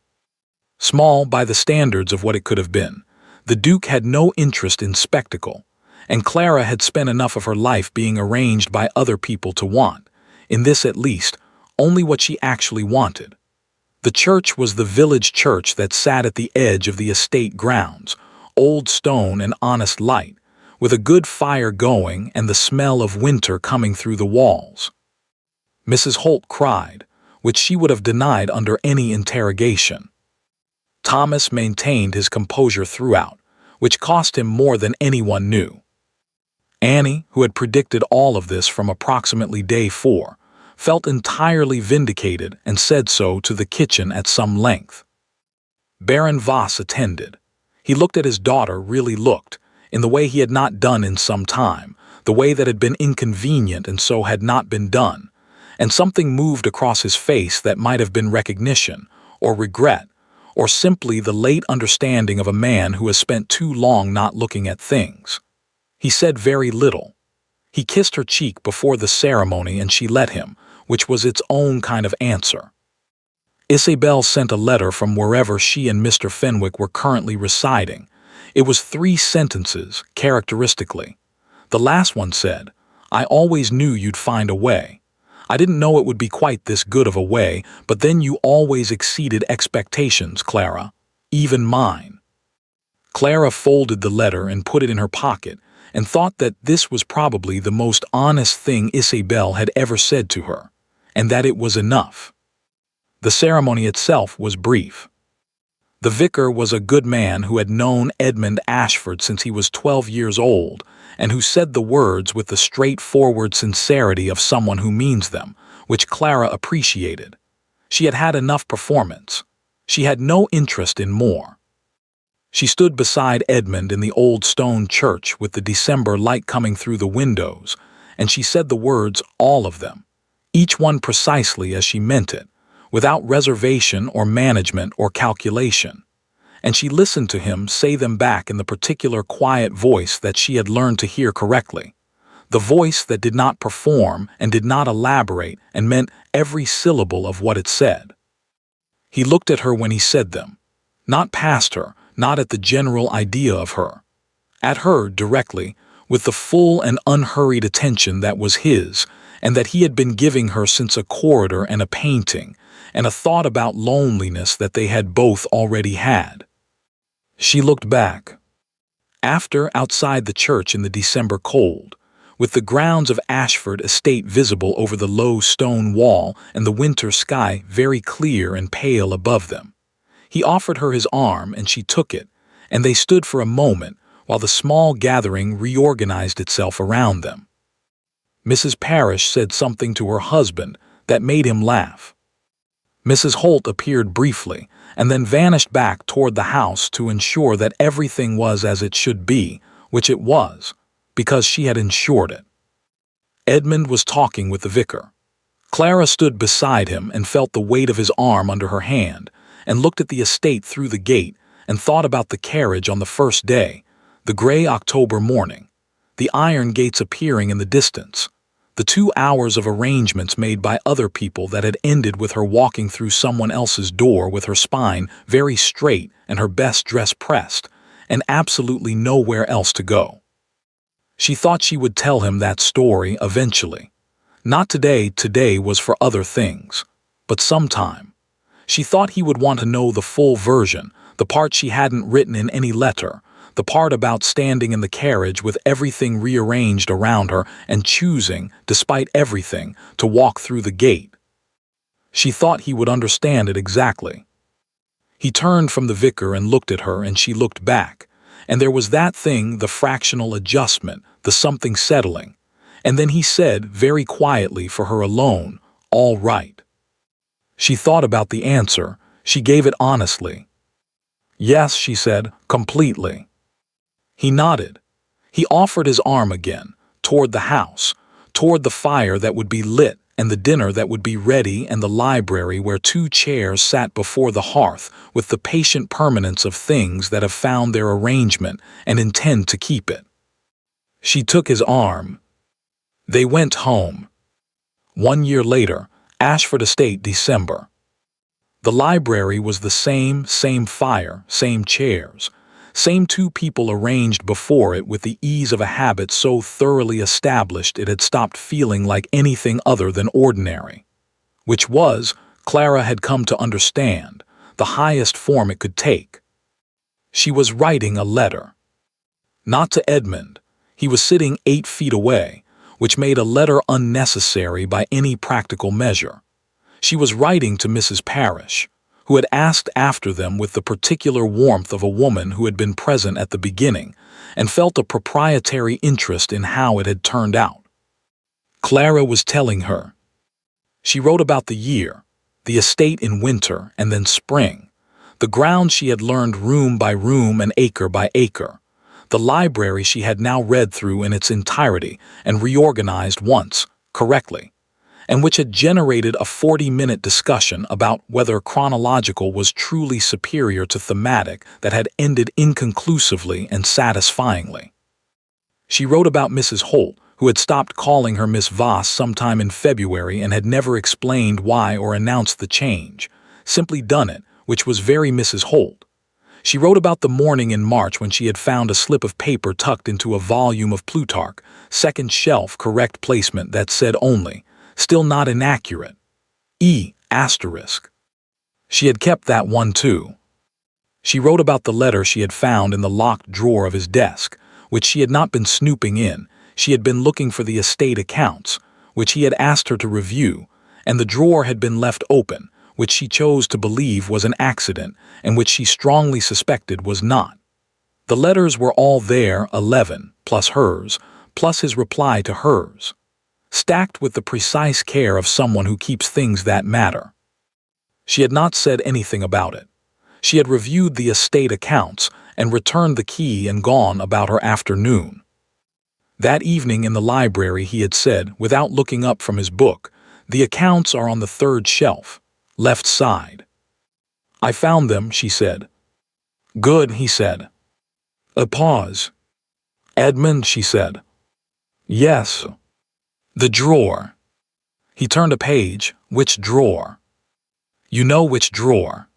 Small by the standards of what it could have been, the Duke had no interest in spectacle, and Clara had spent enough of her life being arranged by other people to want, in this at least, only what she actually wanted. The church was the village church that sat at the edge of the estate grounds, old stone and honest light, with a good fire going and the smell of winter coming through the walls. Mrs. Holt cried, which she would have denied under any interrogation. Thomas maintained his composure throughout, which cost him more than anyone knew. Annie, who had predicted all of this from approximately day 4, felt entirely vindicated and said so to the kitchen at some length. Baron Voss attended. He looked at his daughter, really looked, in the way he had not done in some time, the way that had been inconvenient and so had not been done, and something moved across his face that might have been recognition, or regret, or simply the late understanding of a man who has spent too long not looking at things. He said very little. He kissed her cheek before the ceremony and she let him, which was its own kind of answer. Isabel sent a letter from wherever she and Mr. Fenwick were currently residing. It was 3 sentences, characteristically. The last one said, "I always knew you'd find a way. I didn't know it would be quite this good of a way, but then you always exceeded expectations, Clara, even mine." Clara folded the letter and put it in her pocket, and thought that this was probably the most honest thing Isabel had ever said to her, and that it was enough. The ceremony itself was brief. The vicar was a good man who had known Edmund Ashford since he was 12 years old, and who said the words with the straightforward sincerity of someone who means them, which Clara appreciated. She had had enough performance. She had no interest in more. She stood beside Edmund in the old stone church with the December light coming through the windows, and she said the words, all of them, each one precisely as she meant it, without reservation or management or calculation. And she listened to him say them back in the particular quiet voice that she had learned to hear correctly, the voice that did not perform and did not elaborate and meant every syllable of what it said. He looked at her when he said them, not past her, not at the general idea of her. At her directly, with the full and unhurried attention that was his, and that he had been giving her since a corridor and a painting, and a thought about loneliness that they had both already had. She looked back. After, outside the church in the December cold, with the grounds of Ashford Estate visible over the low stone wall and the winter sky very clear and pale above them, he offered her his arm and she took it, and they stood for a moment while the small gathering reorganized itself around them. Mrs. Parrish said something to her husband that made him laugh. Mrs. Holt appeared briefly and then vanished back toward the house to ensure that everything was as it should be, which it was, because she had ensured it. Edmund was talking with the vicar. Clara stood beside him and felt the weight of his arm under her hand, and looked at the estate through the gate and thought about the carriage on the first day, the gray October morning, the iron gates appearing in the distance, the 2 hours of arrangements made by other people that had ended with her walking through someone else's door with her spine very straight and her best dress pressed, and absolutely nowhere else to go. She thought she would tell him that story eventually. Not today, today was for other things, but sometime. She thought he would want to know the full version, the part she hadn't written in any letter, the part about standing in the carriage with everything rearranged around her and choosing, despite everything, to walk through the gate. She thought he would understand it exactly. He turned from the vicar and looked at her, and she looked back, and there was that thing, the fractional adjustment, the something settling, and then he said, very quietly for her alone, all right. She thought about the answer. She gave it honestly. Yes, she said, completely. He nodded. He offered his arm again, toward the house, toward the fire that would be lit and the dinner that would be ready and the library where 2 chairs sat before the hearth with the patient permanence of things that have found their arrangement and intend to keep it. She took his arm. They went home. 1 year later, Ashford Estate, December. The library was the same fire, same chairs, same 2 people arranged before it with the ease of a habit so thoroughly established it had stopped feeling like anything other than ordinary, which was, Clara had come to understand, the highest form it could take. She was writing a letter. Not to Edmund. He was sitting 8 feet away, which made a letter unnecessary by any practical measure. She was writing to Mrs. Parrish, who had asked after them with the particular warmth of a woman who had been present at the beginning and felt a proprietary interest in how it had turned out. Clara was telling her. She wrote about the year, the estate in winter and then spring, the ground she had learned room by room and acre by acre, the library she had now read through in its entirety and reorganized once, correctly, and which had generated a 40-minute discussion about whether chronological was truly superior to thematic that had ended inconclusively and satisfyingly. She wrote about Mrs. Holt, who had stopped calling her Miss Voss sometime in February and had never explained why or announced the change, simply done it, which was very Mrs. Holt. She wrote about the morning in March when she had found a slip of paper tucked into a volume of Plutarch, second shelf correct placement that said only, still not inaccurate, E**. She had kept that one too. She wrote about the letter she had found in the locked drawer of his desk, which she had not been snooping in. She had been looking for the estate accounts, which he had asked her to review, and the drawer had been left open, which she chose to believe was an accident and which she strongly suspected was not. The letters were all there, 11, plus hers, plus his reply to hers, stacked with the precise care of someone who keeps things that matter. She had not said anything about it. She had reviewed the estate accounts and returned the key and gone about her afternoon. That evening in the library he had said, without looking up from his book, "The accounts are on the third shelf, left side." "I found them," she said. "Good," he said. A pause. "Edmund," she said. "Yes." "The drawer." He turned a page. "Which drawer?" "You know which drawer."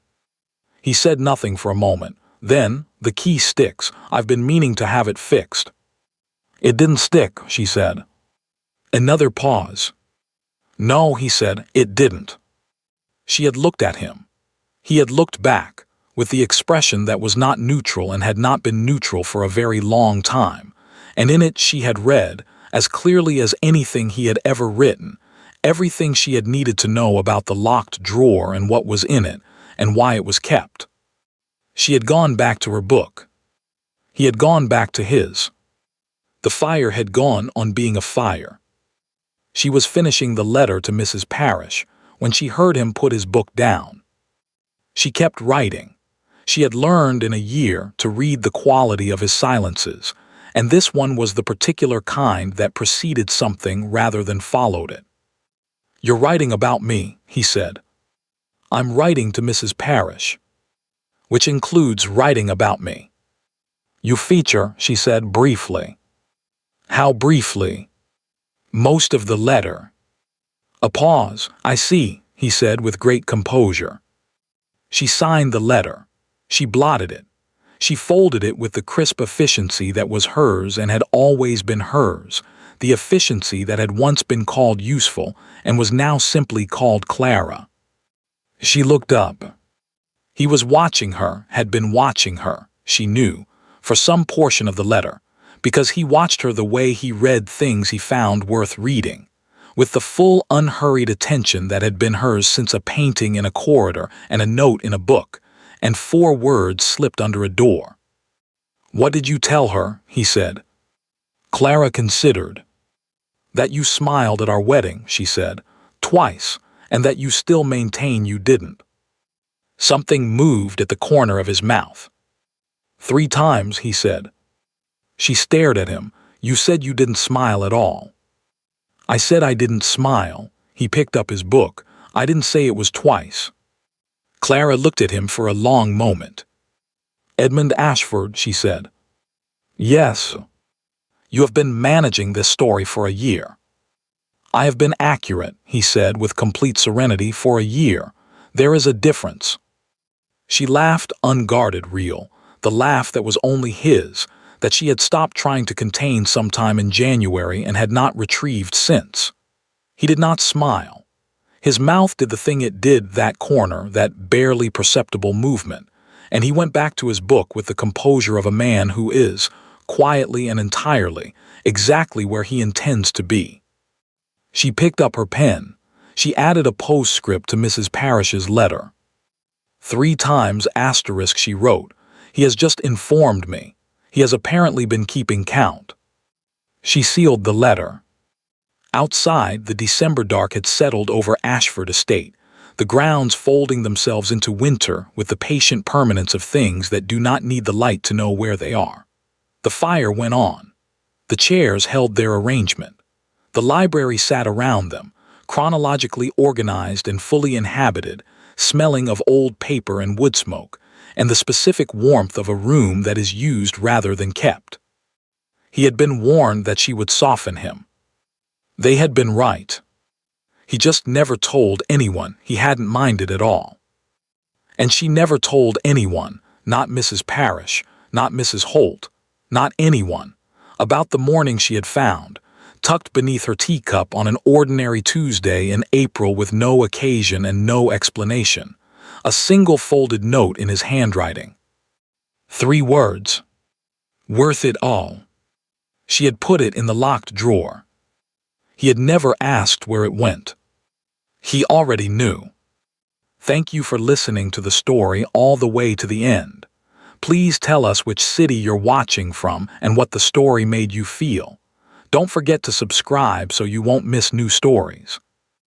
He said nothing for a moment. Then, "The key sticks. I've been meaning to have it fixed." "It didn't stick," she said. Another pause. "No," he said, "it didn't." She had looked at him. He had looked back, with the expression that was not neutral and had not been neutral for a very long time, and in it she had read, as clearly as anything he had ever written, everything she had needed to know about the locked drawer and what was in it, and why it was kept. She had gone back to her book. He had gone back to his. The fire had gone on being a fire. She was finishing the letter to Mrs. Parrish when she heard him put his book down. She kept writing. She had learned in a year to read the quality of his silences, and this one was the particular kind that preceded something rather than followed it. "You're writing about me," he said. "I'm writing to Mrs. Parrish." "Which includes writing about me." "You feature," she said briefly. "How briefly?" "Most of the letter." A pause. "I see," he said with great composure. She signed the letter. She blotted it. She folded it with the crisp efficiency that was hers and had always been hers, the efficiency that had once been called useful and was now simply called Clara. She looked up. He was watching her, had been watching her, she knew, for some portion of the letter, because he watched her the way he read things he found worth reading, with the full unhurried attention that had been hers since a painting in a corridor and a note in a book, and 4 words slipped under a door. "What did you tell her?" he said. Clara considered. "That you smiled at our wedding," she said, "twice, and that you still maintain you didn't." Something moved at the corner of his mouth. "3 times," he said. She stared at him. "You said you didn't smile at all." "I said I didn't smile." He picked up his book. "I didn't say it was twice." Clara looked at him for a long moment. "Edmund Ashford," she said. "Yes." "You have been managing this story for a year." "I have been accurate," he said with complete serenity, "for a year. There is a difference." She laughed, unguarded, real, the laugh that was only his, that she had stopped trying to contain sometime in January and had not retrieved since. He did not smile. His mouth did the thing it did that corner, that barely perceptible movement, and he went back to his book with the composure of a man who is, quietly and entirely, exactly where he intends to be. She picked up her pen. She added a postscript to Mrs. Parrish's letter. 3 times asterisk she wrote, "He has just informed me. He has apparently been keeping count." She sealed the letter. Outside, the December dark had settled over Ashford Estate, the grounds folding themselves into winter with the patient permanence of things that do not need the light to know where they are. The fire went on. The chairs held their arrangement. The library sat around them, chronologically organized and fully inhabited, smelling of old paper and wood smoke, and the specific warmth of a room that is used rather than kept. He had been warned that she would soften him. They had been right. He just never told anyone he hadn't minded at all. And she never told anyone, not Mrs. Parrish, not Mrs. Holt, not anyone, about the morning she had found, tucked beneath her teacup on an ordinary Tuesday in April with no occasion and no explanation, a single folded note in his handwriting. 3 words. Worth it all. She had put it in the locked drawer. He had never asked where it went. He already knew. Thank you for listening to the story all the way to the end. Please tell us which city you're watching from and what the story made you feel. Don't forget to subscribe so you won't miss new stories.